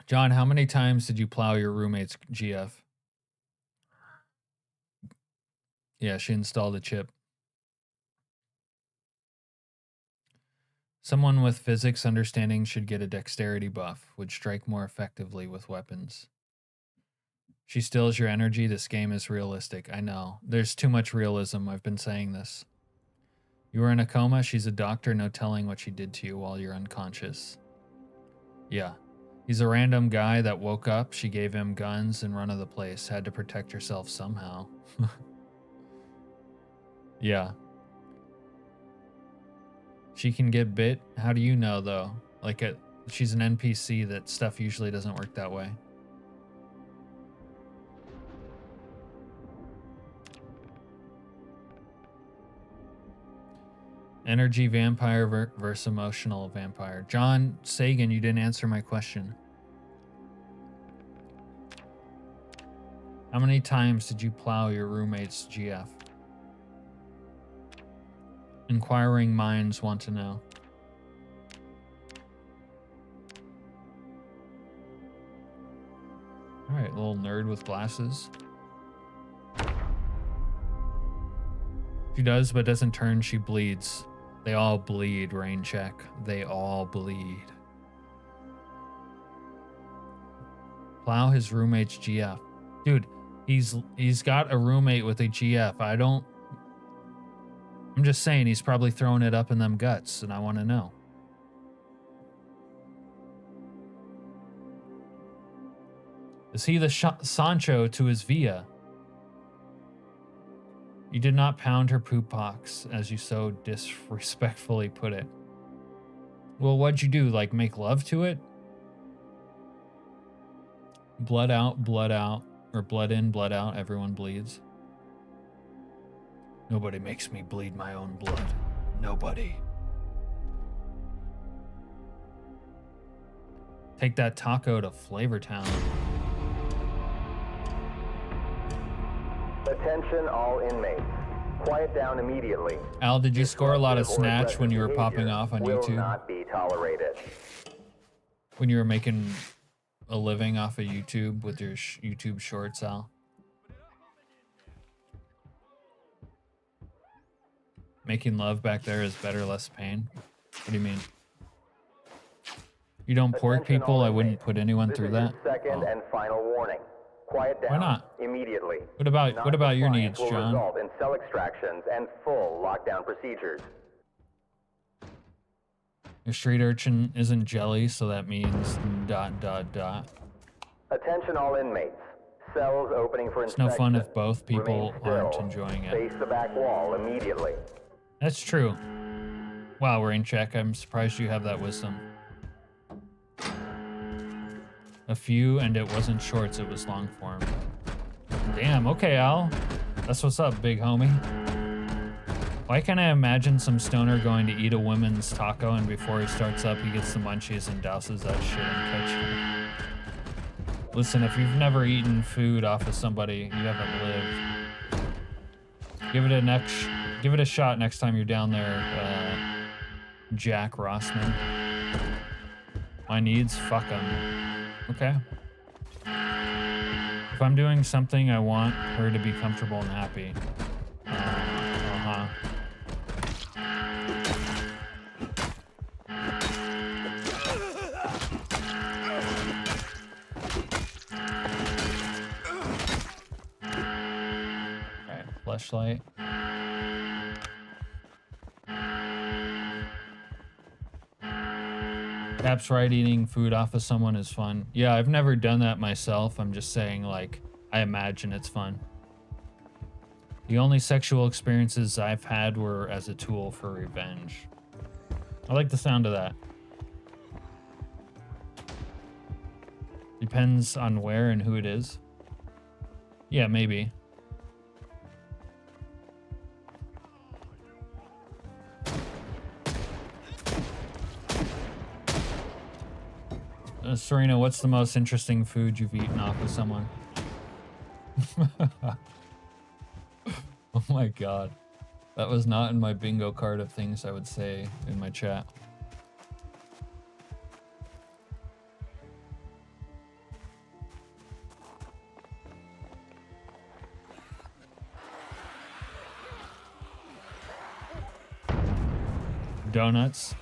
John, how many times did you plow your roommate's GF? Yeah, she installed a chip. Someone with physics understanding should get a dexterity buff, would strike more effectively with weapons. She steals your energy. This game is realistic. I know. There's too much realism. I've been saying this. You were in a coma. She's a doctor. No telling what she did to you while you're unconscious. Yeah. He's a random guy that woke up. She gave him guns and run of the place. Had to protect herself somehow. Yeah. She can get bit. How do you know, though? Like, she's an NPC. That stuff usually doesn't work that way. Energy vampire versus emotional vampire. John Sagan, you didn't answer my question. How many times did you plow your roommate's GF? Inquiring minds want to know. right, little nerd with glasses. She does, but doesn't turn, she bleeds. They all bleed, rain check. They all bleed. Plow his roommate's GF. Dude, he's got a roommate with a GF. I'm just saying he's probably throwing it up in them guts, and I want to know. Is he the Sancho to his Villa? You did not pound her poop box, as you so disrespectfully put it. Well, what'd you do? Like, make love to it? Blood out, or blood in, blood out, everyone bleeds. Nobody makes me bleed my own blood. Nobody. Take that taco to Flavortown. Attention all inmates. Quiet down immediately. Al, did you score a lot of Disruptive or snatch when you were aggressive popping off on will YouTube? not be tolerated. When you were making a living off of YouTube with your YouTube shorts, Al? Making love back there is better, less pain? What do you mean? You don't pork Attention people? all I wouldn't inmates. put anyone This through is that. your second and final warning. Quiet down. Why not? Immediately. What about your needs, Non-compliance will John? result in cell extractions and full lockdown procedures. Your street urchin isn't jelly, so that means ... Attention all inmates. Cells opening for It's no inspection. fun if both people Remain aren't still. enjoying it. Face the back wall immediately. That's true. Wow, rain check. I'm surprised you have that wisdom. A few, and it wasn't shorts, it was long form. Damn, okay, Al. That's what's up, big homie. Why can't I imagine some stoner going to eat a woman's taco and before he starts up, he gets the munchies and douses that shit in ketchup? Listen, if you've never eaten food off of somebody, you haven't lived. Give it a shot next time you're down there, Jack Rossman. My needs, fuck them. Okay. If I'm doing something, I want her to be comfortable and happy. Alright, fleshlight. Cap's right, eating food off of someone is fun. Yeah, I've never done that myself. I'm just saying, like, I imagine it's fun. The only sexual experiences I've had were as a tool for revenge. I like the sound of that. Depends on where and who it is. Yeah, maybe. Serena, what's the most interesting food you've eaten off of someone? Oh my god. That was not in my bingo card of things I would say in my chat. Donuts.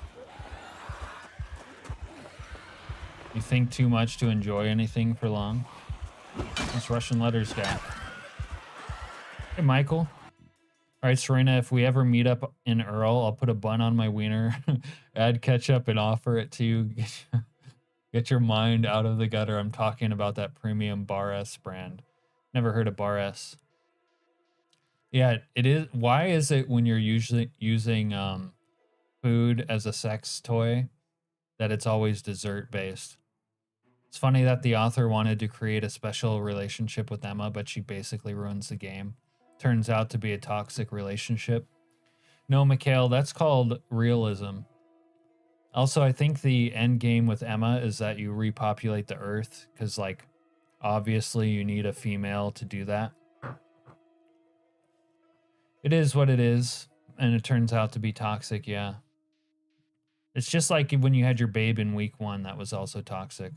You think too much to enjoy anything for long? This Russian letters guy. Hey, Michael. All right, Serena, if we ever meet up in Earl, I'll put a bun on my wiener, add ketchup, and offer it to you. Get your mind out of the gutter. I'm talking about that premium Bar S brand. Never heard of Bar S. Yeah, it is. Why is it when you're usually using food as a sex toy that it's always dessert based? It's funny that the author wanted to create a special relationship with Emma, but she basically ruins the game. Turns out to be a toxic relationship. No, Mikhail, that's called realism. Also, I think the end game with Emma is that you repopulate the Earth, because, like, obviously you need a female to do that. It is what it is, and it turns out to be toxic, yeah. It's just like when you had your babe in week 1, that was also toxic.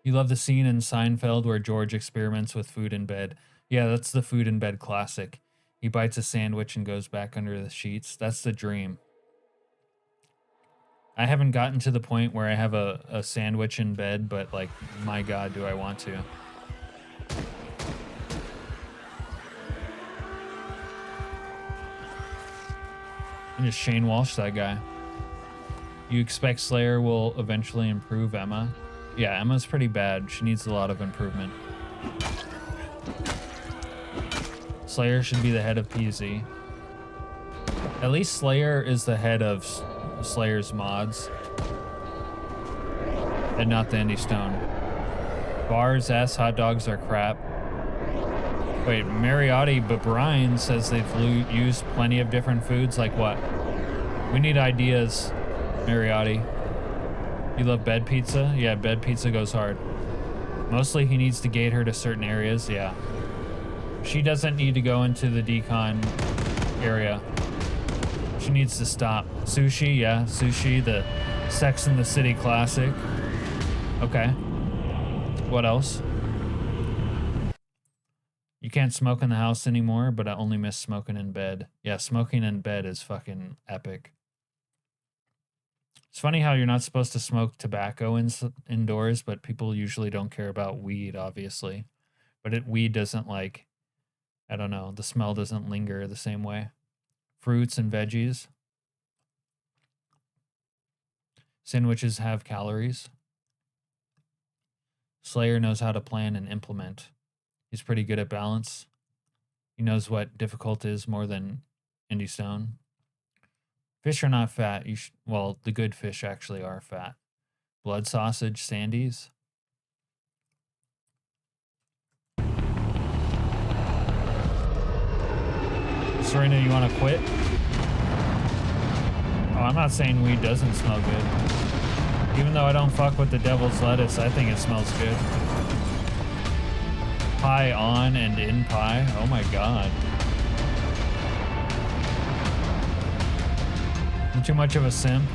You love the scene in Seinfeld where George experiments with food in bed. Yeah, that's the food in bed classic. He bites a sandwich and goes back under the sheets. That's the dream. I haven't gotten to the point where I have a sandwich in bed, but like, my God, do I want to. And just Shane Walsh that guy. You expect Slayer will eventually improve Emma? Yeah, Emma's pretty bad. She needs a lot of improvement. Slayer should be the head of PZ. At least Slayer is the head of Slayer's mods. And not the Indie Stone. Bars, ass, hot dogs are crap. Wait, Mariotti Brian says they've used plenty of different foods. Like what? We need ideas, Mariotti. You love bed pizza? Yeah, bed pizza goes hard. Mostly he needs to gate her to certain areas, yeah. She doesn't need to go into the decon area. She needs to stop. Sushi, yeah, sushi, the Sex and the City classic. Okay. What else? You can't smoke in the house anymore, but I only miss smoking in bed. Yeah, smoking in bed is fucking epic. It's funny how you're not supposed to smoke tobacco indoors, but people usually don't care about weed, obviously. But weed doesn't, like, I don't know, the smell doesn't linger the same way. Fruits and veggies. Sandwiches have calories. Slayer knows how to plan and implement. He's pretty good at balance. He knows what difficult is more than Indie Stone. Fish are not fat. Well, the good fish actually are fat. Blood sausage, Sandy's. Serena, you want to quit? Oh, I'm not saying weed doesn't smell good. Even though I don't fuck with the devil's lettuce, I think it smells good. Pie on and in pie? Oh my God. I'm too much of a simp.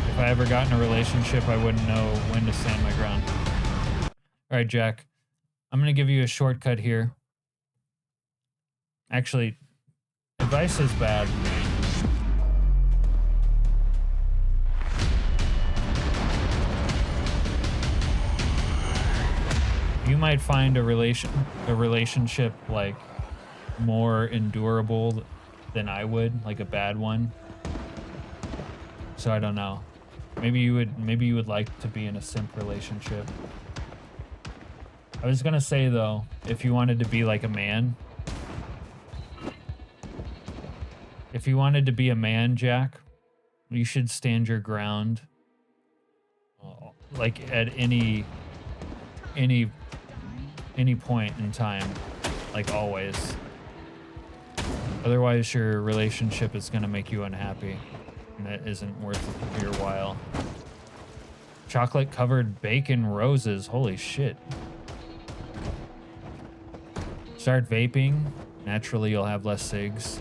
If I ever got in a relationship, I wouldn't know when to stand my ground. All right, Jack. I'm going to give you a shortcut here. Actually, advice is bad. You might find a relationship like more endurable than I would, like a bad one. So I don't know. Maybe you would like to be in a simp relationship. I was gonna say though, if you wanted to be like a man, Jack, you should stand your ground. Like at any point in time, like always. Otherwise, your relationship is gonna make you unhappy. And that isn't worth your while. Chocolate covered bacon roses. Holy shit. Start vaping. Naturally, you'll have less cigs.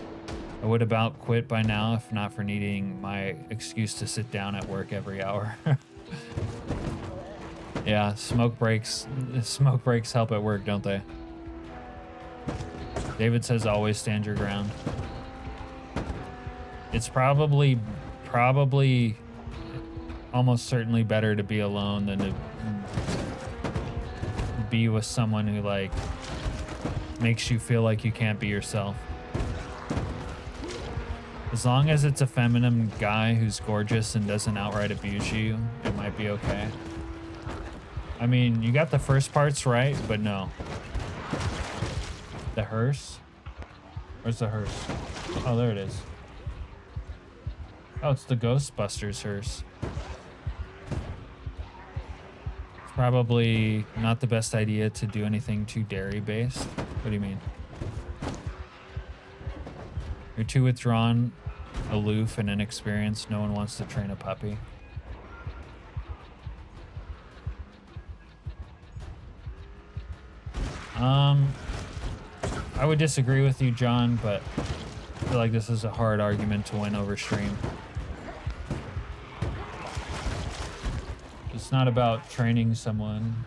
I would about quit by now if not for needing my excuse to sit down at work every hour. Yeah, smoke breaks help at work, don't they? David says always stand your ground. It's probably almost certainly better to be alone than to be with someone who like makes you feel like you can't be yourself. As long as it's a feminine guy who's gorgeous and doesn't outright abuse you, it might be okay. I mean, you got the first parts right, but no. The hearse? Where's the hearse? Oh, there it is. Oh, it's the Ghostbusters hearse. It's probably not the best idea to do anything too dairy-based. What do you mean? You're too withdrawn, aloof, and inexperienced. No one wants to train a puppy. I would disagree with you, John, but I feel like this is a hard argument to win over stream. It's not about training someone.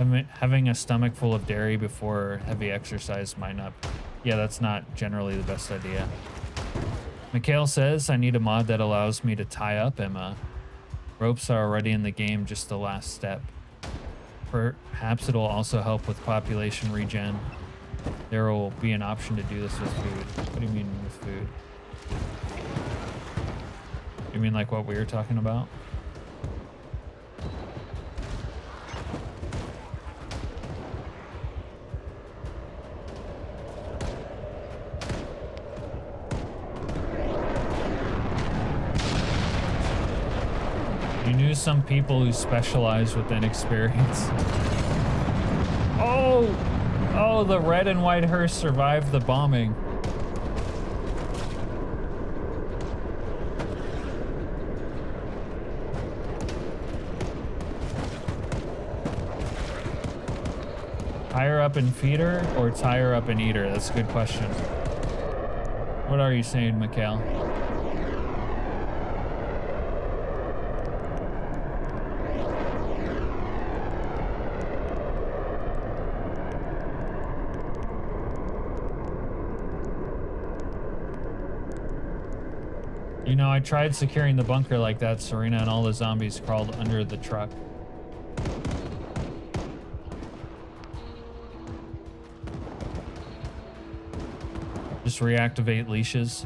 Having a stomach full of dairy before heavy exercise might not. Yeah, that's not generally the best idea. Mikhail says, I need a mod that allows me to tie up Emma. Ropes are already in the game, just the last step. Perhaps it'll also help with population regen. There will be an option to do this with food. What do you mean with food? You mean like what we were talking about? You knew some people who specialize with inexperience. Oh, the red and white hearse survived the bombing. Tie her up and feed her, or tie her up and eat her? That's a good question. What are you saying, Mikhail? You know, I tried securing the bunker like that, Serena, and all the zombies crawled under the truck. Just reactivate leashes.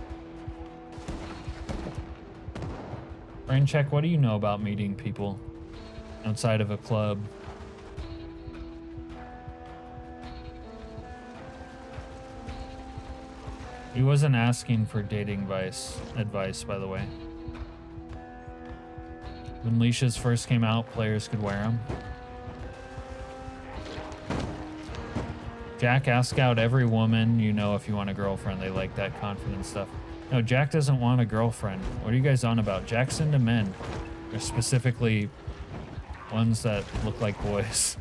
Brain check, what do you know about meeting people outside of a club? He wasn't asking for dating advice, by the way. When leashes first came out, players could wear them. Jack, ask out every woman you know if you want a girlfriend. They like that confident stuff. No, Jack doesn't want a girlfriend. What are you guys on about? Jack's into men. They're specifically ones that look like boys.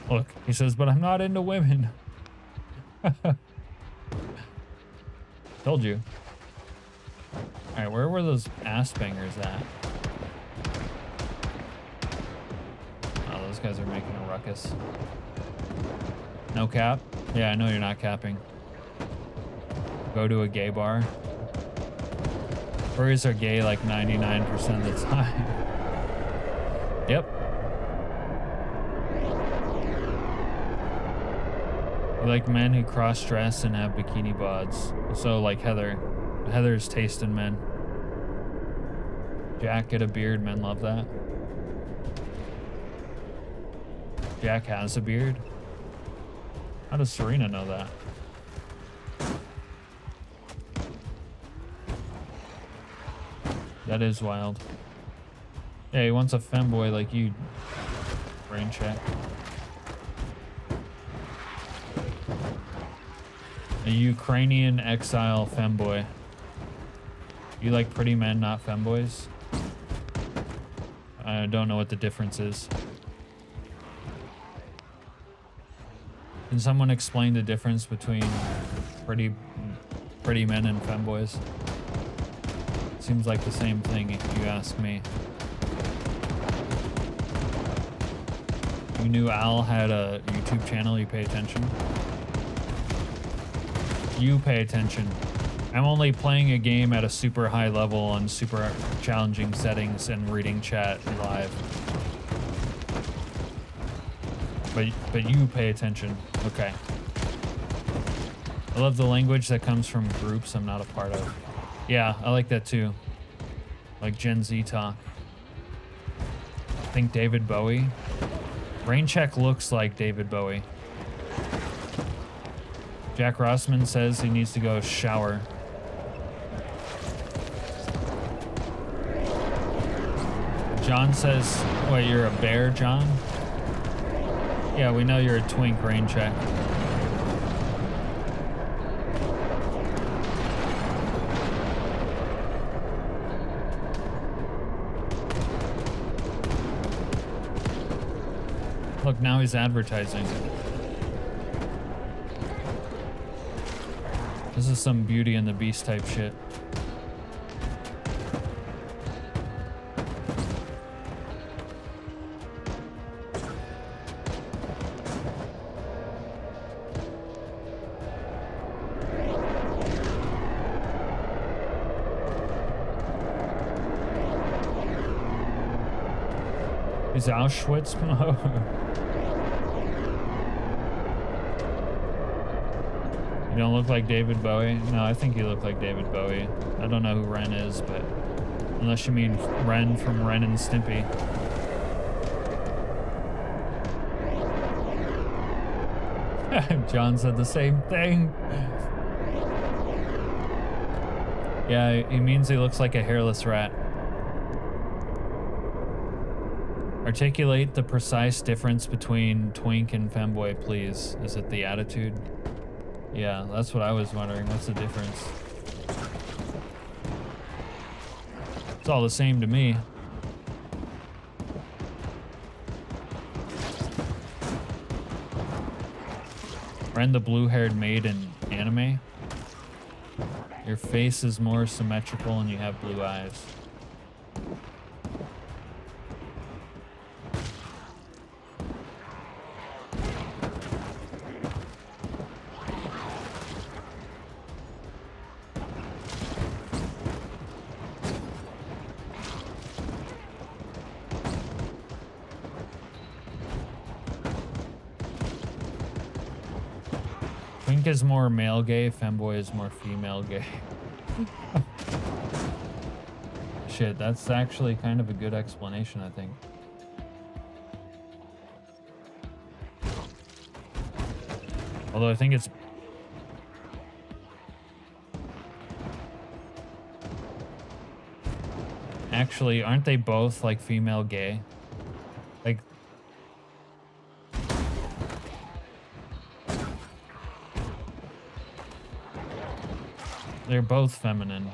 Look, he says, but I'm not into women. Told you. All right, where were those ass bangers at? Oh, those guys are making a ruckus. No cap? Yeah, I know you're not capping. Go to a gay bar. Furries are gay like 99% of the time. Yep. We like men who cross-dress and have bikini bods. So like Heather. Heather's taste in men. Jack, get a beard. Men love that. Jack has a beard. How does Serena know that? That is wild. Yeah, he wants a femboy like you. Brain check. A Ukrainian exile femboy. You like pretty men, not femboys? I don't know what the difference is. Can someone explain the difference between pretty men and femboys? Seems like the same thing if you ask me. You knew Al had a YouTube channel, you pay attention? You pay attention. I'm only playing a game at a super high level on super challenging settings and reading chat live. But you pay attention. Okay. I love the language that comes from groups I'm not a part of. Yeah, I like that too. Like Gen Z talk. I think David Bowie. Brain check looks like David Bowie. Jack Rossman says he needs to go shower. John says, wait, you're a bear, John? Yeah, we know you're a twink, Rain check. Look, now he's advertising. This is some Beauty and the Beast type shit. Is Auschwitz? You don't look like David Bowie? No, I think you look like David Bowie. I don't know who Ren is, but unless you mean Ren from Ren and Stimpy. John said the same thing. Yeah, he means he looks like a hairless rat. Articulate the precise difference between twink and femboy, please. Is it the attitude? Yeah, that's what I was wondering. What's the difference? It's all the same to me. Ren the blue-haired maid in anime. Your face is more symmetrical and you have blue eyes. Twink is more male gay, femboy is more female gay. Shit, that's actually kind of a good explanation, I think. Although I think it's... Actually, aren't they both like female gay? Like... They're both feminine.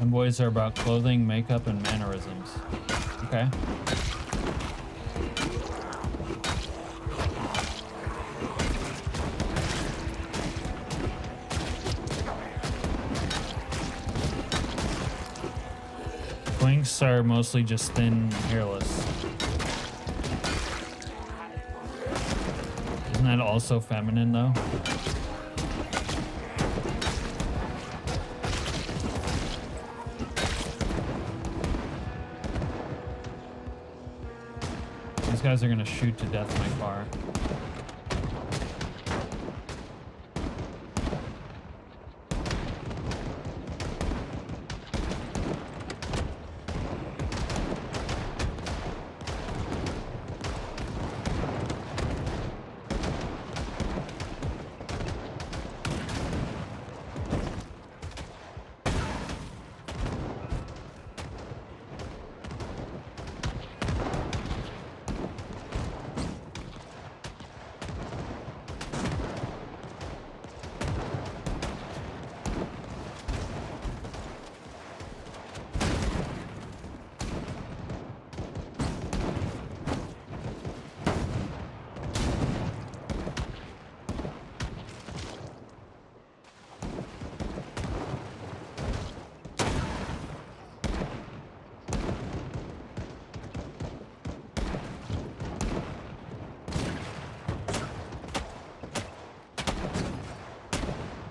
Boys are about clothing, makeup, and mannerisms. Okay. Twinks are mostly just thin, hairless. Isn't that also feminine, though? Guys are gonna shoot to death my car.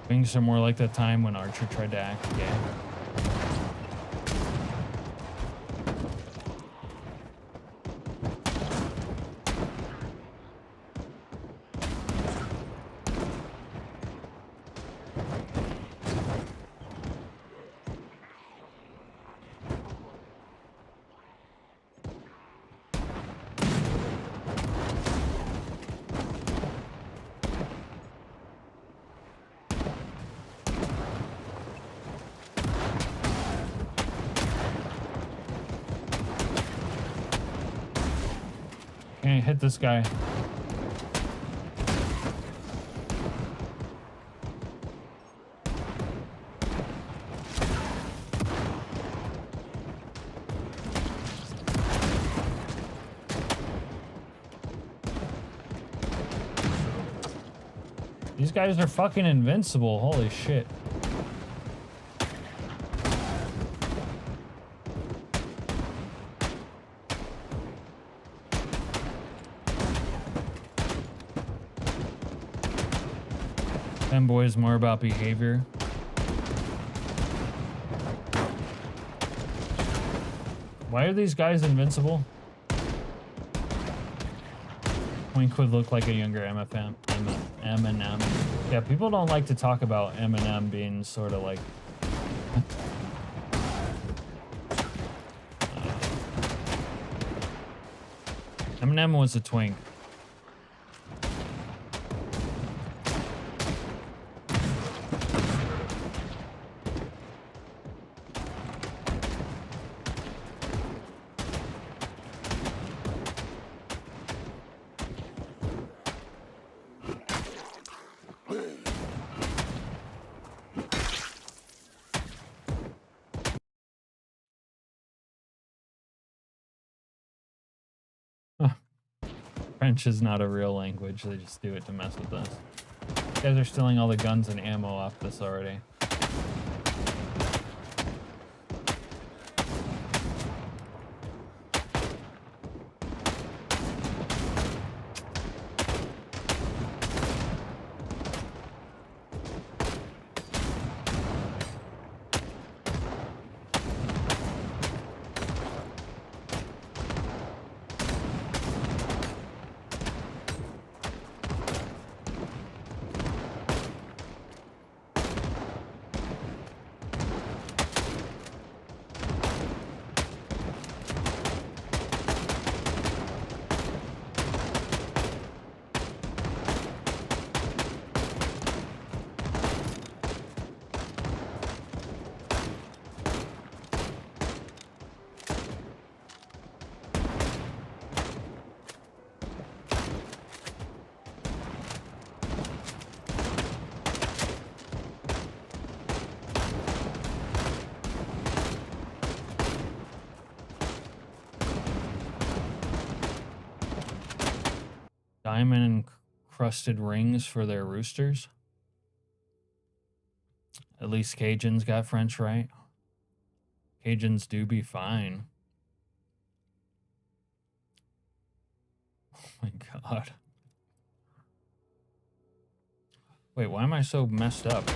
Things are more like the time when Archer tried to act gay. Can't hit this guy. These guys are fucking invincible. Holy shit. Fanboy is more about behavior. Why are these guys invincible? Wink would look like a younger Eminem. Yeah, people don't like to talk about Eminem being sort of like... Eminem was a twink. French is not a real language, they just do it to mess with us. You guys are stealing all the guns and ammo off this already. Diamond encrusted rings for their roosters. At least Cajuns got French right. Cajuns do be fine. Oh my god. Wait, why am I so messed up?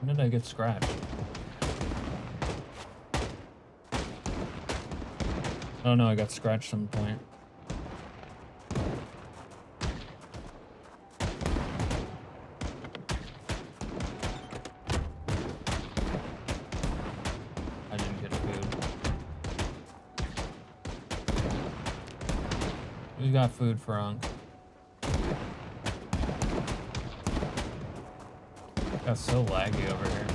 When did I get scratched? Oh no, I got scratched some point. I didn't get food. Who's got food for Unc? Got so laggy over here.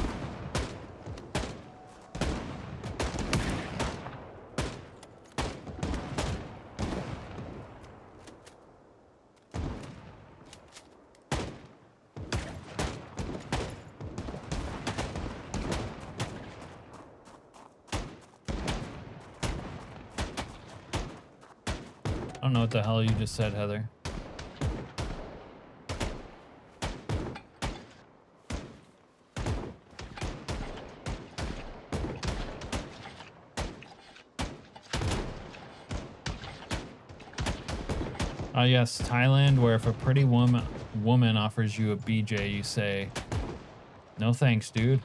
I don't know what the hell you just said, Heather. Yes, Thailand, where if a pretty woman offers you a BJ, you say, "No thanks, dude."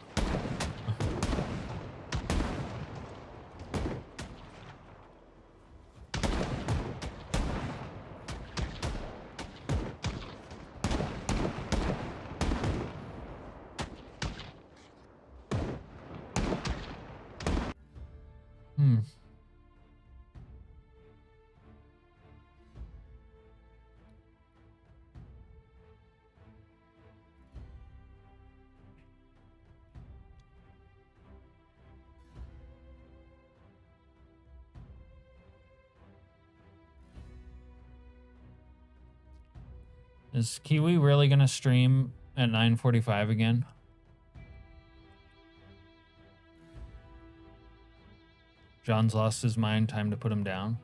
Is Kiwi really gonna stream at 9:45 again? John's lost his mind. Time to put him down.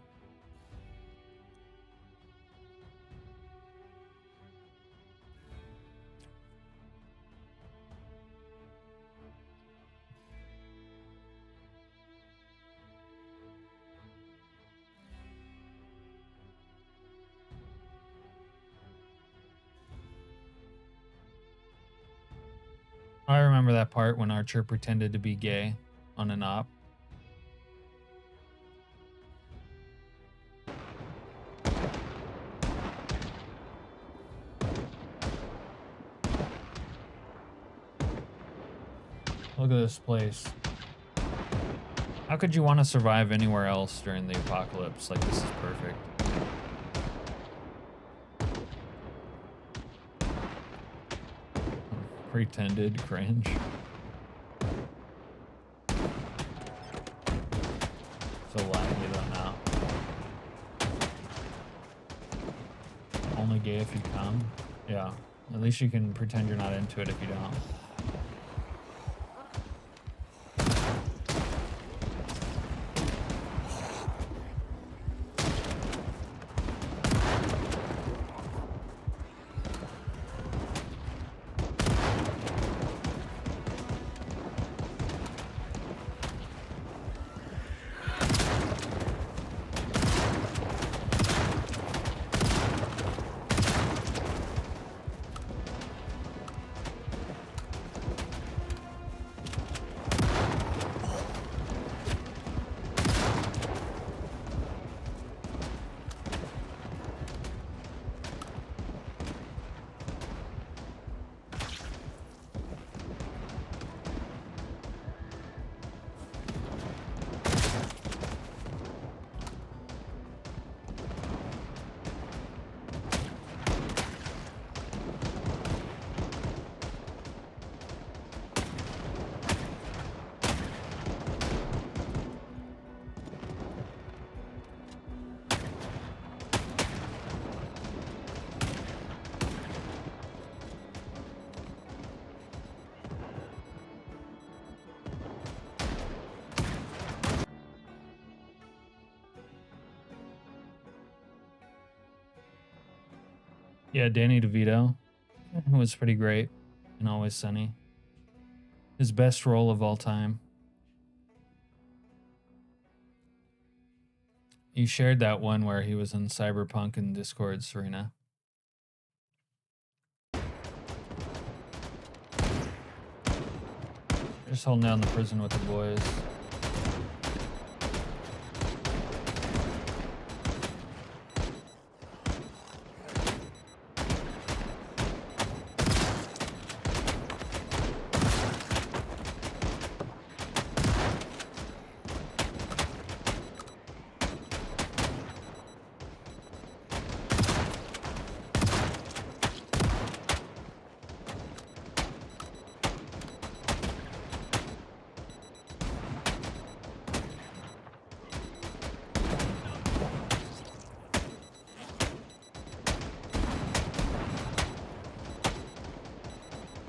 I remember that part when Archer pretended to be gay on an op. Look at this place. How could you want to survive anywhere else during the apocalypse? Like, this is perfect. Pretended cringe. So laggy though now. Only gay if you come? Yeah. At least you can pretend you're not into it if you don't. Yeah, Danny DeVito was pretty great in Always Sunny. His best role of all time. You shared that one where he was in Cyberpunk in Discord, Serena. Just holding down the prison with the boys.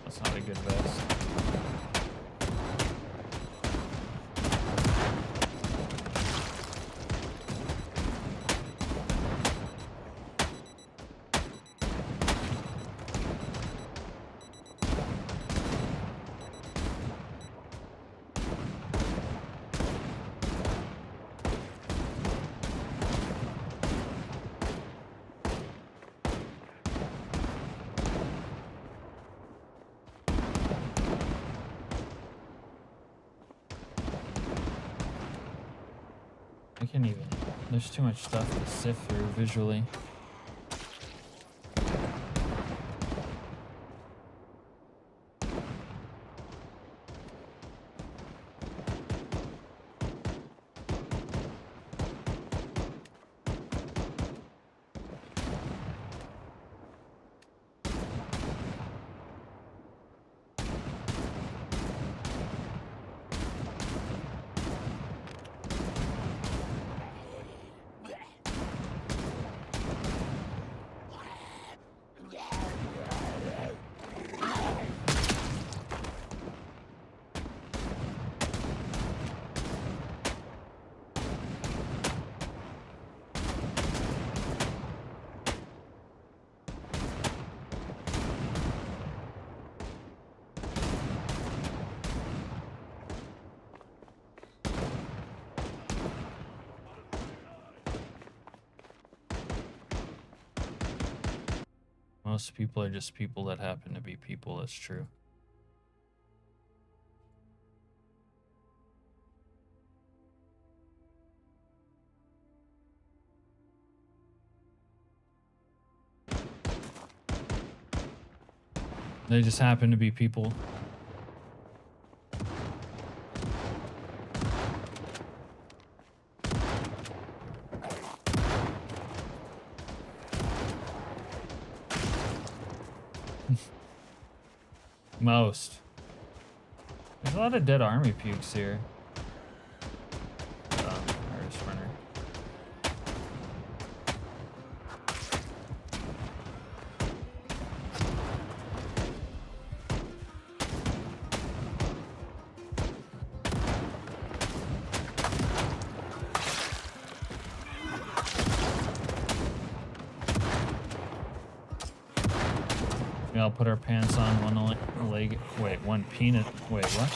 That's not a good vest. I can't even. There's too much stuff to sift through visually. Most people are just people that happen to be people, that's true. They just happen to be people. Most. There's a lot of dead army pukes here. Oh, there's a sprinter. We all put our pants on one leg. Wait, one peanut. Wait, what?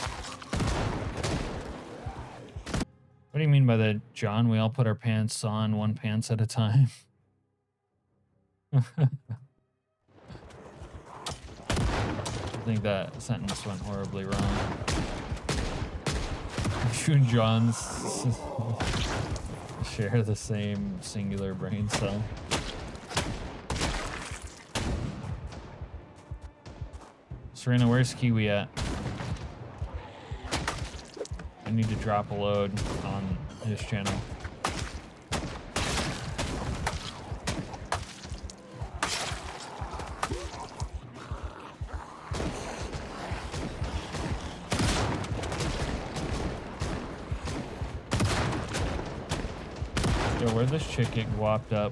What do you mean by that, John? We all put our pants on one pants at a time. I think that sentence went horribly wrong. You and John share the same singular brain cell. Serena, where's Kiwi at? I need to drop a load on his channel. Yo, where'd this chick get whopped up?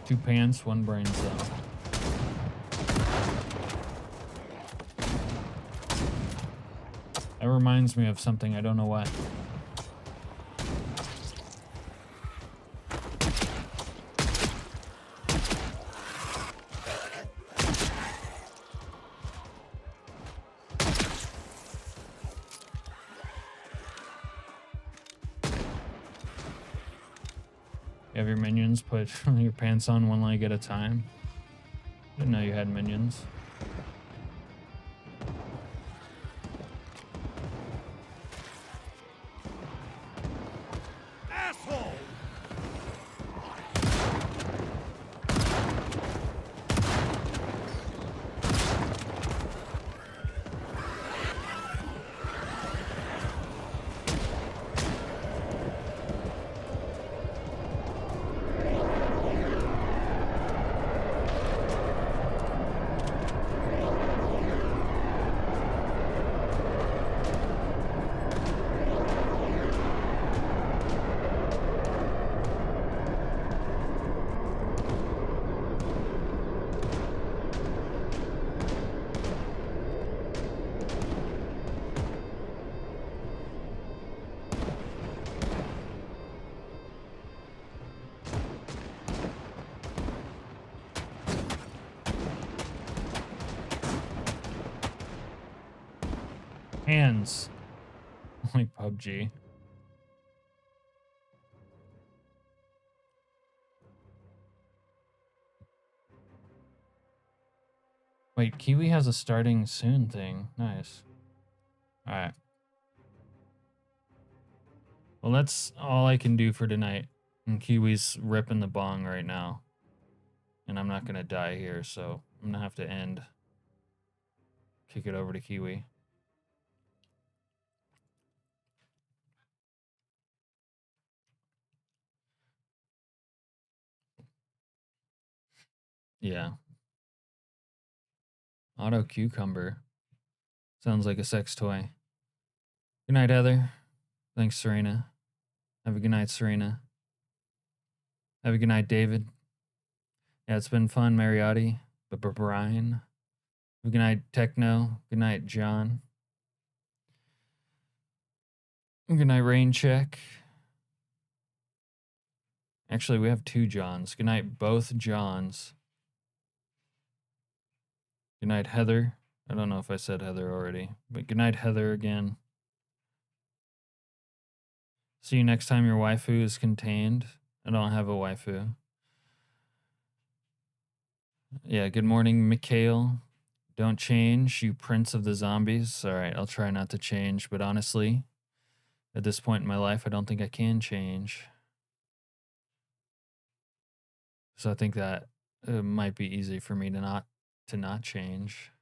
Two pants, one brain cell. That reminds me of something, I don't know what. You have your minions put your pants on one leg at a time. Didn't know you had minions. Asshole! Hands. Like PUBG. Wait, Kiwi has a starting soon thing. Nice. Alright. Well, that's all I can do for tonight. And Kiwi's ripping the bong right now. And I'm not gonna die here, so I'm gonna have to end. Kick it over to Kiwi. Yeah. Auto cucumber. Sounds like a sex toy. Good night, Heather. Thanks, Serena. Have a good night, Serena. Have a good night, David. Yeah, it's been fun, Mariotti. Brian. Have a good night, Techno. Good night, John. Good night, Rain Check. Actually, we have two Johns. Good night, both Johns. Good night, Heather. I don't know if I said Heather already, but good night, Heather, again. See you next time your waifu is contained. I don't have a waifu. Yeah, good morning, Mikhail. Don't change, you prince of the zombies. All right, I'll try not to change, but honestly, at this point in my life, I don't think I can change. So I think that it might be easy for me to not change.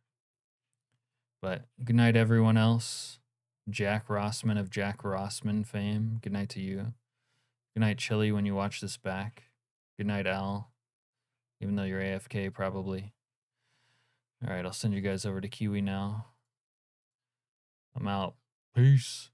But good night, everyone else. Jack Rossman of Jack Rossman fame. Good night to you. Good night, Chili, when you watch this back. Good night, Al. Even though you're AFK, probably. All right, I'll send you guys over to Kiwi now. I'm out. Peace.